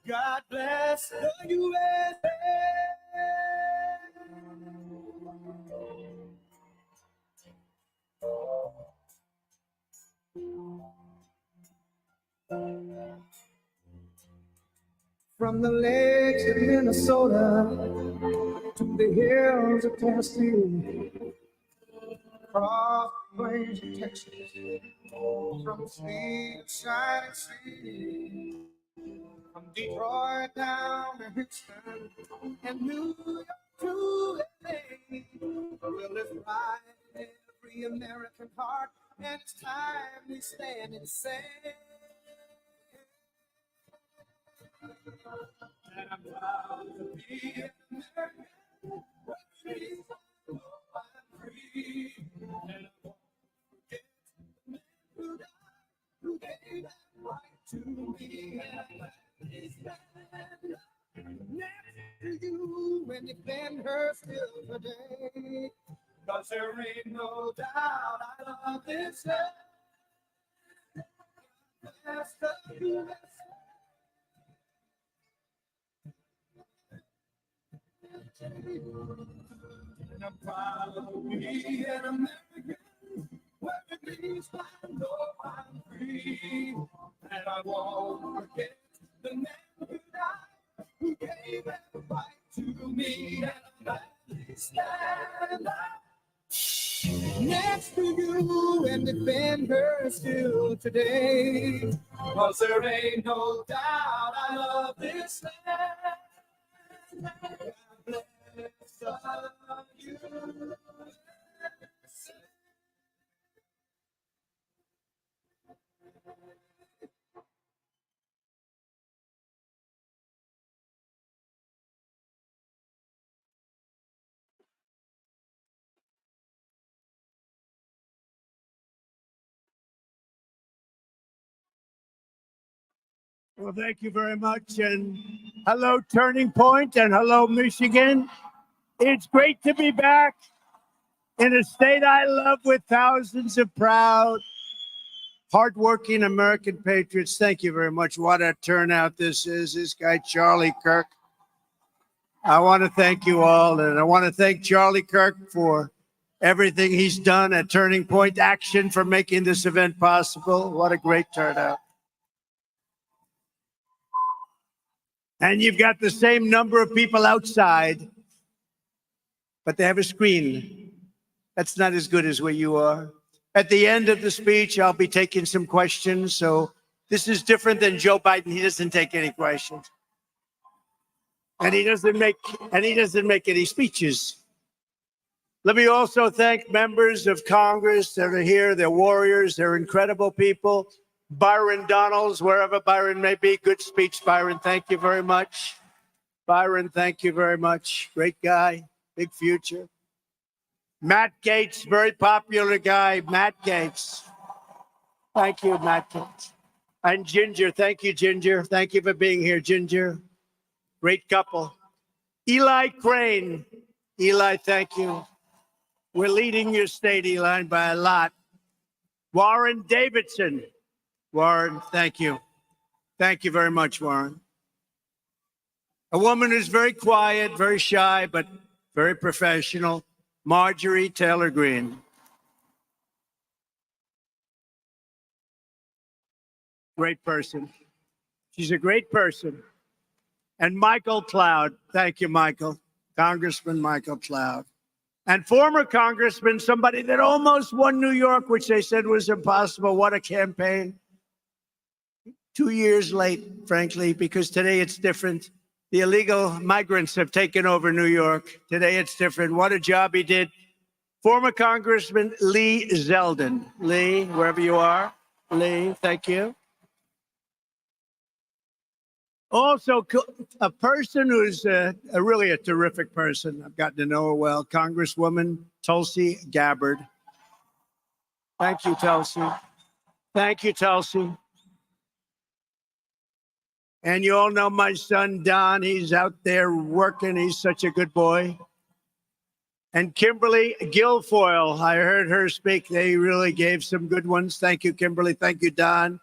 God bless the USA. From the lakes of Minnesota to the hills of Tennessee, across the plains of Texas, from the sea to shining sea, from Detroit down to Houston and New York to LA, we'll lift right every American heart, and it's time we stand and say, and I'm proud to be an American. I'm free, and I won't forget the man who died, who gave that right to me, and I'm gladly stand next to you and defend her still today, 'cause there ain't no doubt I love this land. Bless the USA. And I'm proud to be an American, where at least I know I'm free, and I won't forget the man who died, who gave that right to me, and I'm gladly stand up next to you and defend her still today, 'cause there ain't no doubt I love this land. God bless you. Well, thank you very much. And hello, Turning Point, and hello, Michigan. It's great to be back in a state I love with thousands of proud, hardworking American patriots. Thank you very much. What a turnout this is. This guy, Charlie Kirk. I want to thank you all, and I want to thank Charlie Kirk for everything he's done at Turning Point Action for making this event possible. What a great turnout. And you've got the same number of people outside, but they have a screen. That's not as good as where you are. At the end of the speech, I'll be taking some questions. So this is different than Joe Biden. He doesn't take any questions. And he doesn't make any speeches. Let me also thank members of Congress that are here. They're warriors. They're incredible people. Byron Donalds, wherever Byron may be. Good speech, Byron. Thank you very much. Byron, thank you very much. Great guy. Big future. Matt Gaetz, very popular guy. Matt Gaetz. Thank you, Matt Gaetz. And Ginger. Thank you, Ginger. Thank you for being here, Ginger. Great couple. Eli Crane. Eli, thank you. We're leading your state, Eli, by a lot. Warren Davidson. Warren, thank you. Thank you very much, Warren. A woman who's very quiet, very shy, but very professional, Marjorie Taylor Greene. Great person. She's a great person. And Michael Cloud. Thank you, Michael. Congressman Michael Cloud. And former congressman, somebody that almost won New York, which they said was impossible. What a campaign. 2 years late, frankly, because today it's different. The illegal migrants have taken over New York. Today it's different. What a job he did. Former Congressman Lee Zeldin. Lee, wherever you are. Lee, thank you. Also, a person who's really a terrific person. I've gotten to know her well. Congresswoman Tulsi Gabbard. Thank you, Tulsi. Thank you, Tulsi. And you all know my son, Don. He's out there working. He's such a good boy. And Kimberly Guilfoyle. I heard her speak. They really gave some good ones. Thank you, Kimberly. Thank you, Don.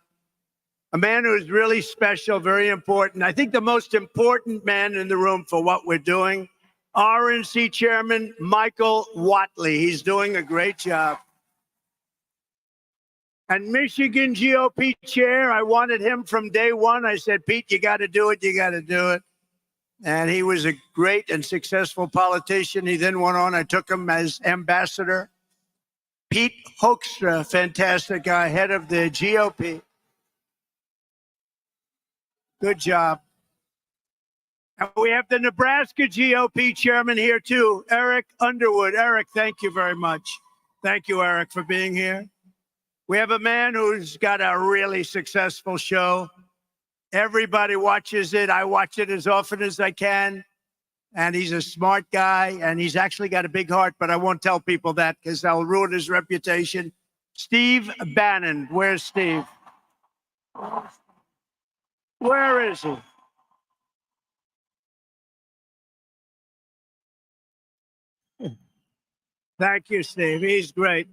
A man who is really special, very important. I think the most important man in the room for what we're doing, RNC Chairman Michael Whatley. He's doing a great job. And Michigan GOP Chair, I wanted him from day one. I said, Pete, you got to do it. You got to do it. And he was a great and successful politician. He then went on. I took him as ambassador. Pete Hoekstra, fantastic guy, head of the GOP. Good job. And we have the Nebraska GOP chairman here too, Eric Underwood. Eric, thank you very much. Thank you, Eric, for being here. We have a man who's got a really successful show. Everybody watches it. I watch it as often as I can. And he's a smart guy, and he's actually got a big heart, but I won't tell people that because I'll ruin his reputation. Steve Bannon. Where's Steve? Where is he? Thank you, Steve. He's great.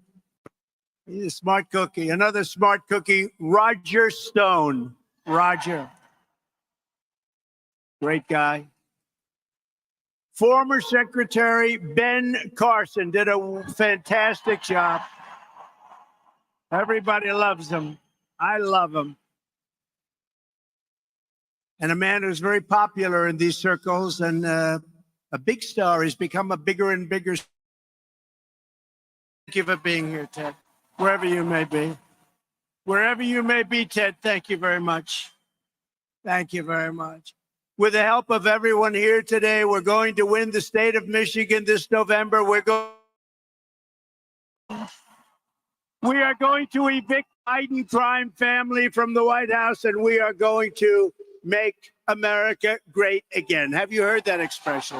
He's a smart cookie. Another smart cookie, Roger Stone. Roger. Great guy. Former Secretary Ben Carson did a fantastic job. Everybody loves him. I love him. And a man who's very popular in these circles and a big star. He's become a bigger and bigger. Thank you for being here, Ted, wherever you may be. Wherever you may be, Ted, thank you very much. Thank you very much. With the help of everyone here today, we're going to win the state of Michigan this November. We are going to evict Biden crime family from the White House, and we are going to make America great again. Have you heard that expression?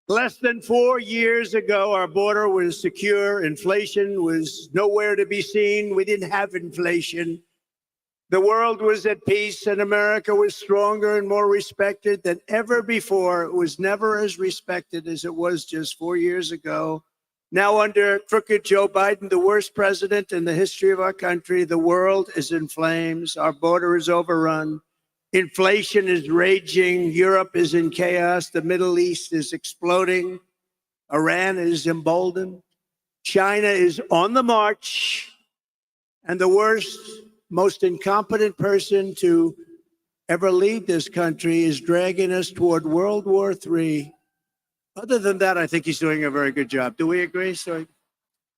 Less than 4 years ago, our border was secure. Inflation was nowhere to be seen. We didn't have inflation. The world was at peace, and America was stronger and more respected than ever before. It was never as respected as it was just 4 years ago. Now, under crooked Joe Biden, the worst president in the history of our country, the world is in flames. Our border is overrun. Inflation is raging. Europe is in chaos. The Middle East is exploding. Iran is emboldened. China is on the march. And the worst, most incompetent person to ever lead this country is dragging us toward World War III. Other than that, I think he's doing a very good job. Do we agree? So,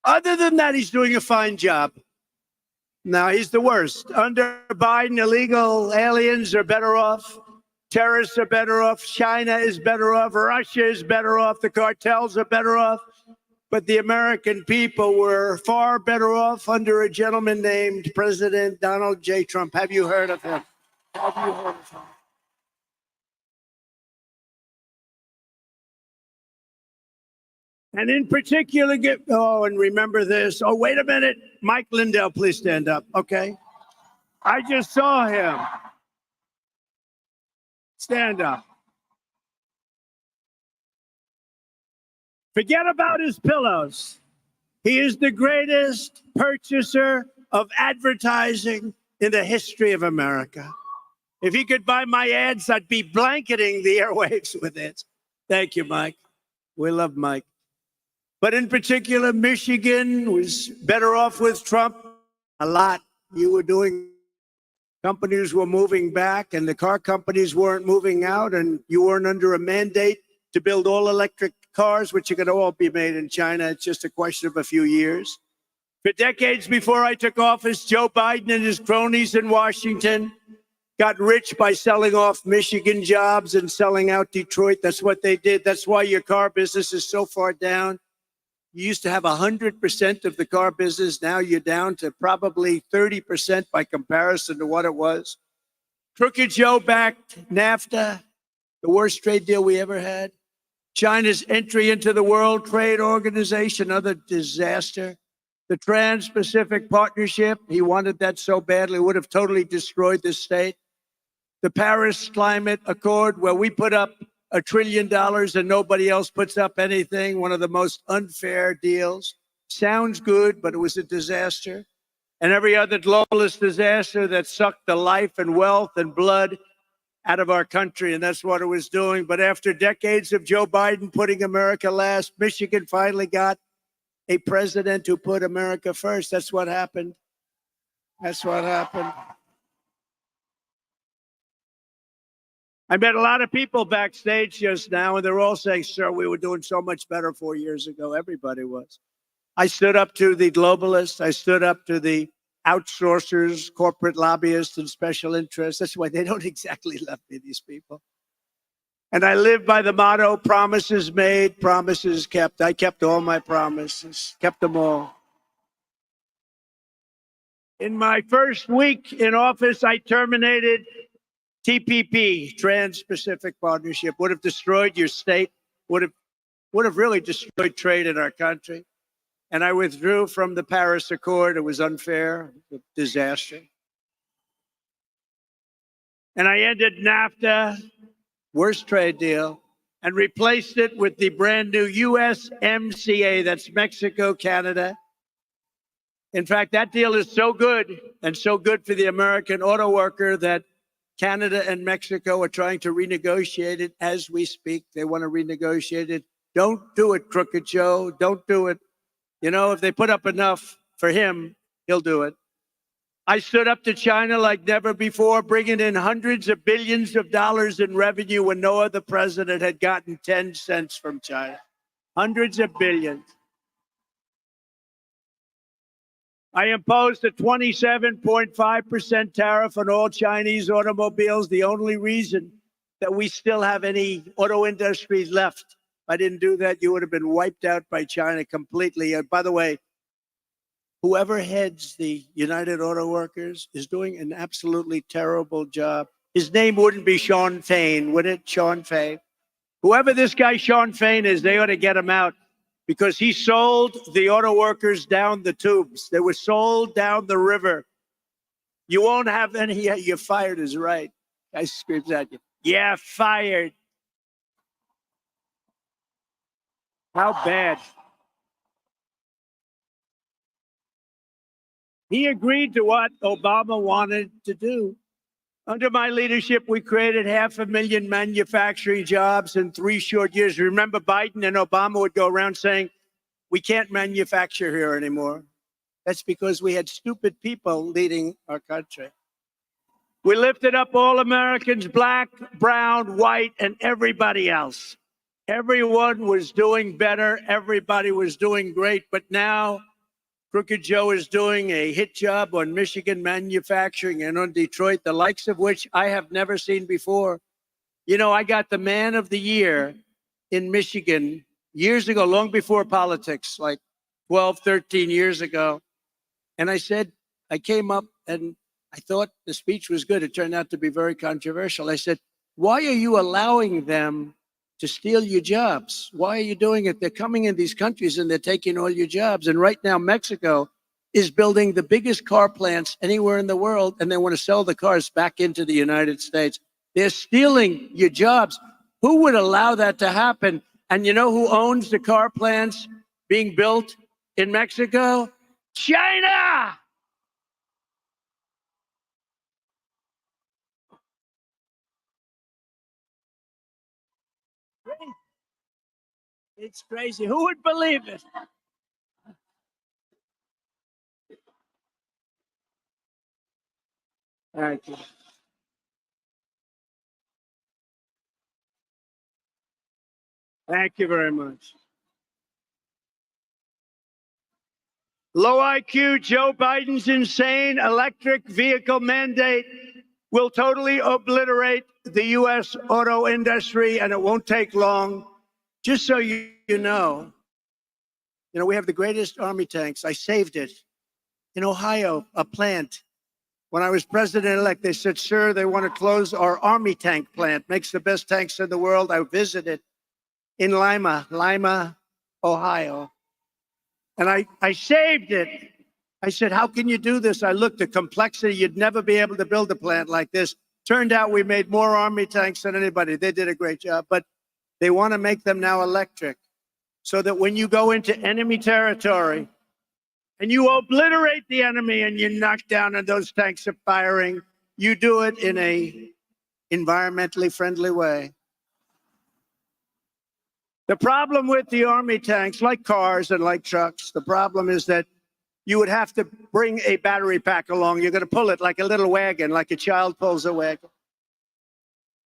other than that, he's doing a fine job. Now, he's the worst. Under Biden, illegal aliens are better off. Terrorists are better off. China is better off. Russia is better off. The cartels are better off. But the American people were far better off under a gentleman named President Donald J. Trump. Have you heard of him? Have you heard of him? And in particular, and remember this. Oh, wait a minute. Mike Lindell, please stand up. Okay. I just saw him. Stand up. Forget about his pillows. He is the greatest purchaser of advertising in the history of America. If he could buy my ads, I'd be blanketing the airwaves with it. Thank you, Mike. We love Mike. But in particular, Michigan was better off with Trump a lot. You were doing, companies were moving back and the car companies weren't moving out, and you weren't under a mandate to build all electric cars, which are going to all be made in China. It's just a question of a few years. For decades before I took office, Joe Biden and his cronies in Washington got rich by selling off Michigan jobs and selling out Detroit. That's what they did. That's why your car business is so far down. You used to have 100% of the car business. Now you're down to probably 30% by comparison to what it was. Crooked Joe backed NAFTA, the worst trade deal we ever had. China's entry into the World Trade Organization, another disaster. The Trans-Pacific Partnership, he wanted that so badly, would have totally destroyed this state. The Paris Climate Accord, where we put up $1 trillion and nobody else puts up anything, one of the most unfair deals. Sounds good, but it was a disaster. And every other globalist disaster that sucked the life and wealth and blood out of our country, and that's what it was doing. But after decades of Joe Biden putting America last, Michigan finally got a president who put America first. That's what happened. That's what happened. I met a lot of people backstage just now, and they're all saying, sir, we were doing so much better 4 years ago. Everybody was. I stood up to the globalists. I stood up to the outsourcers, corporate lobbyists, and special interests. That's why they don't exactly love me, these people. And I live by the motto, promises made, promises kept. I kept all my promises, kept them all. In my first week in office, I terminated TPP, Trans-Pacific Partnership. Would have destroyed your state, would have really destroyed trade in our country. And I withdrew from the Paris Accord. It was unfair, a disaster. And I ended NAFTA, worst trade deal, and replaced it with the brand new USMCA, that's Mexico, Canada. In fact, that deal is so good and so good for the American auto worker that Canada and Mexico are trying to renegotiate it as we speak. They want to renegotiate it. Don't do it, Crooked Joe. Don't do it. You know, if they put up enough for him, he'll do it. I stood up to China like never before, bringing in hundreds of billions of dollars in revenue when no other president had gotten 10 cents from China. Hundreds of billions. I imposed a 27.5% tariff on all Chinese automobiles. The only reason that we still have any auto industry left. If I didn't do that, you would have been wiped out by China completely. By the way, whoever heads the United Auto Workers is doing an absolutely terrible job. His name wouldn't be Sean Fain, would it? Sean Fain. Whoever this guy Sean Fain is, they ought to get him out because he sold the auto workers down the tubes. They were sold down the river. You won't have any. You're fired is right. Guy screams at you. Yeah, fired. How bad? He agreed to what Obama wanted to do. Under my leadership, we created 500,000 manufacturing jobs in 3 short years. Remember, Biden and Obama would go around saying, we can't manufacture here anymore. That's because we had stupid people leading our country. We lifted up all Americans, black, brown, white, and everybody else. everyone was doing better. Everybody was doing great. But now Crooked Joe is doing a hit job on Michigan manufacturing and on Detroit, the likes of which I have never seen before. You know, I got the man of the year in Michigan years ago, long before politics, like 12, 13 years ago. And I said, I came up and I thought the speech was good. It turned out to be very controversial. I said, why are you allowing them to steal your jobs? Why are you doing it? They're coming in these countries and they're taking all your jobs. And right now, Mexico is building the biggest car plants anywhere in the world, and they want to sell the cars back into the United States. They're stealing your jobs. Who would allow that to happen? And you know who owns the car plants being built in Mexico? China! It's crazy. Who would believe it? Thank you. Thank you very much. Low IQ, Joe Biden's insane electric vehicle mandate will totally obliterate the U.S. auto industry, and it won't take long. Just so you know, we have the greatest army tanks. I saved it. In Ohio, a plant. When I was president-elect, they said, sir, they want to close our army tank plant. Makes the best tanks in the world. I visited in Lima, Ohio. And I saved it. I said, how can you do this? I looked at complexity. You'd never be able to build a plant like this. Turned out we made more army tanks than anybody. They did a great job. But they want to make them now electric so that when you go into enemy territory and you obliterate the enemy and you knock down and those tanks are firing, you do it in a environmentally friendly way. The problem with the army tanks, like cars and like trucks, the problem is that you would have to bring a battery pack along. You're going to pull it like a little wagon, like a child pulls a wagon.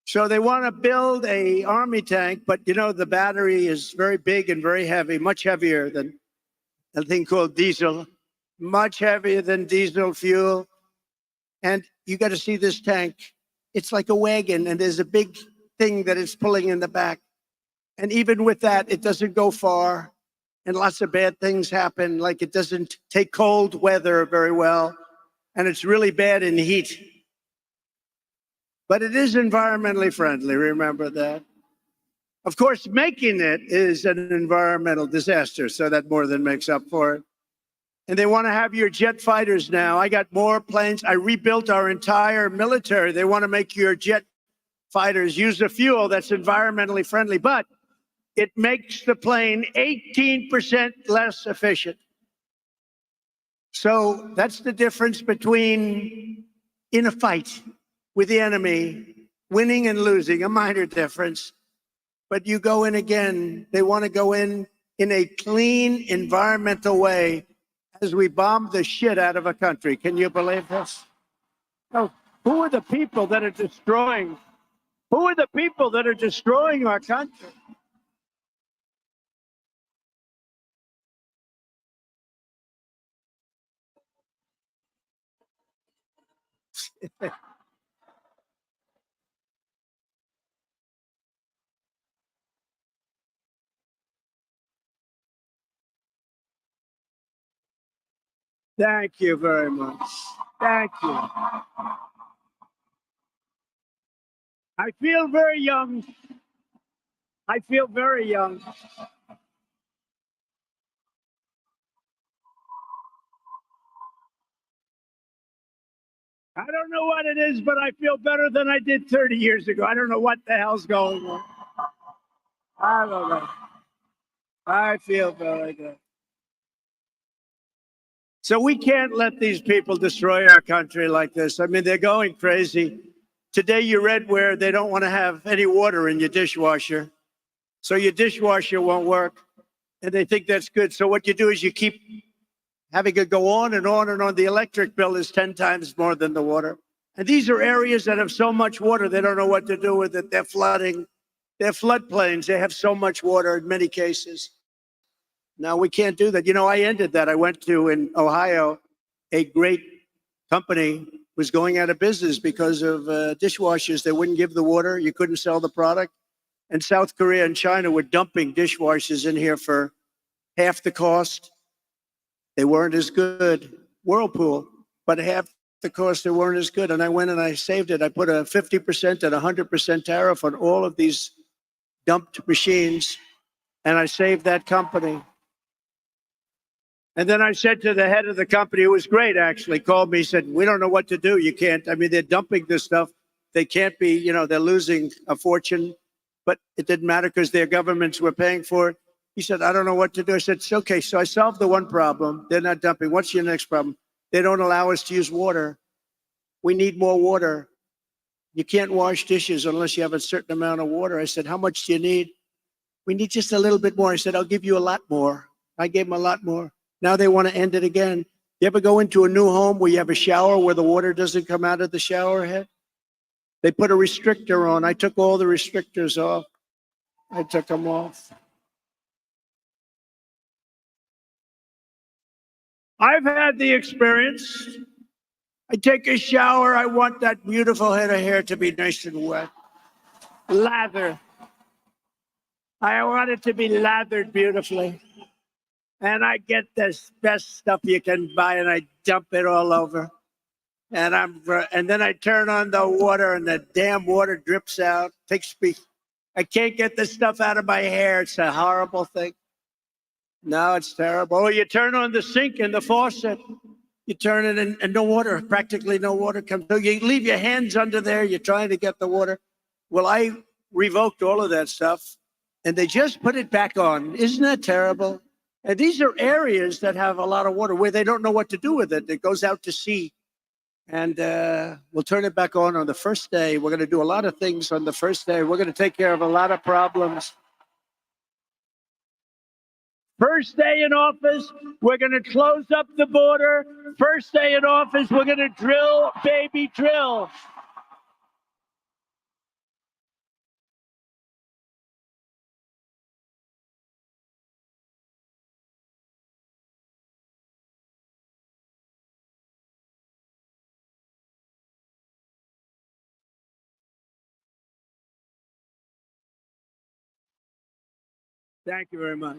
So they want to build a army tank, but the battery is very big and very heavy, much heavier than a thing called diesel, much heavier than diesel fuel. And you got to see this tank. It's like a wagon, and there's a big thing that it's pulling in the back. And even with that, it doesn't go far. And lots of bad things happen, like it doesn't take cold weather very well. And it's really bad in heat. But it is environmentally friendly, remember that. Of course, making it is an environmental disaster, so that more than makes up for it. And they want to have your jet fighters now. I got more planes. I rebuilt our entire military. They want to make your jet fighters use a fuel that's environmentally friendly, but it makes the plane 18% less efficient. So that's the difference between in a fight with the enemy, winning and losing, a minor difference. But you go in again, they want to go in a clean, environmental way as we bomb the shit out of a country. Can you believe this? Oh, who are the people that are destroying? Who are the people that are destroying our country? Thank you very much. Thank you. I feel very young. I feel very young. I don't know what it is, but I feel better than I did 30 years ago. I don't know what the hell's going on. I don't know. I feel very good. So we can't let these people destroy our country like this. I mean, they're going crazy. Today you read where they don't want to have any water in your dishwasher. So your dishwasher won't work. And they think that's good. So what you do is you keep having it go on and on and on. The electric bill is 10 times more than the water. And these are areas that have so much water, they don't know what to do with it. They're flooding. They're floodplains. They have so much water in many cases. Now we can't do that. You know, I ended that. I went to in Ohio, a great company was going out of business because of dishwashers. They wouldn't give the water. You couldn't sell the product. And South Korea and China were dumping dishwashers in here for half the cost. They weren't as good. Whirlpool, but half the cost, they weren't as good. And I went and I saved it. I put a 50% and 100% tariff on all of these dumped machines, and I saved that company. And then I said to the head of the company, who was great actually, called me, said, we don't know what to do. You can't, I mean, they're dumping this stuff. They can't be, you know, they're losing a fortune, but it didn't matter because their governments were paying for it. He said, I don't know what to do. I said, it's okay. So I solved the one problem. They're not dumping. What's your next problem? They don't allow us to use water. We need more water. You can't wash dishes unless you have a certain amount of water. I said, how much do you need? We need just a little bit more. I said, I'll give you a lot more. I gave them a lot more. Now they want to end it again. You ever go into a new home where you have a shower where the water doesn't come out of the shower head? They put a restrictor on. I took all the restrictors off. I took them off. I've had the experience. I take a shower. I want that beautiful head of hair to be nice and wet. Lather. I want it to be lathered beautifully. And I get this best stuff you can buy and I dump it all over. And then I turn on the water and the damn water drips out. Takes me. I can't get this stuff out of my hair. It's a horrible thing. No, it's terrible. Oh, you turn on the sink and the faucet. You turn it and no water, practically no water comes. So you leave your hands under there. You're trying to get the water. Well, I revoked all of that stuff and they just put it back on. Isn't that terrible? And these are areas that have a lot of water where they don't know what to do with it. It goes out to sea. And we'll turn it back on the first day. We're going to do a lot of things on the first day. We're going to take care of a lot of problems. First day in office, we're going to close up the border. First day in office, we're going to drill, baby, drill. Thank you very much.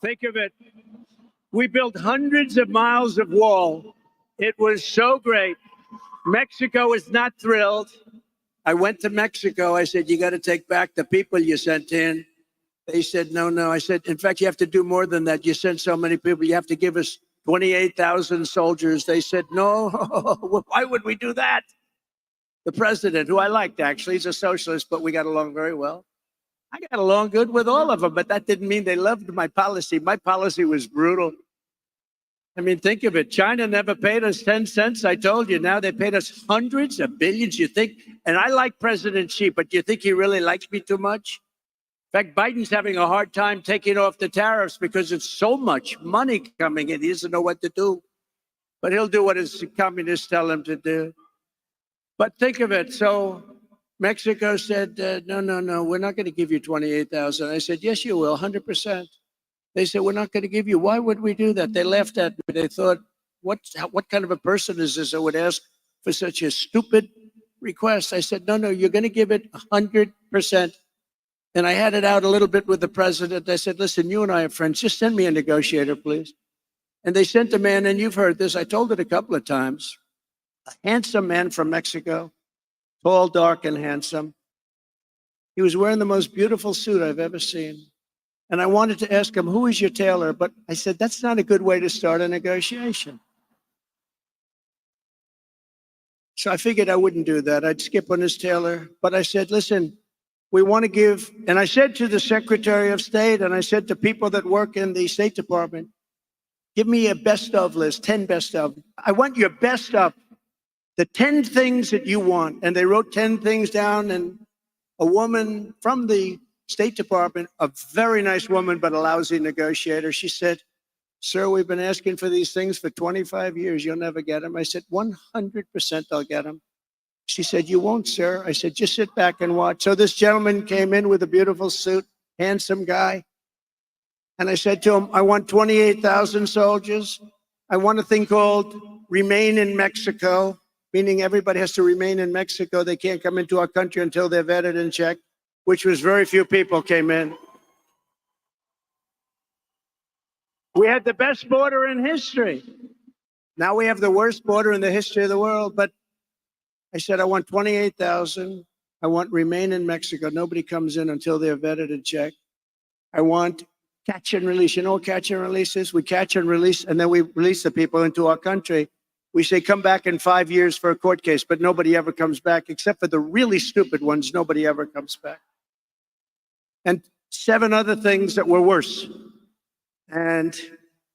Think of it. We built hundreds of miles of wall. It was so great. Mexico is not thrilled. I went to Mexico. I said, you got to take back the people you sent in. They said, no, no. I said, in fact, you have to do more than that. You sent so many people. You have to give us 28,000 soldiers. They said, no, why would we do that? The president, who I liked, actually, he's a socialist, but we got along very well. I got along good with all of them, but that didn't mean they loved my policy. My policy was brutal. I mean, think of it. China never paid us 10 cents. I told you. Now they paid us hundreds of billions. You think, and I like President Xi, but do you think he really likes me too much? In fact, Biden's having a hard time taking off the tariffs because it's so much money coming in. He doesn't know what to do. But he'll do what his communists tell him to do. But think of it. So Mexico said, no, no, no, we're not going to give you 28,000. I said, yes, you will, 100%. They said, we're not going to give you. Why would we do that? They laughed at me. They thought, what kind of a person is this that would ask for such a stupid request? I said, no, no, you're going to give it 100%. And I had it out a little bit with the president. I said, listen, you and I are friends. Just send me a negotiator, please. And they sent a man, and you've heard this. I told it a couple of times. A handsome man from Mexico, tall, dark, and handsome. He was wearing the most beautiful suit I've ever seen. And I wanted to ask him, who is your tailor? But I said, that's not a good way to start a negotiation. So I figured I wouldn't do that. I'd skip on his tailor. But I said, listen, we want to give, and I said to the Secretary of State, and I said to people that work in the State Department, give me a best of list, 10 best of. I want your best of. The 10 things that you want. And they wrote 10 things down, and a woman from the State Department, a very nice woman, but a lousy negotiator, she said, sir, we've been asking for these things for 25 years. You'll never get them. I said, 100% I'll get them. She said, "You won't, sir." I said, "Just sit back and watch." So this gentleman came in with a beautiful suit, handsome guy. And I said to him, "I want 28,000 soldiers. I want a thing called remain in Mexico, meaning everybody has to remain in Mexico. They can't come into our country until they're vetted and checked," which was very few people came in. We had the best border in history. Now we have the worst border in the history of the world. But I said, "I want 28,000. I want remain in Mexico. Nobody comes in until they're vetted and checked. I want catch and release." You know what catch and release is? We catch and release, and then we release the people into our country. We say, "Come back in 5 years for a court case," but nobody ever comes back, except for the really stupid ones. Nobody ever comes back. And 7 other things that were worse. And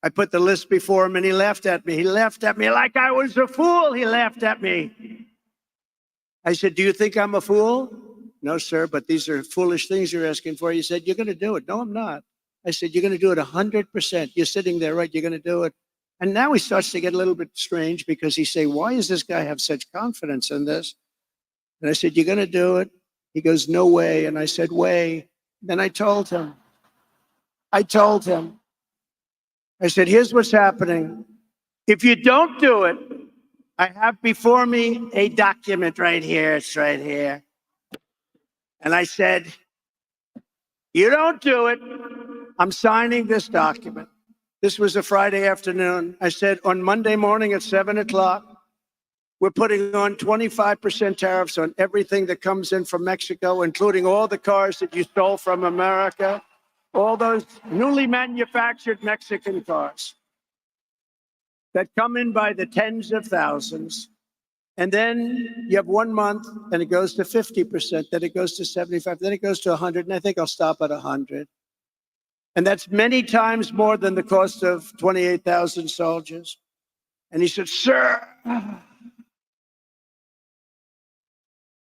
I put the list before him, and he laughed at me. He laughed at me like I was a fool. He laughed at me. I said, "Do you think I'm a fool?" "No, sir, but these are foolish things you're asking for." He said, "You're going to do it." "No, I'm not." I said, "You're going to do it 100%. You're sitting there, right? You're going to do it." And now he starts to get a little bit strange because he say, "Why does this guy have such confidence in this?" And I said, "You're going to do it." He goes, "No way." And I said, "Way." Then I told him, I said, "Here's what's happening. If you don't do it, I have before me a document right here. It's right here." And I said, "You don't do it, I'm signing this document." This was a Friday afternoon. I said, "On Monday morning at 7 o'clock, we're putting on 25% tariffs on everything that comes in from Mexico, including all the cars that you stole from America, all those newly manufactured Mexican cars that come in by the tens of thousands. And then you have 1 month and it goes to 50%, then it goes to 75, then it goes to 100, and I think I'll stop at 100. And that's many times more than the cost of 28,000 soldiers." And he said, "Sir,"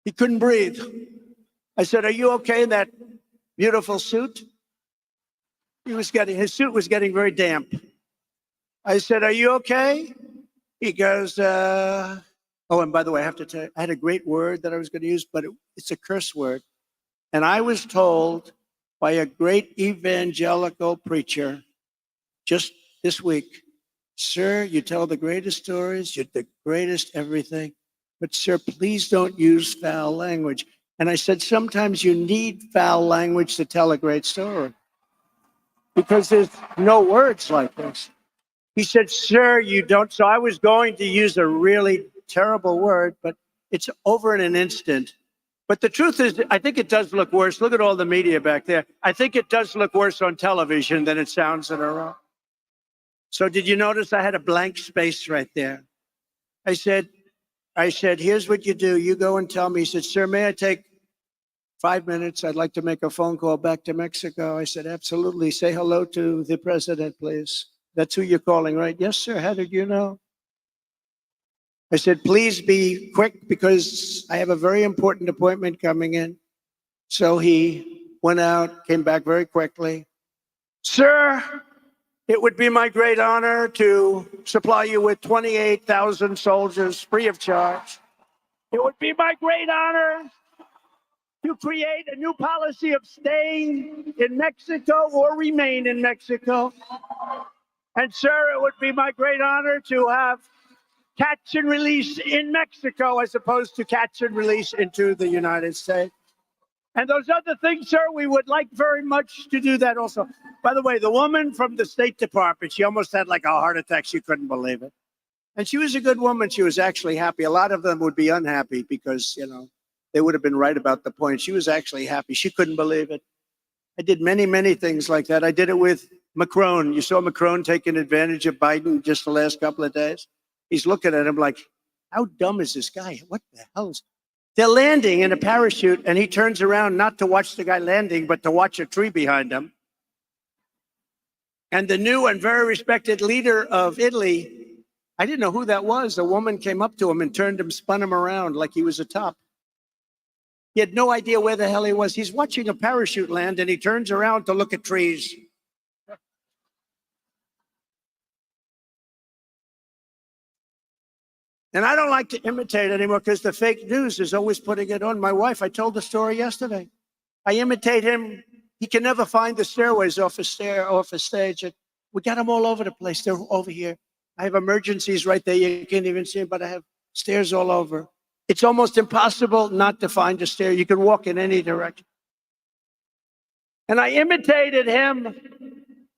he couldn't breathe. I said, "Are you okay in that beautiful suit?" His suit was getting very damp. I said, "Are you okay?" He goes, "Oh, and by the way, I have to tell you, I had a great word that I was going to use, but it's a curse word. And I was told by a great evangelical preacher just this week, 'Sir, you tell the greatest stories, you're the greatest everything, but sir, please don't use foul language.' And I said, sometimes you need foul language to tell a great story because there's no words like this." He said, "Sir, you don't." So I was going to use a really terrible word, but it's over in an instant. But the truth is, I think it does look worse. Look at all the media back there. I think it does look worse on television than it sounds in a room. So did you notice I had a blank space right there? I said, "Here's what you do. You go and tell me." He said, "Sir, may I take 5 minutes? I'd like to make a phone call back to Mexico." I said, "Absolutely. Say hello to the president, please." "That's who you're calling, right?" "Yes, sir. How did you know?" I said, "Please be quick because I have a very important appointment coming in." So he went out, came back very quickly. "Sir, it would be my great honor to supply you with 28,000 soldiers free of charge. It would be my great honor to create a new policy of staying in Mexico or remain in Mexico. And sir, it would be my great honor to have catch and release in Mexico as opposed to catch and release into the United States. And those other things, sir, we would like very much to do that also." By the way, the woman from the State Department, she almost had like a heart attack. She couldn't believe it. And she was a good woman. She was actually happy. A lot of them would be unhappy because, they would have been right about the point. She was actually happy. She couldn't believe it. I did many, many things like that. I did it with Macron. You saw Macron taking advantage of Biden just the last couple of days. He's looking at him like, how dumb is this guy? What the hell is... They're landing in a parachute, and he turns around not to watch the guy landing, but to watch a tree behind him. And the new and very respected leader of Italy, I didn't know who that was. A woman came up to him and spun him around like he was a top. He had no idea where the hell he was. He's watching a parachute land, and he turns around to look at trees. And I don't like to imitate anymore because the fake news is always putting it on. My wife, I told the story yesterday. I imitate him. He can never find the stairways off a stage. And we got them all over the place. They're over here. I have emergencies right there. You can't even see them, but I have stairs all over. It's almost impossible not to find a stair. You can walk in any direction. And I imitated him.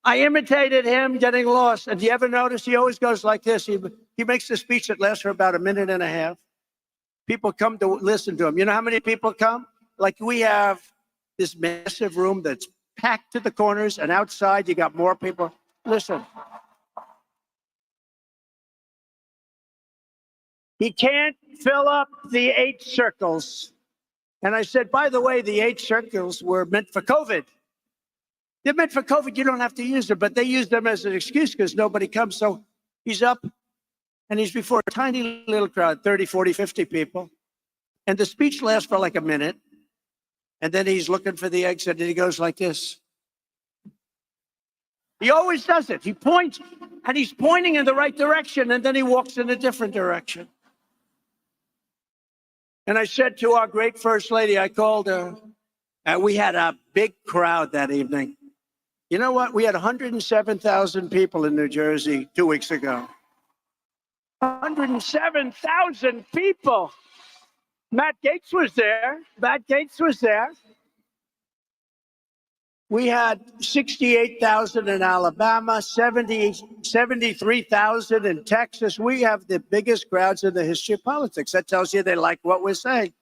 Getting lost. And do you ever notice he always goes like this? He makes a speech that lasts for about a minute and a half. People come to listen to him. You know how many people come? Like we have this massive room that's packed to the corners, and outside you got more people. Listen. He can't fill up the 8 circles. And I said, by the way, the 8 circles were meant for COVID. They're meant for COVID. You don't have to use them, but they use them as an excuse because nobody comes. So he's up and he's before a tiny little crowd, 30, 40, 50 people. And the speech lasts for like a minute. And then he's looking for the exit and he goes like this. He always does it. He points and he's pointing in the right direction and then he walks in a different direction. And I said to our great First Lady, I called her, and we had a big crowd that evening. You know what? We had 107,000 people in New Jersey 2 weeks ago. 107,000 people. Matt Gaetz was there. We had 68,000 in Alabama, 73,000 in Texas. We have the biggest crowds in the history of politics. That tells you they like what we're saying.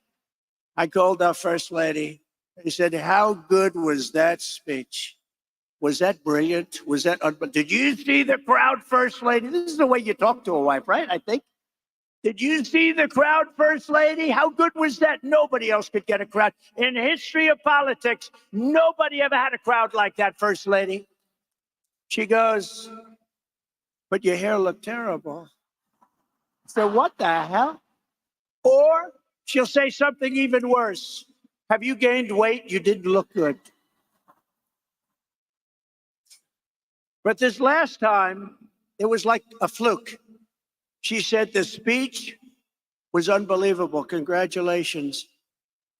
I called our First Lady. He said, how good was that speech? Was that brilliant? Did you see the crowd, First Lady? This is the way you talk to a wife, right? I think. Did you see the crowd, First Lady? How good was that? Nobody else could get a crowd. In the history of politics, nobody ever had a crowd like that, First Lady. She goes, but your hair looked terrible. So what the hell? Or she'll say something even worse. Have you gained weight? You didn't look good. But this last time, it was like a fluke. She said the speech was unbelievable. Congratulations.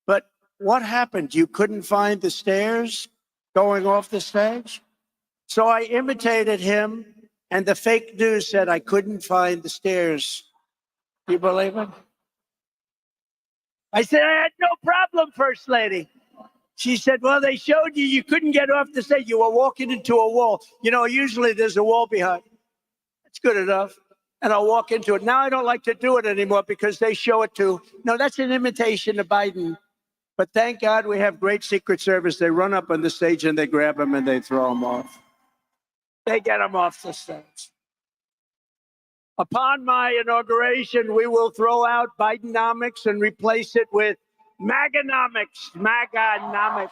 But what happened? You couldn't find the stairs going off the stage? So I imitated him, and the fake news said I couldn't find the stairs. Do you believe it? I said, I had no problem, First Lady. She said, well, they showed you couldn't get off the stage. You were walking into a wall. You know, usually there's a wall behind. That's good enough. And I'll walk into it. Now I don't like to do it anymore because they show it to, no, that's an imitation of Biden. But thank God we have great Secret Service. They run up on the stage and they grab him and they throw him off. They get him off the stage. Upon my inauguration, we will throw out Bidenomics and replace it with MAGAnomics. MAGAnomics.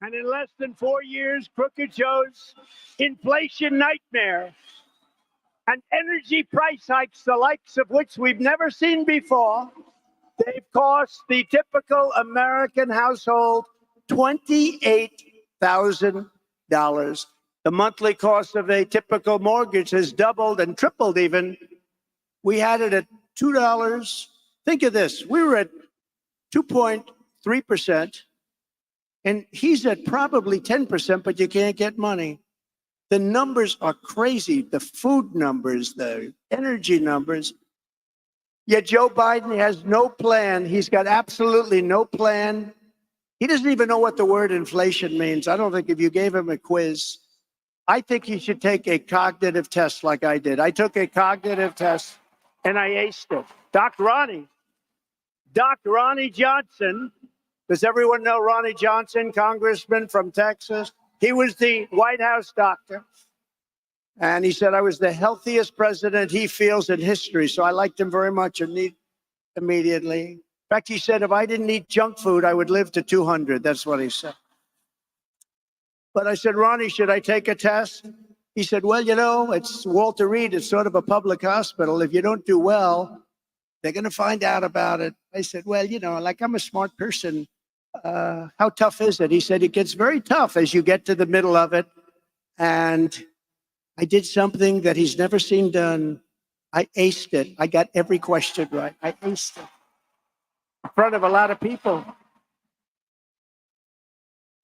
And in less than 4 years, Crooked Joe's inflation nightmare and energy price hikes, the likes of which we've never seen before, they've cost the typical American household $28,000. The monthly cost of a typical mortgage has doubled and tripled even. We had it at $2. Think of this. We were at 2.3%. And he's at probably 10%, but you can't get money. The numbers are crazy. The food numbers, the energy numbers. Yet Joe Biden has no plan. He's got absolutely no plan. He doesn't even know what the word inflation means. I don't think if you gave him a quiz, I think he should take a cognitive test like I did. I took a cognitive test and I aced it. Dr. Ronnie Johnson. Does everyone know Ronnie Johnson, congressman from Texas? He was the White House doctor. And he said I was the healthiest president he feels in history. So I liked him very much immediately. In fact, he said if I didn't eat junk food, I would live to 200. That's what he said. But I said, Ronnie, should I take a test? He said, well, you know, it's Walter Reed. It's sort of a public hospital. If you don't do well, they're going to find out about it. I said, well, you know, like I'm a smart person. How tough is it? He said, it gets very tough as you get to the middle of it. And I did something that he's never seen done. I aced it. I got every question right. I aced it in front of a lot of people.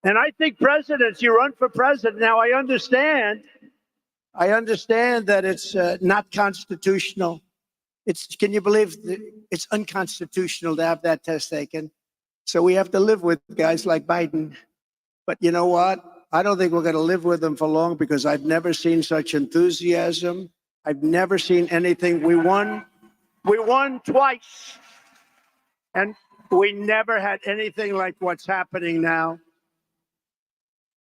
And I think presidents, you run for president. Now, I understand that it's not constitutional. Can you believe it's unconstitutional to have that test taken? So we have to live with guys like Biden. But you know what? I don't think we're going to live with them for long because I've never seen such enthusiasm. I've never seen anything. We won twice. And we never had anything like what's happening now.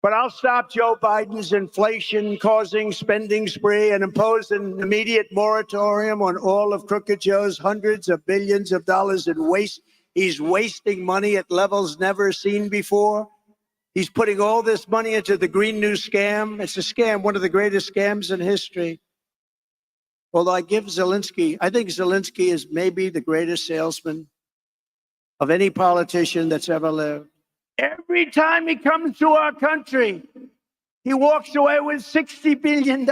But I'll stop Joe Biden's inflation-causing spending spree and impose an immediate moratorium on all of Crooked Joe's hundreds of billions of dollars in waste. He's wasting money at levels never seen before. He's putting all this money into the Green New scam. It's a scam, one of the greatest scams in history. Although I think Zelensky is maybe the greatest salesman of any politician that's ever lived. Every time he comes to our country, he walks away with $60 billion.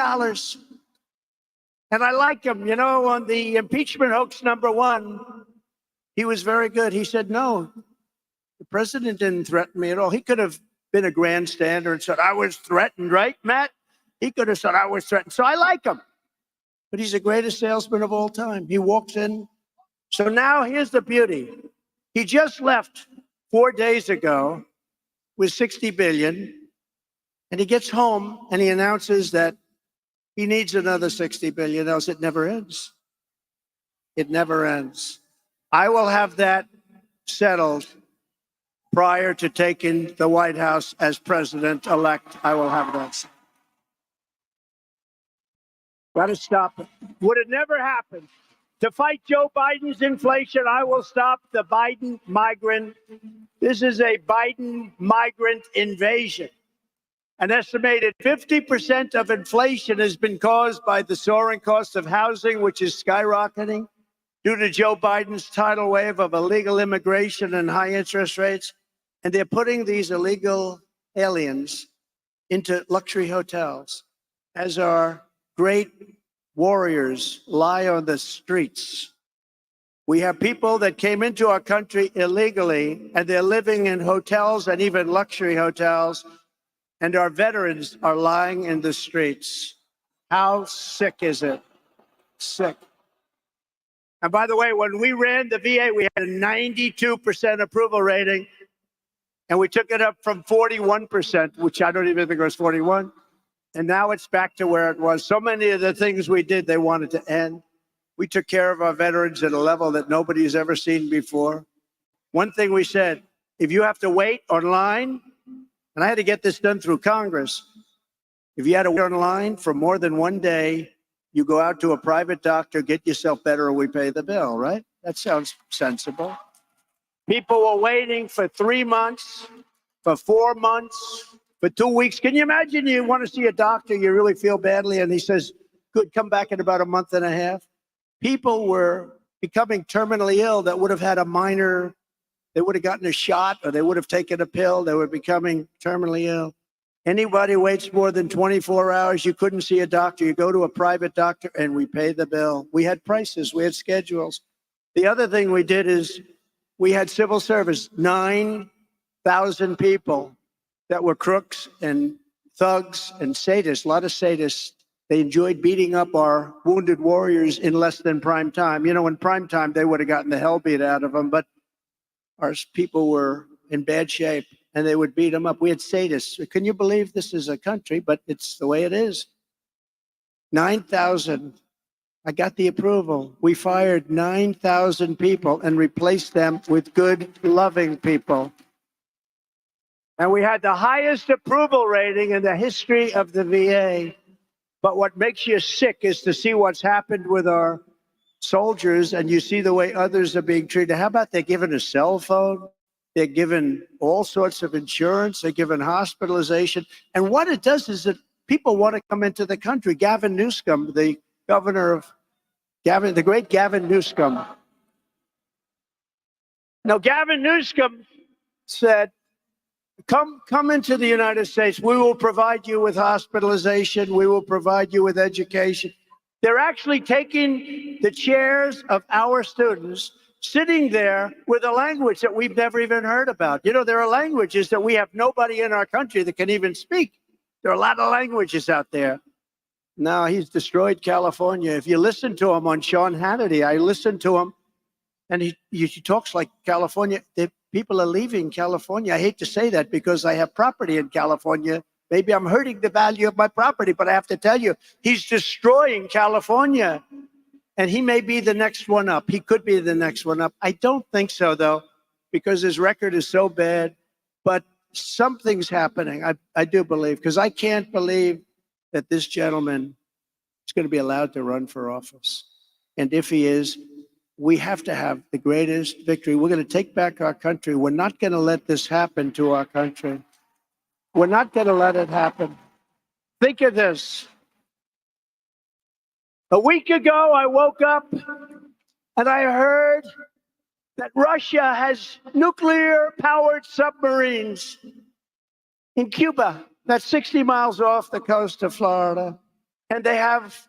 And I like him. You know, on the impeachment hoax #1, he was very good. He said, no, the president didn't threaten me at all. He could have been a grandstander and said, I was threatened, right, Matt? He could have said, I was threatened. So I like him. But he's the greatest salesman of all time. He walks in. So now here's the beauty. He just left 4 days ago with $60 billion, and he gets home and he announces that he needs another $60 billion, else it never ends. It never ends. I will have that settled prior to taking the White House as president-elect. I will have that settled. Got to stop it. Would it never happen? To fight Joe Biden's inflation, I will stop the Biden migrant. This is a Biden migrant invasion. An estimated 50% of inflation has been caused by the soaring cost of housing, which is skyrocketing due to Joe Biden's tidal wave of illegal immigration and high interest rates. And they're putting these illegal aliens into luxury hotels as our great warriors lie on the streets. We have people that came into our country illegally, and they're living in hotels and even luxury hotels, and our veterans are lying in the streets. How sick is it? Sick. And by the way, when we ran the VA, we had a 92% approval rating, and we took it up from 41%, which I don't even think it was 41. And now it's back to where it was. So many of the things we did, they wanted to end. We took care of our veterans at a level that nobody's ever seen before. One thing we said, if you have to wait online, and I had to get this done through Congress, if you had to wait online for more than 1 day, you go out to a private doctor, get yourself better, and we pay the bill, right? That sounds sensible. People were waiting for 3 months, for 4 months, for 2 weeks. Can you imagine you want to see a doctor, you really feel badly, and he says, good, come back in about a month and a half? People were becoming terminally ill that would have had a minor, they would have gotten a shot or they would have taken a pill. They were becoming terminally ill. Anybody waits more than 24 hours, you couldn't see a doctor. You go to a private doctor and we pay the bill. We had prices, we had schedules. The other thing we did is we had civil service, 9,000 people that were crooks and thugs and sadists, a lot of sadists. They enjoyed beating up our wounded warriors in less than prime time. You know, in prime time, they would have gotten the hell beat out of them, but our people were in bad shape and they would beat them up. We had sadists. Can you believe this is a country, but it's the way it is. 9,000. I got the approval. We fired 9,000 people and replaced them with good, loving people. And we had the highest approval rating in the history of the VA. But what makes you sick is to see what's happened with our soldiers, and you see the way others are being treated. How about they're given a cell phone? They're given all sorts of insurance. They're given hospitalization. And what it does is that people want to come into the country. Gavin Newsom, the governor of the great Gavin Newsom. Now, Gavin Newsom said, come into the United States. We will provide you with hospitalization. We will provide you with education. They're actually taking the chairs of our students, sitting there with a language that we've never even heard about. You know, there are languages that we have nobody in our country that can even speak. There are a lot of languages out there. Now, he's destroyed California. If you listen to him on Sean Hannity, I listened to him, and he talks like California. People are leaving California. I hate to say that because I have property in California. Maybe I'm hurting the value of my property, but I have to tell you, he's destroying California. And he may be the next one up. He could be the next one up. I don't think so, though, because his record is so bad. But something's happening, I do believe, because I can't believe that this gentleman is going to be allowed to run for office. And if he is, we have to have the greatest victory. We're going to take back our country. We're not going to let this happen to our country. We're not going to let it happen. Think of this. A week ago, I woke up and I heard that Russia has nuclear-powered submarines in Cuba. That's 60 miles off the coast of Florida. And they have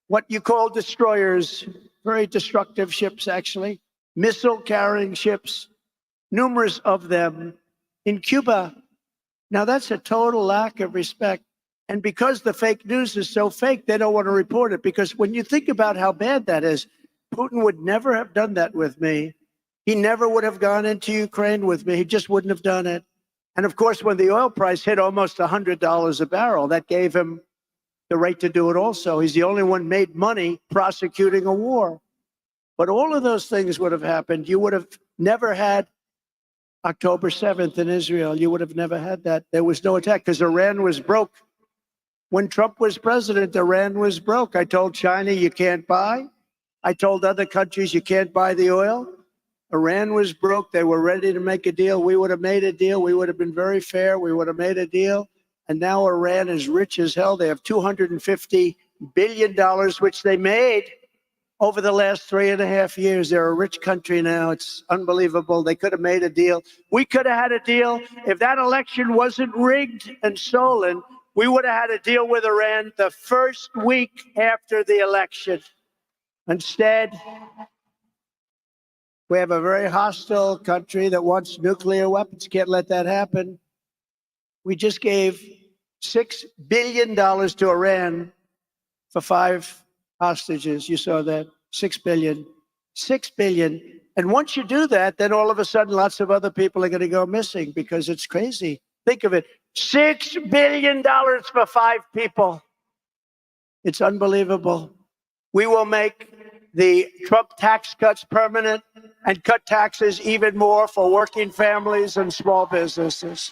what you call destroyers, very destructive ships, actually, missile-carrying ships, numerous of them in Cuba. Now, that's a total lack of respect. And because the fake news is so fake, they don't want to report it. Because when you think about how bad that is, Putin would never have done that with me. He never would have gone into Ukraine with me. He just wouldn't have done it. And of course, when the oil price hit almost $100 a barrel, that gave him the right to do it also. He's the only one made money prosecuting a war. But all of those things would have happened. You would have never had October 7th in Israel. You would have never had that. There was no attack because Iran was broke. When Trump was president, Iran was broke. I told China, you can't buy. I told other countries, you can't buy the oil. Iran was broke. They were ready to make a deal. We would have made a deal. We would have been very fair. We would have made a deal. And now Iran is rich as hell. They have $250 billion, which they made over the last 3.5 years. They're a rich country now. It's unbelievable. They could have made a deal. We could have had a deal. If that election wasn't rigged and stolen, we would have had a deal with Iran the first week after the election. Instead, we have a very hostile country that wants nuclear weapons. Can't let that happen. We just gave $6 billion to Iran for 5 hostages. You saw that. 6 billion. 6 billion. And once you do that, then all of a sudden lots of other people are going to go missing because it's crazy. Think of it. $6 billion for 5 people. It's unbelievable. We will make the Trump tax cuts permanent and cut taxes even more for working families and small businesses.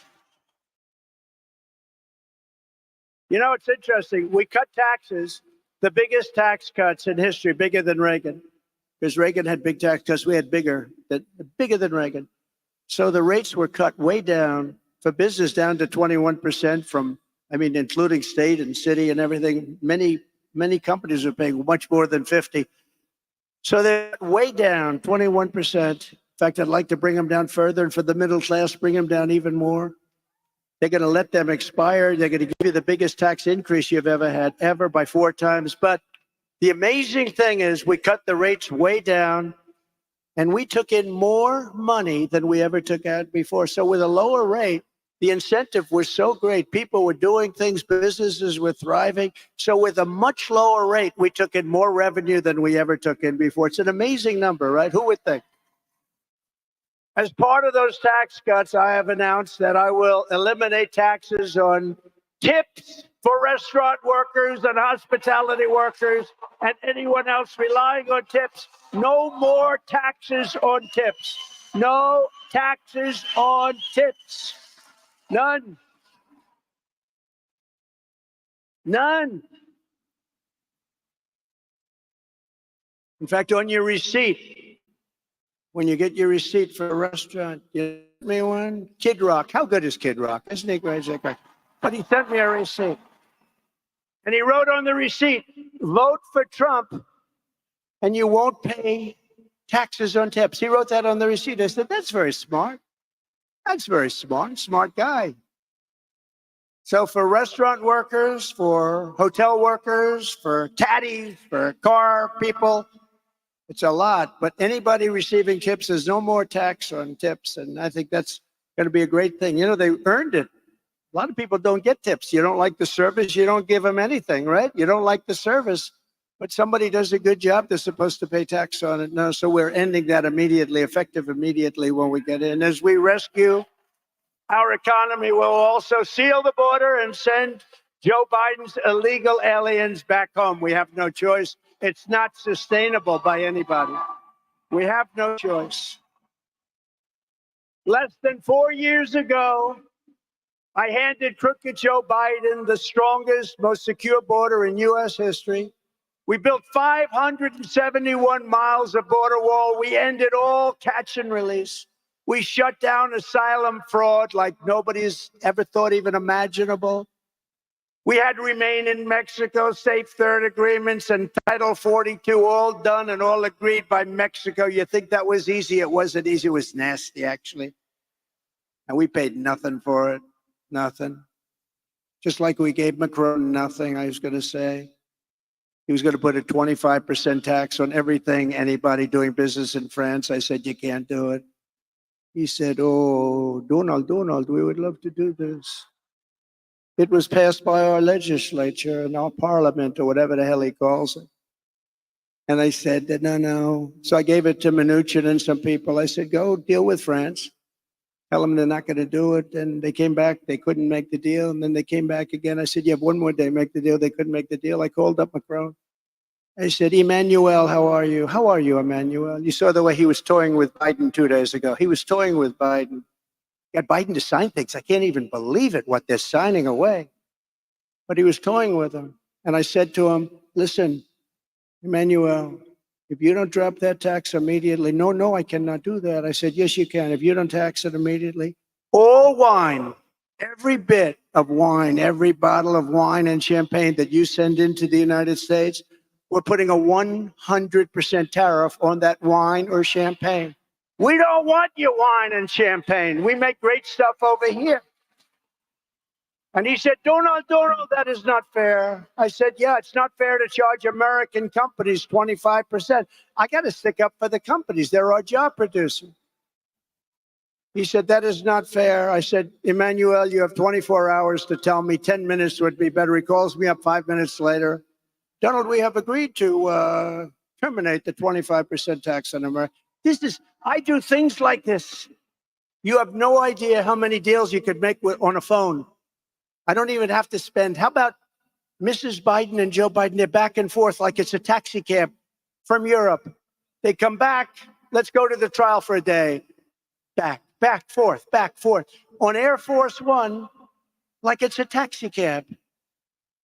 You know, it's interesting. We cut taxes, the biggest tax cuts in history, bigger than Reagan, because Reagan had big tax cuts. We had bigger than Reagan. So the rates were cut way down for business, down to 21% from, I mean, including state and city and everything. Many companies are paying much more than 50. So they're way down, 21%. In fact, I'd like to bring them down further, and for the middle class, bring them down even more. They're going to let them expire. They're going to give you the biggest tax increase you've ever had, ever, by 4 times. But the amazing thing is we cut the rates way down, and we took in more money than we ever took out before. So with a lower rate, the incentive was so great. People were doing things. Businesses were thriving. So with a much lower rate, we took in more revenue than we ever took in before. It's an amazing number, right? Who would think? As part of those tax cuts, I have announced that I will eliminate taxes on tips for restaurant workers and hospitality workers and anyone else relying on tips. No more taxes on tips. No taxes on tips. None. None. In fact, on your receipt, when you get your receipt for a restaurant, you sent me one. Kid Rock. How good is Kid Rock? Isn't he great? But he sent me a receipt. And he wrote on the receipt, vote for Trump and you won't pay taxes on tips. He wrote that on the receipt. I said, that's very smart. That's very smart guy. So for restaurant workers, for hotel workers, for caddies, for car people, it's a lot. But anybody receiving tips, there's no more tax on tips. And I think that's going to be a great thing. You know, they earned it. A lot of people don't get tips. You don't like the service, you don't give them anything, right? You don't like the service, but somebody does a good job, they're supposed to pay tax on it. No, so we're ending that immediately, effective immediately when we get in. As we rescue our economy, will also seal the border and send Joe Biden's illegal aliens back home. We have no choice. It's not sustainable by anybody. We have no choice. Less than 4 years ago, I handed crooked Joe Biden the strongest, most secure border in U.S. history. We built 571 miles of border wall. We ended all catch and release. We shut down asylum fraud like nobody's ever thought even imaginable. We had remain in Mexico, safe third agreements, and Title 42 all done and all agreed by Mexico. You think that was easy? It wasn't easy. It was nasty, actually. And we paid nothing for it. Nothing. Just like we gave Macron nothing, I was going to say. He was going to put a 25% tax on everything, anybody doing business in France. I said, you can't do it. He said, oh, Donald, we would love to do this. It was passed by our legislature and our parliament, or whatever the hell he calls it. And I said, no. So I gave it to Mnuchin and some people. I said, go deal with France. Tell them they're not going to do it. And they came back. They couldn't make the deal. And then they came back again. I said, you have one more day, make the deal. They couldn't make the deal. I called up Macron. I said, Emmanuel, how are you? How are you, Emmanuel? You saw the way he was toying with Biden 2 days ago. He was toying with Biden. Got Biden to sign things. I can't even believe it, what they're signing away. But he was toying with him. And I said to him, listen, Emmanuel, if you don't drop that tax immediately, no, I cannot do that. I said, yes, you can. If you don't tax it immediately, all wine, every bit of wine, every bottle of wine and champagne that you send into the United States, we're putting a 100% tariff on that wine or champagne. We don't want your wine and champagne. We make great stuff over here. And he said, Donald, that is not fair. I said, yeah, it's not fair to charge American companies 25%. I got to stick up for the companies. They're our job producers. He said, that is not fair. I said, Emmanuel, you have 24 hours to tell me. 10 minutes would be better. He calls me up 5 minutes later. Donald, we have agreed to terminate the 25% tax on America. I do things like this. You have no idea how many deals you could make on a phone. I don't even have to spend. How about Mrs. Biden and Joe Biden? They're back and forth like it's a taxi cab from Europe. They come back. Let's go to the trial for a day. Back, forth. On Air Force One, like it's a taxi cab.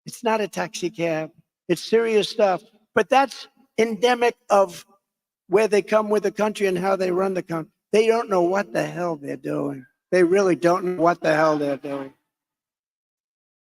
It's not a taxi cab. It's serious stuff. But that's endemic of where they come with the country and how they run the country. They don't know what the hell they're doing. They really don't know what the hell they're doing.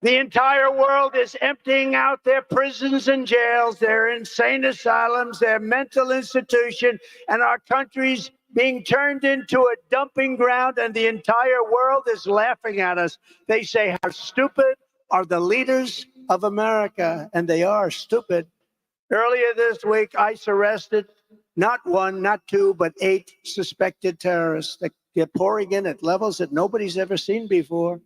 The entire world is emptying out their prisons and jails, their insane asylums, their mental institution, and our country's being turned into a dumping ground, and the entire world is laughing at us. They say, how stupid are the leaders of America? And they are stupid. Earlier this week, ICE arrested not one, not two, but 8 suspected terrorists. They're pouring in at levels that nobody's ever seen before.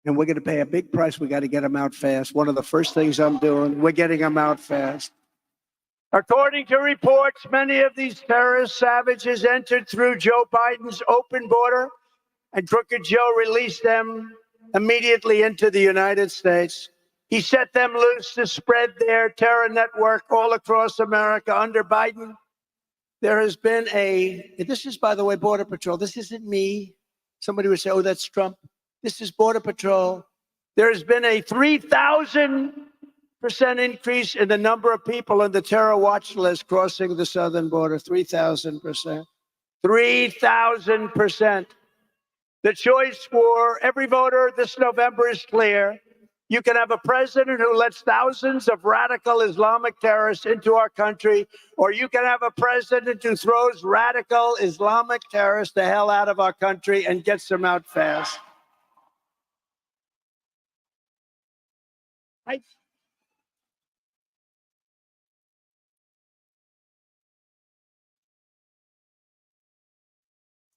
And we're going to pay a big price. We got to get them out fast. One of the first things I'm doing, we're getting them out fast. According to reports, many of these terrorist savages entered through Joe Biden's open border, and Crooked Joe released them immediately into the United States. He set them loose to spread their terror network all across America. Under Biden, there has been this is, by the way, Border Patrol. This isn't me. Somebody would say, oh, that's Trump. This is Border Patrol. There has been a 3,000% increase in the number of people on the terror watch list crossing the southern border. 3,000%. 3,000%. The choice for every voter this November is clear. You can have a president who lets thousands of radical Islamic terrorists into our country, or you can have a president who throws radical Islamic terrorists the hell out of our country and gets them out fast.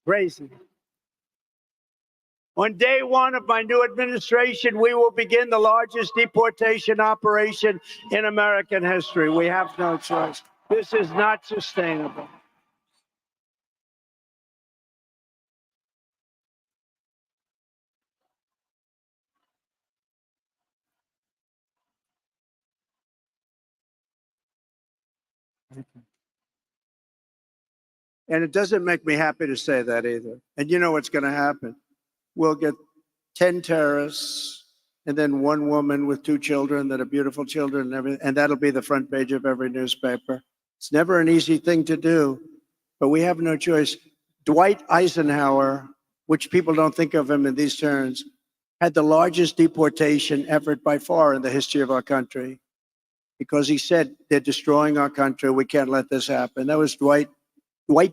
Crazy. On day one of my new administration, we will begin the largest deportation operation in American history. We have no choice. This is not sustainable. And it doesn't make me happy to say that either. And you know what's going to happen? We'll get 10 terrorists and then one woman with 2 children that are beautiful children and everything, and that'll be the front page of every newspaper. It's never an easy thing to do, but we have no choice. Dwight Eisenhower, which people don't think of him in these terms, had the largest deportation effort by far in the history of our country because he said, they're destroying our country. We can't let this happen. That was Dwight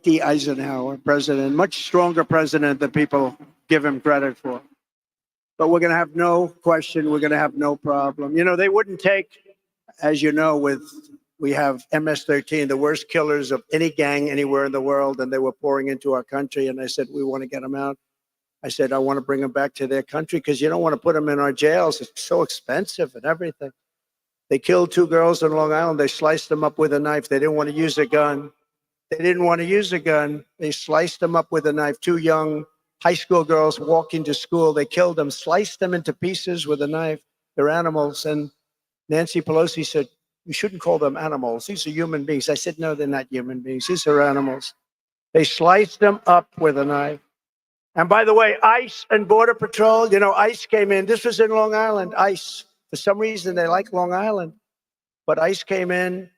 D. Eisenhower, president, much stronger president than people give him credit for. But we're going to have no question. We're going to have no problem. You know, they wouldn't take, as you know, we have MS-13, the worst killers of any gang anywhere in the world, and they were pouring into our country. And I said, we want to get them out. I said, I want to bring them back to their country because you don't want to put them in our jails. It's so expensive and everything. They killed 2 girls in Long Island. They sliced them up with a knife. They didn't want to use a gun. They didn't want to use a gun. They sliced them up with a knife. 2 young high school girls walking to school. They killed them, sliced them into pieces with a knife. They're animals. And Nancy Pelosi said, you shouldn't call them animals. These are human beings. I said, no, they're not human beings. These are animals. They sliced them up with a knife. And by the way, ICE and Border Patrol, you know, ICE came in. This was in Long Island, ICE. For some reason, they like Long Island. But ICE came in,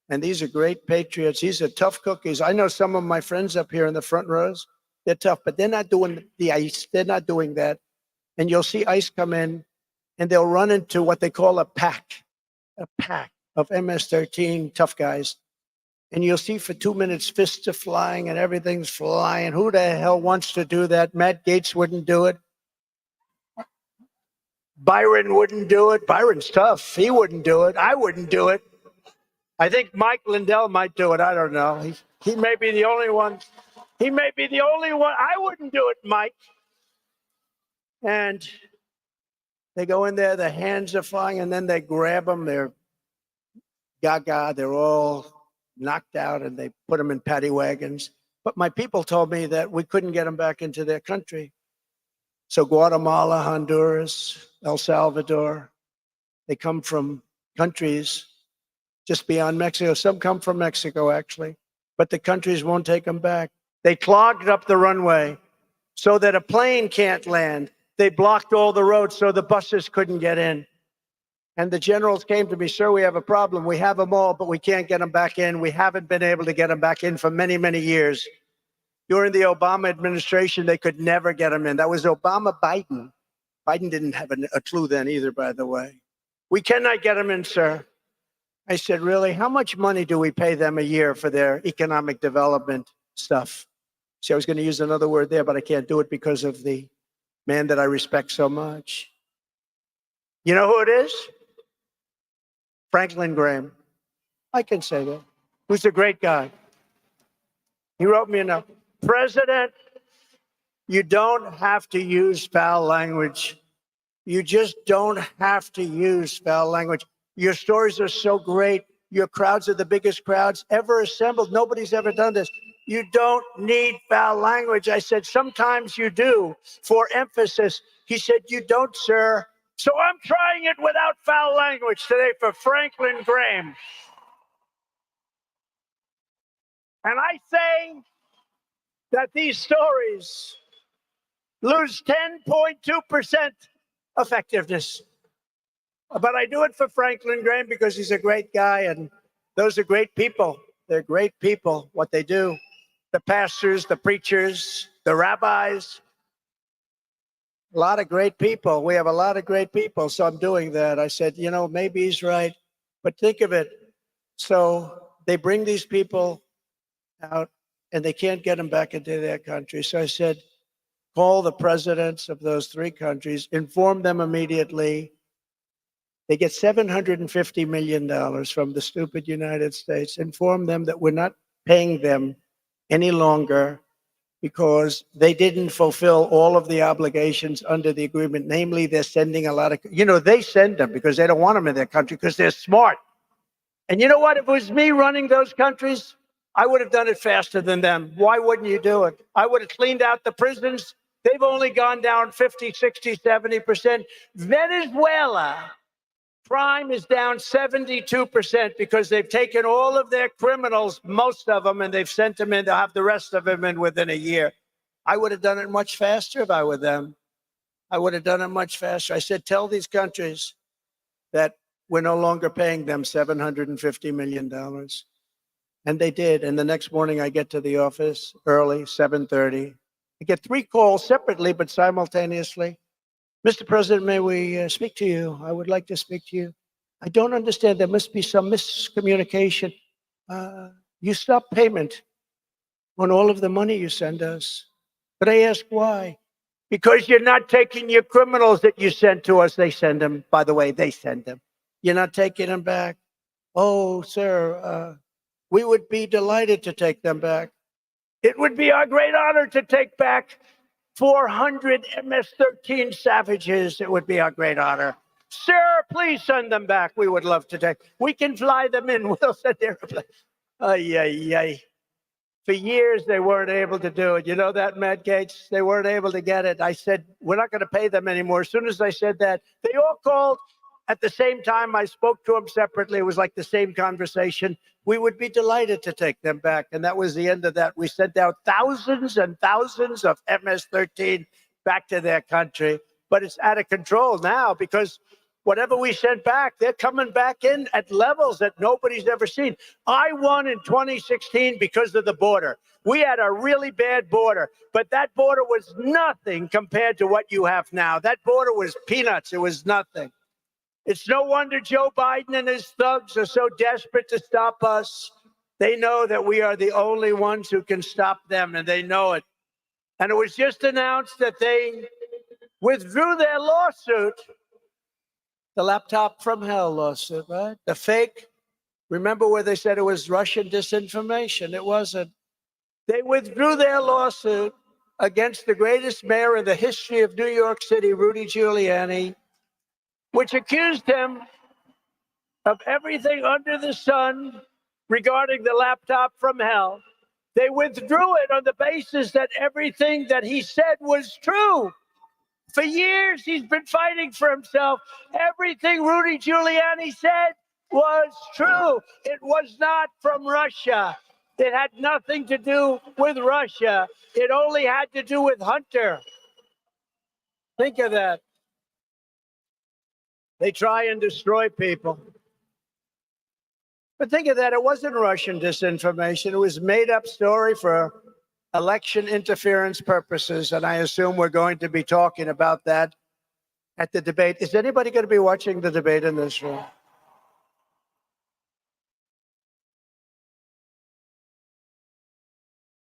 and these are great patriots. These are tough cookies. I know some of my friends up here in the front rows. They're tough, but they're not doing the ICE. They're not doing that. And you'll see ICE come in, and they'll run into what they call a pack of MS-13 tough guys. And you'll see for 2 minutes, fists are flying and everything's flying. Who the hell wants to do that? Matt Gaetz wouldn't do it. Byron wouldn't do it. Byron's tough. He wouldn't do it. I wouldn't do it. I think Mike Lindell might do it. I don't know. He may be the only one. He may be the only one. I wouldn't do it, Mike. And they go in there, their hands are flying, and then they grab them. They're gaga. They're all knocked out, and they put them in paddy wagons. But my people told me that we couldn't get them back into their country. So Guatemala, Honduras, El Salvador, they come from countries just beyond Mexico. Some come from Mexico, actually, but the countries won't take them back. They clogged up the runway so that a plane can't land. They blocked all the roads so the buses couldn't get in. And the generals came to me, sir, we have a problem. We have them all, but we can't get them back in. We haven't been able to get them back in for many, many years. During the Obama administration, they could never get them in. That was Obama-Biden. Biden didn't have a clue then either, by the way. We cannot get them in, sir. I said, really? How much money do we pay them a year for their economic development stuff? See, I was going to use another word there, but I can't do it because of the man that I respect so much. You know who it is? Franklin Graham. I can say that. Who's a great guy. He wrote me a note. President, you don't have to use foul language. You just don't have to use foul language. Your stories are so great. Your crowds are the biggest crowds ever assembled. Nobody's ever done this. You don't need foul language. I said, sometimes you do for emphasis. He said, you don't, sir. So I'm trying it without foul language today for Franklin Graham. And I say that these stories lose 10.2% effectiveness. But I do it for Franklin Graham because he's a great guy, and those are great people. They're great people, what they do. The pastors, the preachers, the rabbis, A lot of great people. We have a lot of great people. So I'm doing that. I said, you know, maybe he's right. But think of it. So they bring these people out and they can't get them back into their country. So I said, call the presidents of those three countries, inform them immediately. They get $750 million from the stupid United States. Inform them that we're not paying them any longer because they didn't fulfill all of the obligations under the agreement. Namely, they're sending a lot of, you know, they send them because they don't want them in their country because they're smart. And you know what? If it was me running those countries, I would have done it faster than them. Why wouldn't you do it? I would have cleaned out the prisons. They've only gone down 50, 60, 70%. Venezuela, crime is down 72% because they've taken all of their criminals, most of them, and they've sent them in. They'll have the rest of them in within a year. I would have done it much faster if I were them. I would have done it much faster. I said, tell these countries that we're no longer paying them $750 million. And they did. And the next morning I get to the office early, 7:30. I get 3 calls separately, but simultaneously. Mr. President, may we speak to you? I would like to speak to you. I don't understand. There must be some miscommunication. You stop payment on all of the money you send us. But I ask why? Because you're not taking your criminals that you sent to us. They send them. By the way, they send them. You're not taking them back. Oh, sir, we would be delighted to take them back. It would be our great honor to take back 400 MS-13 Savages. It would be our great honor. Sir, please send them back. We would love to take. We can fly them in. We'll send airplanes. Ay, ay, ay. For years, they weren't able to do it. You know that, Matt Gates? They weren't able to get it. I said, we're not going to pay them anymore. As soon as I said that, they all called. At the same time, I spoke to them separately. It was like the same conversation. We would be delighted to take them back. And that was the end of that. We sent out thousands and thousands of MS-13 back to their country. But it's out of control now because whatever we sent back, they're coming back in at levels that nobody's ever seen. I won in 2016 because of the border. We had a really bad border, but that border was nothing compared to what you have now. That border was peanuts. It was nothing. It's no wonder Joe Biden and his thugs are so desperate to stop us. They know that we are the only ones who can stop them, and they know it. And it was just announced that they withdrew their lawsuit, the laptop from hell lawsuit, right? The fake. Remember where they said it was Russian disinformation? It wasn't. They withdrew their lawsuit against the greatest mayor in the history of New York City, Rudy Giuliani, which accused him of everything under the sun regarding the laptop from hell. They withdrew it on the basis that everything that he said was true. For years, he's been fighting for himself. Everything Rudy Giuliani said was true. It was not from Russia. It had nothing to do with Russia. It only had to do with Hunter. Think of that. They try and destroy people. But think of that. It wasn't Russian disinformation. It was made up story for election interference purposes. And I assume we're going to be talking about that at the debate. Is anybody going to be watching the debate in this room?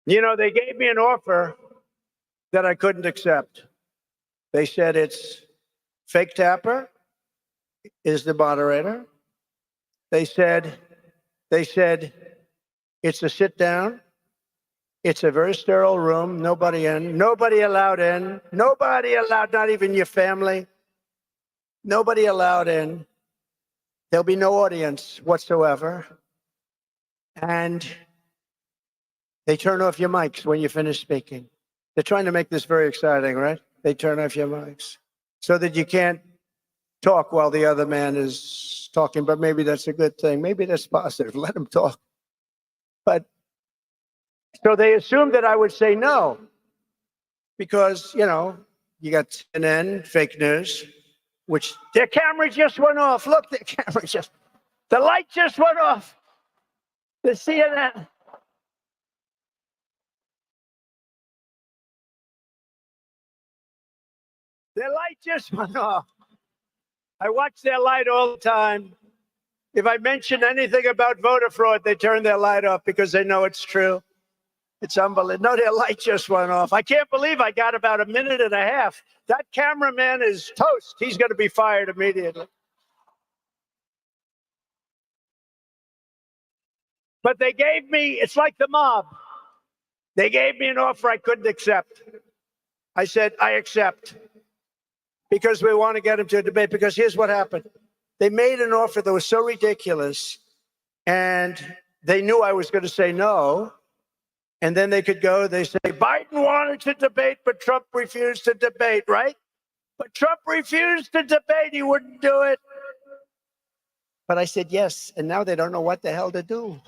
You know, they gave me an offer that I couldn't accept. They said it's fake Tapper is the moderator. They said it's a sit down. It's a very sterile room. Nobody in. Nobody allowed in. Nobody allowed, not even your family. Nobody allowed in. There'll be no audience whatsoever. And they turn off your mics when you finish speaking. They're trying to make this very exciting, right? They turn off your mics so that you can't talk while the other man is talking, but maybe that's a good thing. Maybe that's positive. Let him talk. But so they assumed that I would say no because, you know, you got CNN, fake news, which their camera just went off. Look, the light just went off. The CNN. Their light just went off. I watch their light all the time. If I mention anything about voter fraud, they turn their light off because they know it's true. It's unbelievable. No, their light just went off. I can't believe I got about a minute and a half. That cameraman is toast. He's going to be fired immediately. But they gave me, it's like the mob. They gave me an offer I couldn't accept. I said, I accept. Because we want to get him to a debate. Because here's what happened. They made an offer that was so ridiculous. And they knew I was going to say no. And then they could go, they say, Biden wanted to debate, but Trump refused to debate, right? But Trump refused to debate. He wouldn't do it. But I said yes. And now they don't know what the hell to do.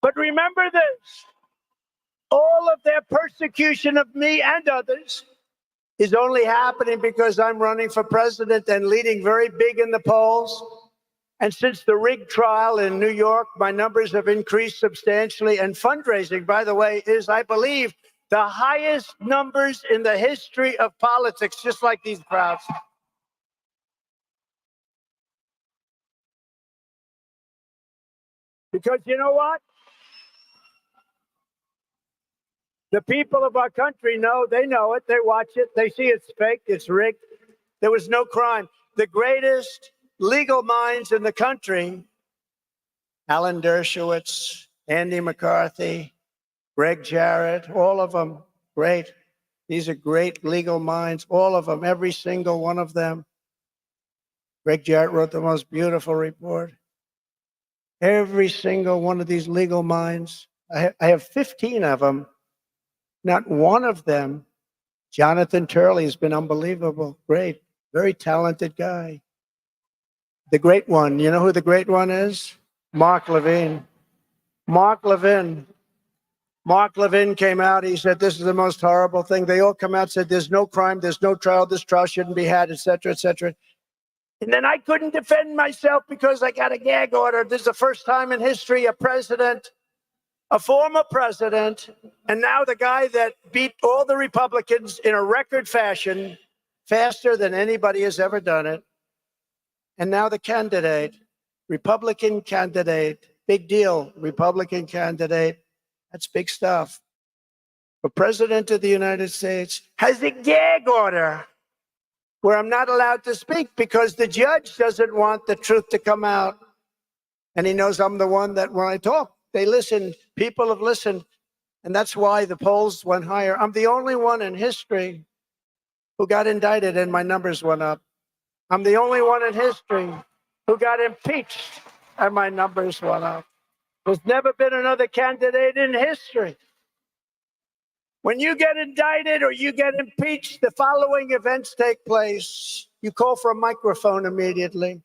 But remember this, all of their persecution of me and others is only happening because I'm running for president and leading very big in the polls. And since the rigged trial in New York, my numbers have increased substantially. And fundraising, by the way, is, I believe, the highest numbers in the history of politics, just like these crowds. Because you know what? The people of our country know, they know it, they watch it, they see it's fake, it's rigged. There was no crime. The greatest legal minds in the country, Alan Dershowitz, Andy McCarthy, Greg Jarrett, all of them, great. These are great legal minds, all of them, every single one of them. Greg Jarrett wrote the most beautiful report. Every single one of these legal minds, I have 15 of them. Not one of them. Jonathan Turley has been unbelievable. Great. Very talented guy. The great one. You know who the great one is? Mark Levine. Mark Levine. Mark Levine came out. He said, this is the most horrible thing. They all come out and said, there's no crime. There's no trial. This trial shouldn't be had, et cetera, et cetera. And then I couldn't defend myself because I got a gag order. This is the first time in history a president, a former president, and now the guy that beat all the Republicans in a record fashion, faster than anybody has ever done it. And now the candidate, Republican candidate, big deal, Republican candidate, that's big stuff. The president of the United States has a gag order where I'm not allowed to speak because the judge doesn't want the truth to come out. And he knows I'm the one that when I talk, they listened. People have listened. And that's why the polls went higher. I'm the only one in history who got indicted and my numbers went up. I'm the only one in history who got impeached and my numbers went up. There's never been another candidate in history. When you get indicted or you get impeached, the following events take place. You call for a microphone immediately.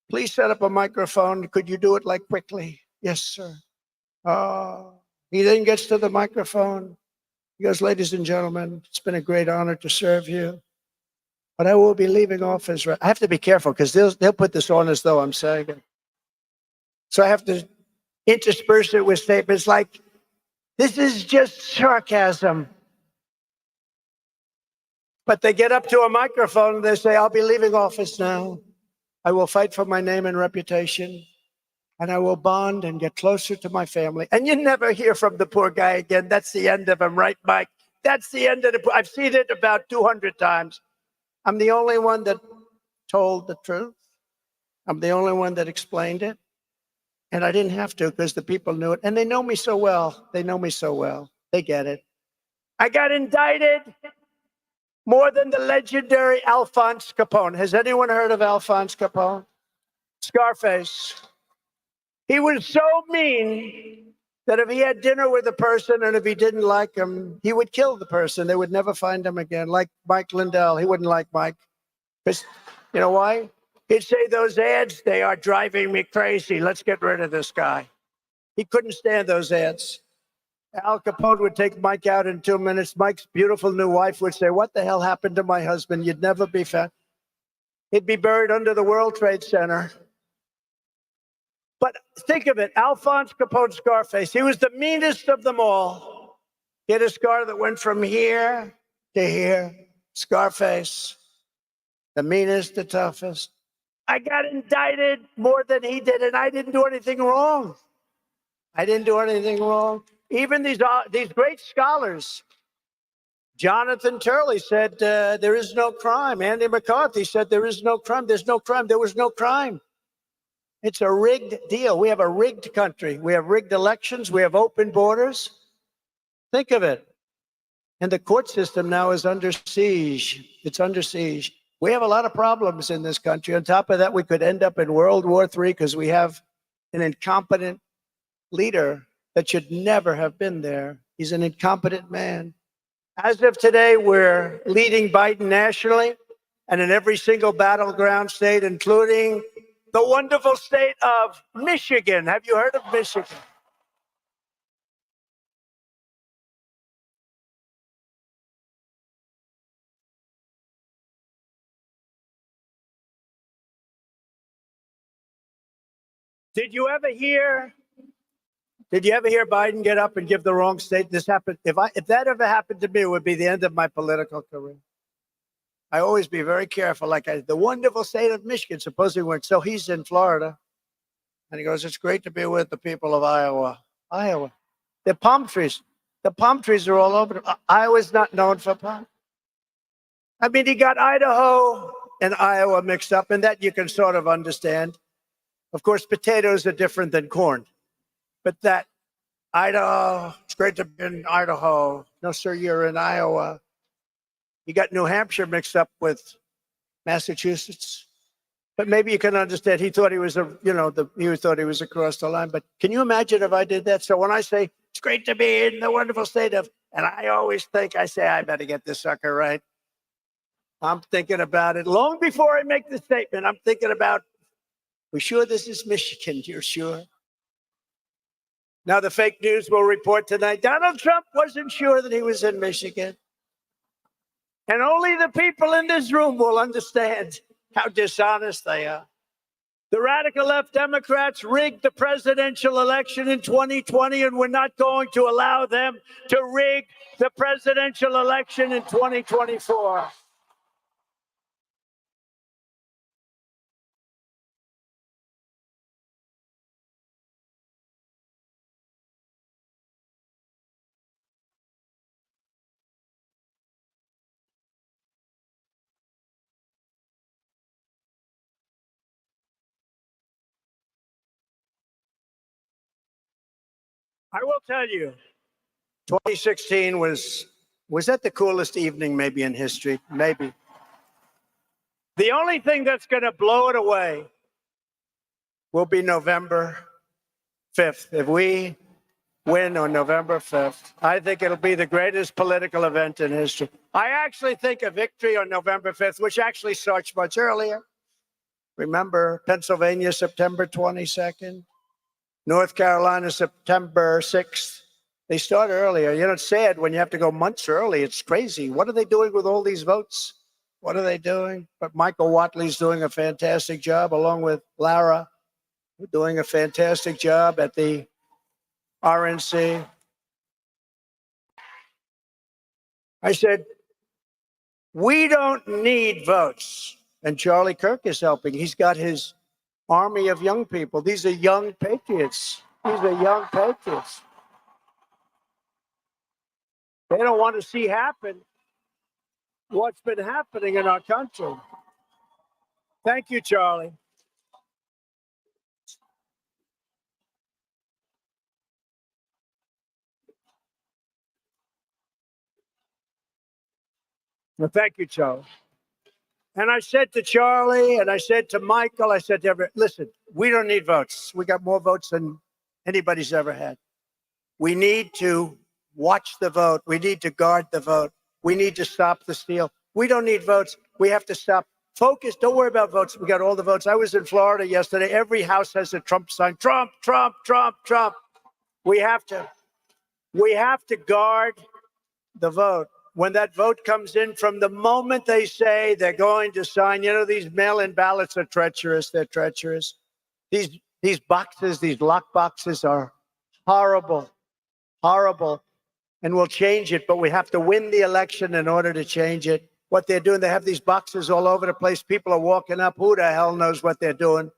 Please set up a microphone. Could you do it like quickly? Yes, sir. He then gets to the microphone. He goes, ladies and gentlemen, it's been a great honor to serve you. But I will be leaving office. I have to be careful because they'll put this on as though I'm saying it. So I have to intersperse it with statements like, this is just sarcasm. But they get up to a microphone and they say, I'll be leaving office now. I will fight for my name and reputation. And I will bond and get closer to my family. And you never hear from the poor guy again. That's the end of him, right, Mike? That's the end of it. I've seen it about 200 times. I'm the only one that told the truth. I'm the only one that explained it. And I didn't have to because the people knew it. And they know me so well. They know me so well. They get it. I got indicted more than the legendary Alphonse Capone. Has anyone heard of Alphonse Capone? Scarface. He was so mean that if he had dinner with a person and if he didn't like him, he would kill the person. They would never find him again. Like Mike Lindell. He wouldn't like Mike. Because, you know why? He'd say, those ads, they are driving me crazy. Let's get rid of this guy. He couldn't stand those ads. Al Capone would take Mike out in 2 minutes. Mike's beautiful new wife would say, what the hell happened to my husband? You'd never be found. He'd be buried under the World Trade Center. But think of it, Alphonse Capone, Scarface, he was the meanest of them all. He had a scar that went from here to here. Scarface, the meanest, the toughest. I got indicted more than he did, and I didn't do anything wrong. I didn't do anything wrong. Even these great scholars, Jonathan Turley said there is no crime. Andy McCarthy said there is no crime. There's no crime. There was no crime. It's a rigged deal. We have a rigged country. We have rigged elections. We have open borders. Think of it. And the court system now is under siege. It's under siege. We have a lot of problems in this country. On top of that, we could end up in World War III because we have an incompetent leader that should never have been there. He's an incompetent man. As of today, we're leading Biden nationally and in every single battleground state, including the wonderful state of Michigan. Have you heard of Michigan? Did you ever hear Biden get up and give the wrong state? This happened. If that ever happened to me, it would be the end of my political career. I always be very careful. Like the wonderful state of Michigan, supposedly went. So he's in Florida, and he goes, "It's great to be with the people of Iowa." Iowa, the palm trees. The palm trees are all over. Iowa's not known for palm. I mean, he got Idaho and Iowa mixed up, and that you can sort of understand. Of course, potatoes are different than corn. But that Idaho, it's great to be in Idaho. No, sir, you're in Iowa. You got New Hampshire mixed up with Massachusetts. But maybe you can understand. He thought he was he thought he was across the line. But can you imagine if I did that? So when I say it's great to be in the wonderful state of, and I always think, I say, I better get this sucker right. I'm thinking about it long before I make the statement. I'm thinking about, we sure this is Michigan? You're sure? Now, the fake news will report tonight Donald Trump wasn't sure that he was in Michigan. And only the people in this room will understand how dishonest they are. The radical left Democrats rigged the presidential election in 2020, and we're not going to allow them to rig the presidential election in 2024. I will tell you, 2016 was that the coolest evening maybe in history? Maybe. The only thing that's going to blow it away will be November 5th. If we win on November 5th, I think it'll be the greatest political event in history. I actually think a victory on November 5th, which actually starts much earlier. Remember, Pennsylvania, September 22nd. North Carolina, September 6th. They start earlier. You know, it's sad when you have to go months early. It's crazy. What are they doing with all these votes? What are they doing? But Michael Watley's doing a fantastic job, along with Lara. We're doing a fantastic job at the RNC. I said, we don't need votes. And Charlie Kirk is helping. He's got his army of young people. These are young patriots. These are young patriots. They don't want to see happen what's been happening in our country. Thank you, Charlie. Well, thank you, Charlie. And I said to Charlie, and I said to Michael, I said to everyone, listen, we don't need votes. We got more votes than anybody's ever had. We need to watch the vote. We need to guard the vote. We need to stop the steal. We don't need votes. We have to stop. Focus. Don't worry about votes. We got all the votes. I was in Florida yesterday. Every house has a Trump sign. Trump, Trump, Trump, Trump. We have to guard the vote. When that vote comes in, from the moment they say they're going to sign, you know, these mail-in ballots are treacherous. They're treacherous. These boxes, these lock boxes are horrible, horrible. and we'll change it, but we have to win the election in order to change it. What they're doing, they have these boxes all over the place. People are walking up. Who the hell knows what they're doing?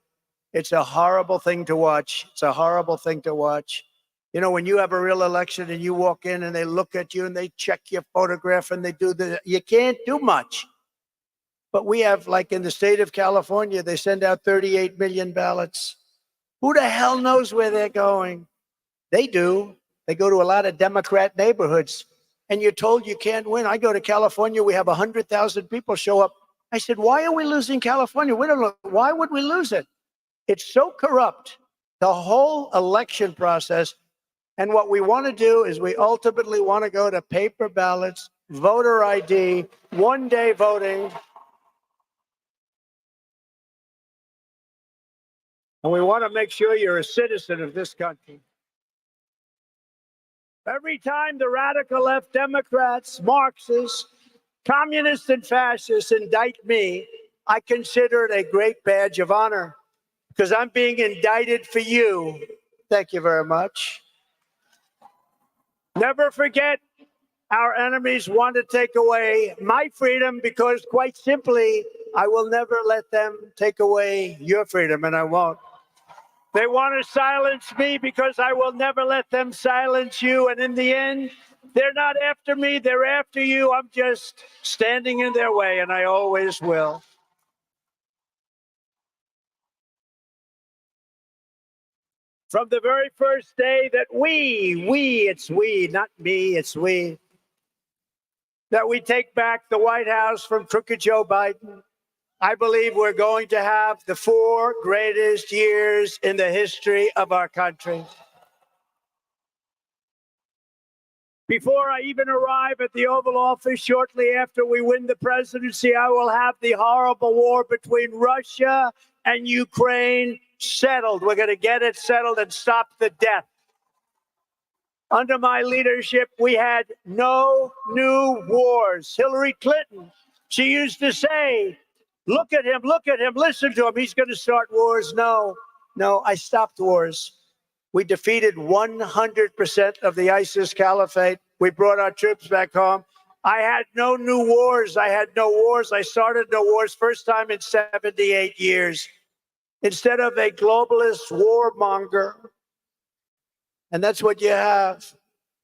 It's a horrible thing to watch. It's a horrible thing to watch. You know, when you have a real election and you walk in and they look at you and they check your photograph and they do you can't do much. But we have, like in the state of California, they send out 38 million ballots. Who the hell knows where they're going? They do. They go to a lot of Democrat neighborhoods, and you're told you can't win. I go to California, we have 100,000 people show up. I said, why are we losing California? We don't know. Why would we lose it? It's so corrupt, the whole election process. And what we want to do is we ultimately want to go to paper ballots, voter ID, one-day voting. And we want to make sure you're a citizen of this country. Every time the radical left Democrats, Marxists, communists, and fascists indict me, I consider it a great badge of honor because I'm being indicted for you. Thank you very much. Never forget, our enemies want to take away my freedom because, quite simply, I will never let them take away your freedom, and I won't. They want to silence me because I will never let them silence you. And in the end, they're not after me, they're after you. I'm just standing in their way, and I always will. From the very first day that it's we, not me, it's we, that we take back the White House from crooked Joe Biden, I believe we're going to have the 4 greatest years in the history of our country. Before I even arrive at the Oval Office shortly after we win the presidency, I will have the horrible war between Russia and Ukraine settled. We're going to get it settled and stop the death. Under my leadership, we had no new wars. Hillary Clinton, she used to say, look at him, listen to him. He's going to start wars. No, I stopped wars. We defeated 100% of the ISIS caliphate. We brought our troops back home. I had no new wars. I started no wars, first time in 78 years. Instead of a globalist warmonger, and that's what you have.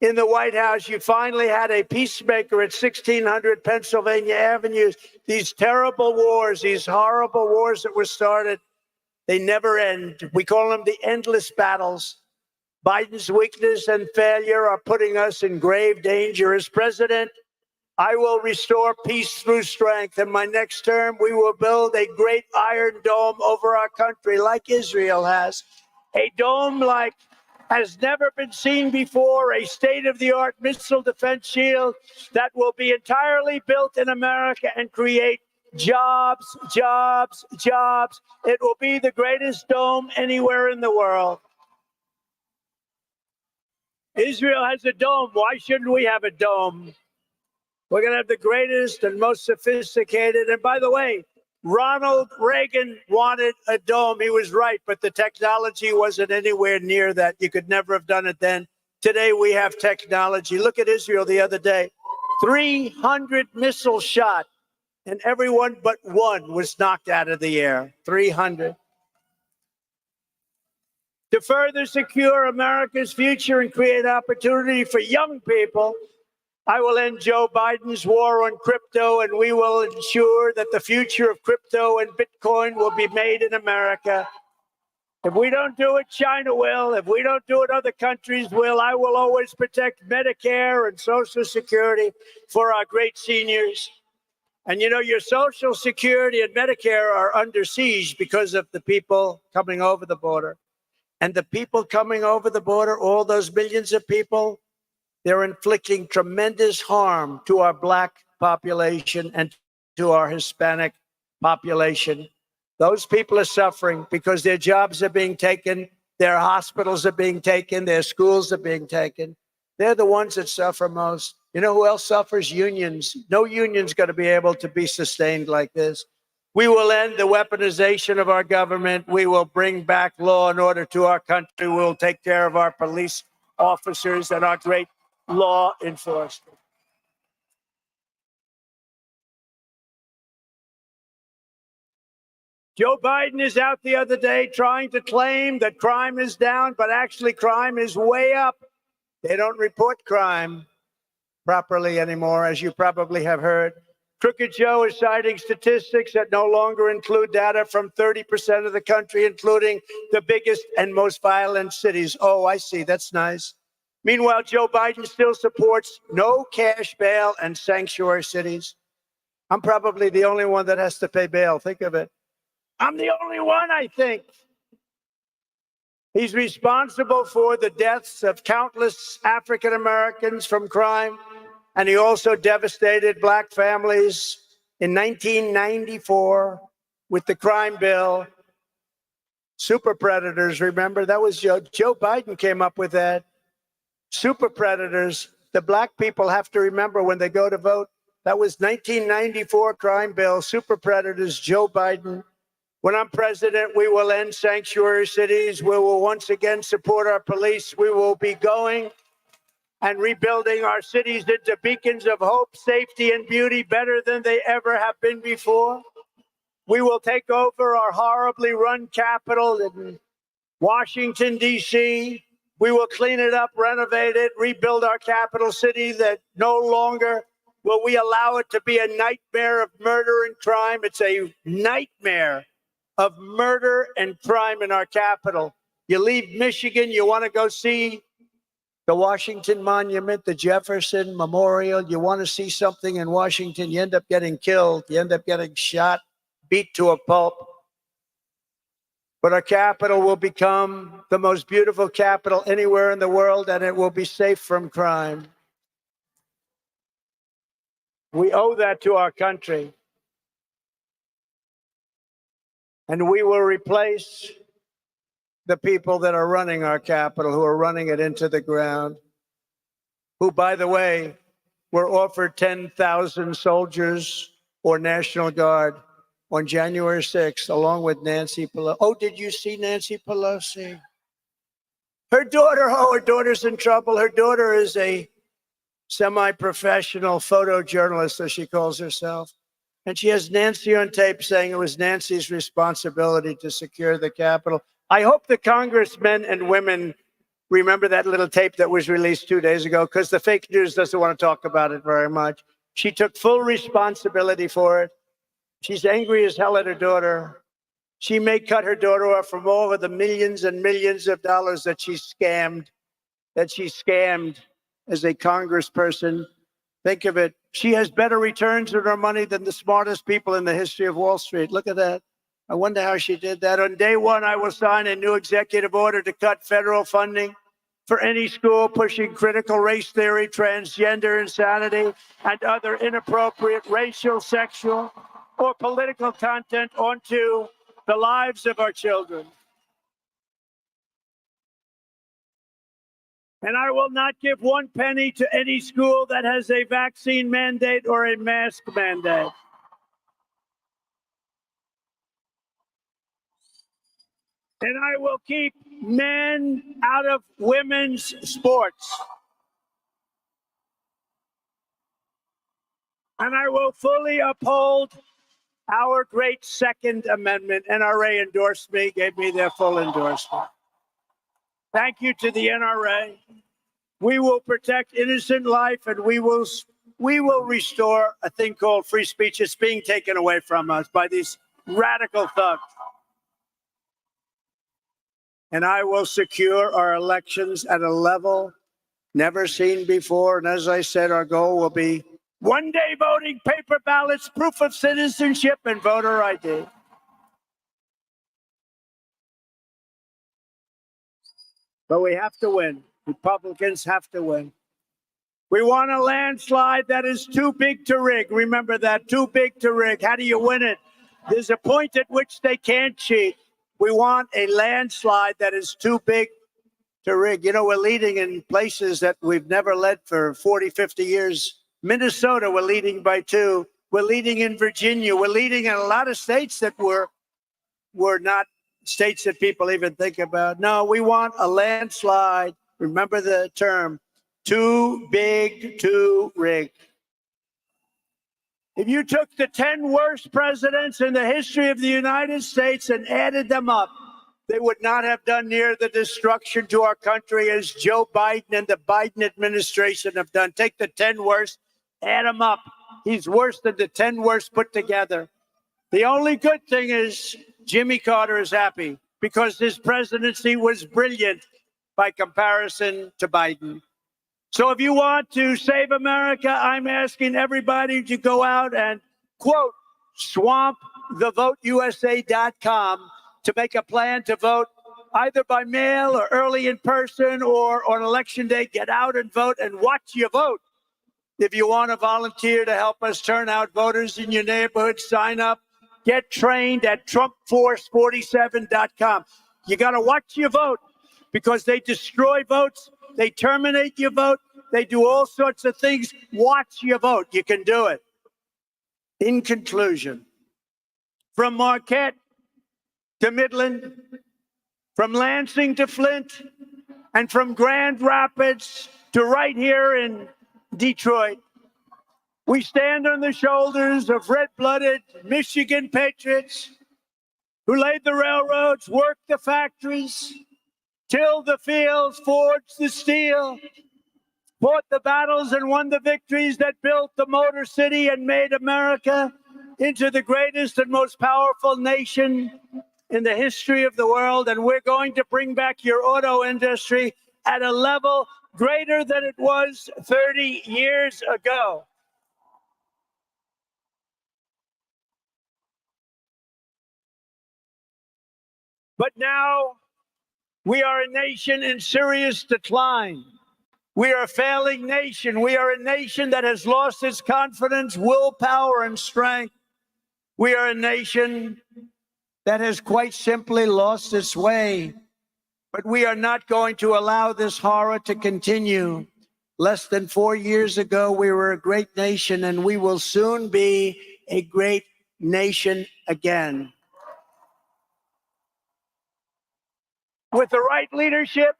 In the White House, you finally had a peacemaker at 1600 Pennsylvania Avenue. These terrible wars, these horrible wars that were started, they never end. We call them the endless battles. Biden's weakness and failure are putting us in grave danger. As president, I will restore peace through strength. In my next term, we will build a great iron dome over our country like Israel has. A dome like has never been seen before, a state-of-the-art missile defense shield that will be entirely built in America and create jobs, jobs, jobs. It will be the greatest dome anywhere in the world. Israel has a dome. Why shouldn't we have a dome? We're going to have the greatest and most sophisticated. And by the way, Ronald Reagan wanted a dome. He was right, but the technology wasn't anywhere near that. You could never have done it then. Today, we have technology. Look at Israel the other day. 300 missiles shot, and everyone but one was knocked out of the air. 300. To further secure America's future and create opportunity for young people, I will end Joe Biden's war on crypto, and we will ensure that the future of crypto and Bitcoin will be made in America. If we don't do it, China will. If we don't do it, other countries will. I will always protect Medicare and Social Security for our great seniors. And you know, your Social Security and Medicare are under siege because of the people coming over the border. And the people coming over the border, all those millions of people, they're inflicting tremendous harm to our Black population and to our Hispanic population. Those people are suffering because their jobs are being taken, their hospitals are being taken, their schools are being taken. They're the ones that suffer most. You know who else suffers? Unions. No union's going to be able to be sustained like this. We will end the weaponization of our government. We will bring back law and order to our country. We will take care of our police officers and our great law enforcement. Joe Biden is out the other day trying to claim that crime is down, but actually crime is way up. They don't report crime properly anymore, as you probably have heard. Crooked Joe is citing statistics that no longer include data from 30% of the country, including the biggest and most violent cities. Oh, I see. That's nice. Meanwhile, Joe Biden still supports no cash bail and sanctuary cities. I'm probably the only one that has to pay bail. Think of it. I'm the only one, I think. He's responsible for the deaths of countless African Americans from crime, and he also devastated black families in 1994 with the crime bill. Super predators, remember? That was Joe Biden came up with that. Super predators. The black people have to remember when they go to vote. That was 1994 crime bill. Super predators, Joe Biden. When I'm president, we will end sanctuary cities. We will once again support our police. We will be going and rebuilding our cities into beacons of hope, safety, and beauty better than they ever have been before. We will take over our horribly run capital in Washington, D.C. We will clean it up, renovate it, rebuild our capital city that no longer will we allow it to be a nightmare of murder and crime. It's a nightmare of murder and crime in our capital. You leave Michigan, you want to go see the Washington Monument, the Jefferson Memorial. You want to see something in Washington, you end up getting killed. You end up getting shot, beat to a pulp. But our capital will become the most beautiful capital anywhere in the world, and it will be safe from crime. We owe that to our country. And we will replace the people that are running our capital, who are running it into the ground, who, by the way, were offered 10,000 soldiers or National Guard on January 6th, along with Nancy Pelosi. Oh, did you see Nancy Pelosi? Her daughter's in trouble. Her daughter is a semi-professional photojournalist, as she calls herself. And she has Nancy on tape saying it was Nancy's responsibility to secure the Capitol. I hope the congressmen and women remember that little tape that was released 2 days ago, because the fake news doesn't want to talk about it very much. She took full responsibility for it. She's angry as hell at her daughter. She may cut her daughter off from all of the millions and millions of dollars that she scammed as a congressperson. Think of it. She has better returns on her money than the smartest people in the history of Wall Street. Look at that. I wonder how she did that. On day one, I will sign a new executive order to cut federal funding for any school pushing critical race theory, transgender insanity, and other inappropriate racial, sexual, or political content onto the lives of our children. And I will not give one penny to any school that has a vaccine mandate or a mask mandate. And I will keep men out of women's sports. And I will fully uphold our great Second Amendment. NRA endorsed me, gave me their full endorsement. Thank you to the NRA. We will protect innocent life, and we will restore a thing called free speech. It's being taken away from us by these radical thugs. And I will secure our elections at a level never seen before. And as I said, our goal will be one-day voting, paper ballots, proof of citizenship, and voter ID. But we have to win. Republicans have to win. We want a landslide that is too big to rig. Remember that, too big to rig. How do you win it? There's a point at which they can't cheat. We want a landslide that is too big to rig. You know, we're leading in places that we've never led for 40, 50 years. Minnesota, we're leading by 2. We're leading in Virginia. We're leading in a lot of states that were not states that people even think about. No, we want a landslide. Remember the term, Too big to rig. If you took the 10 worst presidents in the history of the United States and added them up, they would not have done near the destruction to our country as Joe Biden and the Biden administration have done. Take the 10 worst, add them up. He's worse than the 10 worst put together. The only good thing is Jimmy Carter is happy because his presidency was brilliant by comparison to Biden. So if you want to save America, I'm asking everybody to go out and, quote, swampthevoteusa.com to make a plan to vote either by mail or early in person or on election day. Get out and vote and watch your vote. If you want to volunteer to help us turn out voters in your neighborhood, sign up. Get trained at TrumpForce47.com. You got to watch your vote because they destroy votes. They terminate your vote. They do all sorts of things. Watch your vote. You can do it. In conclusion, from Marquette to Midland, from Lansing to Flint, and from Grand Rapids to right here in Detroit, we stand on the shoulders of red-blooded Michigan patriots who laid the railroads, worked the factories, tilled the fields, forged the steel, fought the battles and won the victories that built the Motor City and made America into the greatest and most powerful nation in the history of the world. And we're going to bring back your auto industry at a level greater than it was 30 years ago. But now we are a nation in serious decline. We are a failing nation. We are a nation that has lost its confidence, willpower, and strength. We are a nation that has quite simply lost its way. But we are not going to allow this horror to continue. Less than 4 years ago, we were a great nation, and we will soon be a great nation again. With the right leadership,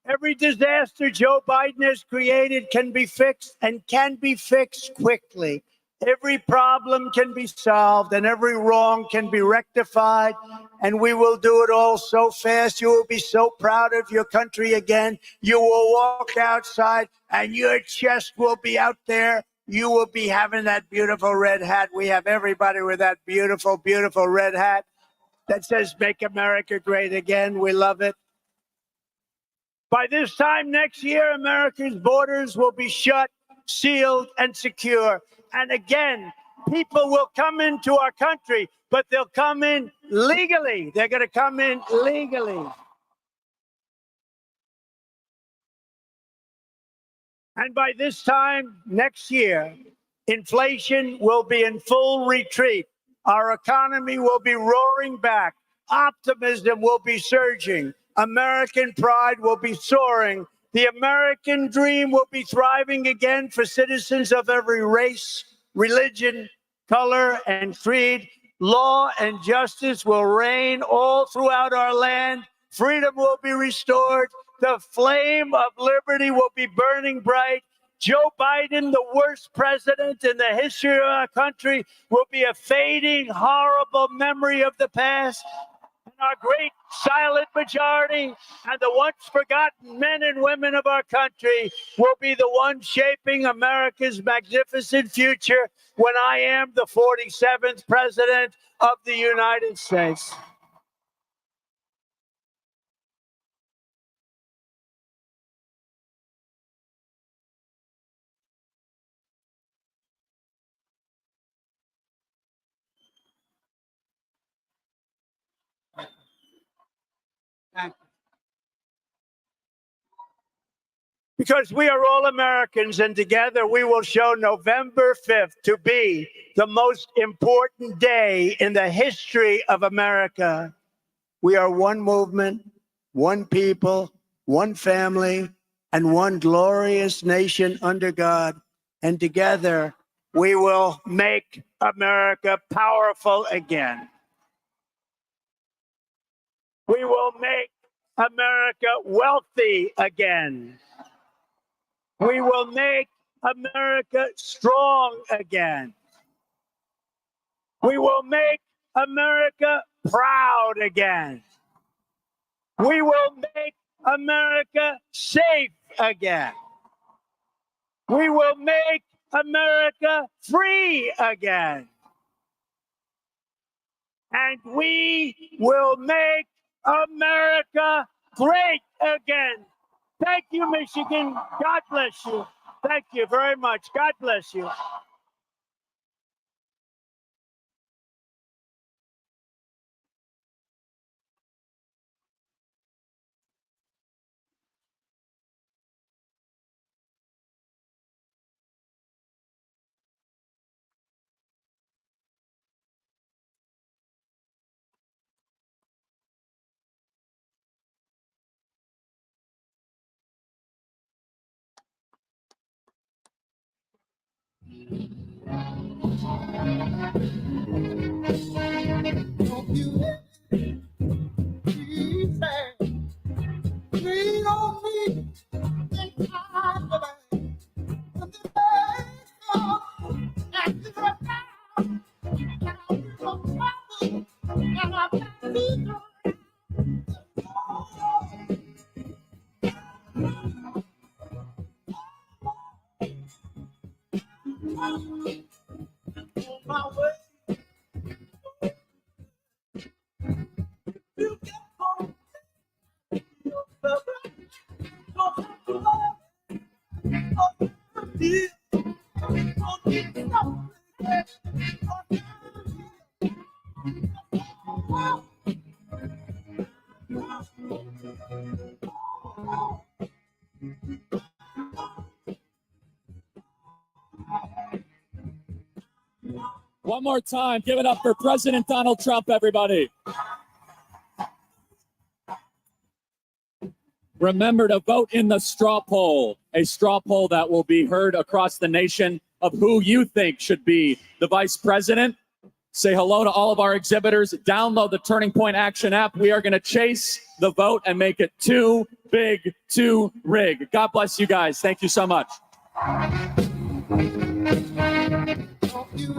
every disaster Joe Biden has created can be fixed and can be fixed quickly. Every problem can be solved and every wrong can be rectified. And we will do it all so fast. You will be so proud of your country again. You will walk outside and your chest will be out there. You will be having that beautiful red hat. We have everybody with that beautiful, beautiful red hat that says, "Make America Great Again." We love it. By this time next year, America's borders will be shut, sealed, and secure. And again, people will come into our country, but they'll come in legally. They're going to come in legally. And by this time next year, inflation will be in full retreat. Our economy will be roaring back. Optimism will be surging. American pride will be soaring. The American dream will be thriving again for citizens of every race, religion, color, and creed. Law and justice will reign all throughout our land. Freedom will be restored. The flame of liberty will be burning bright. Joe Biden, the worst president in the history of our country, will be a fading, horrible memory of the past. And our great silent majority and the once forgotten men and women of our country will be the ones shaping America's magnificent future when I am the 47th president of the United States. Because we are all Americans, and together we will show November 5th to be the most important day in the history of America. We are one movement, one people, one family, and one glorious nation under God. And together we will make America powerful again. We will make America wealthy again. We will make America strong again. We will make America proud again. We will make America safe again. We will make America free again. And we will make America great again. Thank you, Michigan. God bless you. Thank you very much. God bless you. One more time, give it up for President Donald Trump, everybody. Remember to vote in the straw poll, a straw poll that will be heard across the nation of who you think should be the vice president. Say hello to all of our exhibitors. Download the Turning Point Action app. We are going to chase the vote and make it too big to rig. God bless you guys. Thank you so much. You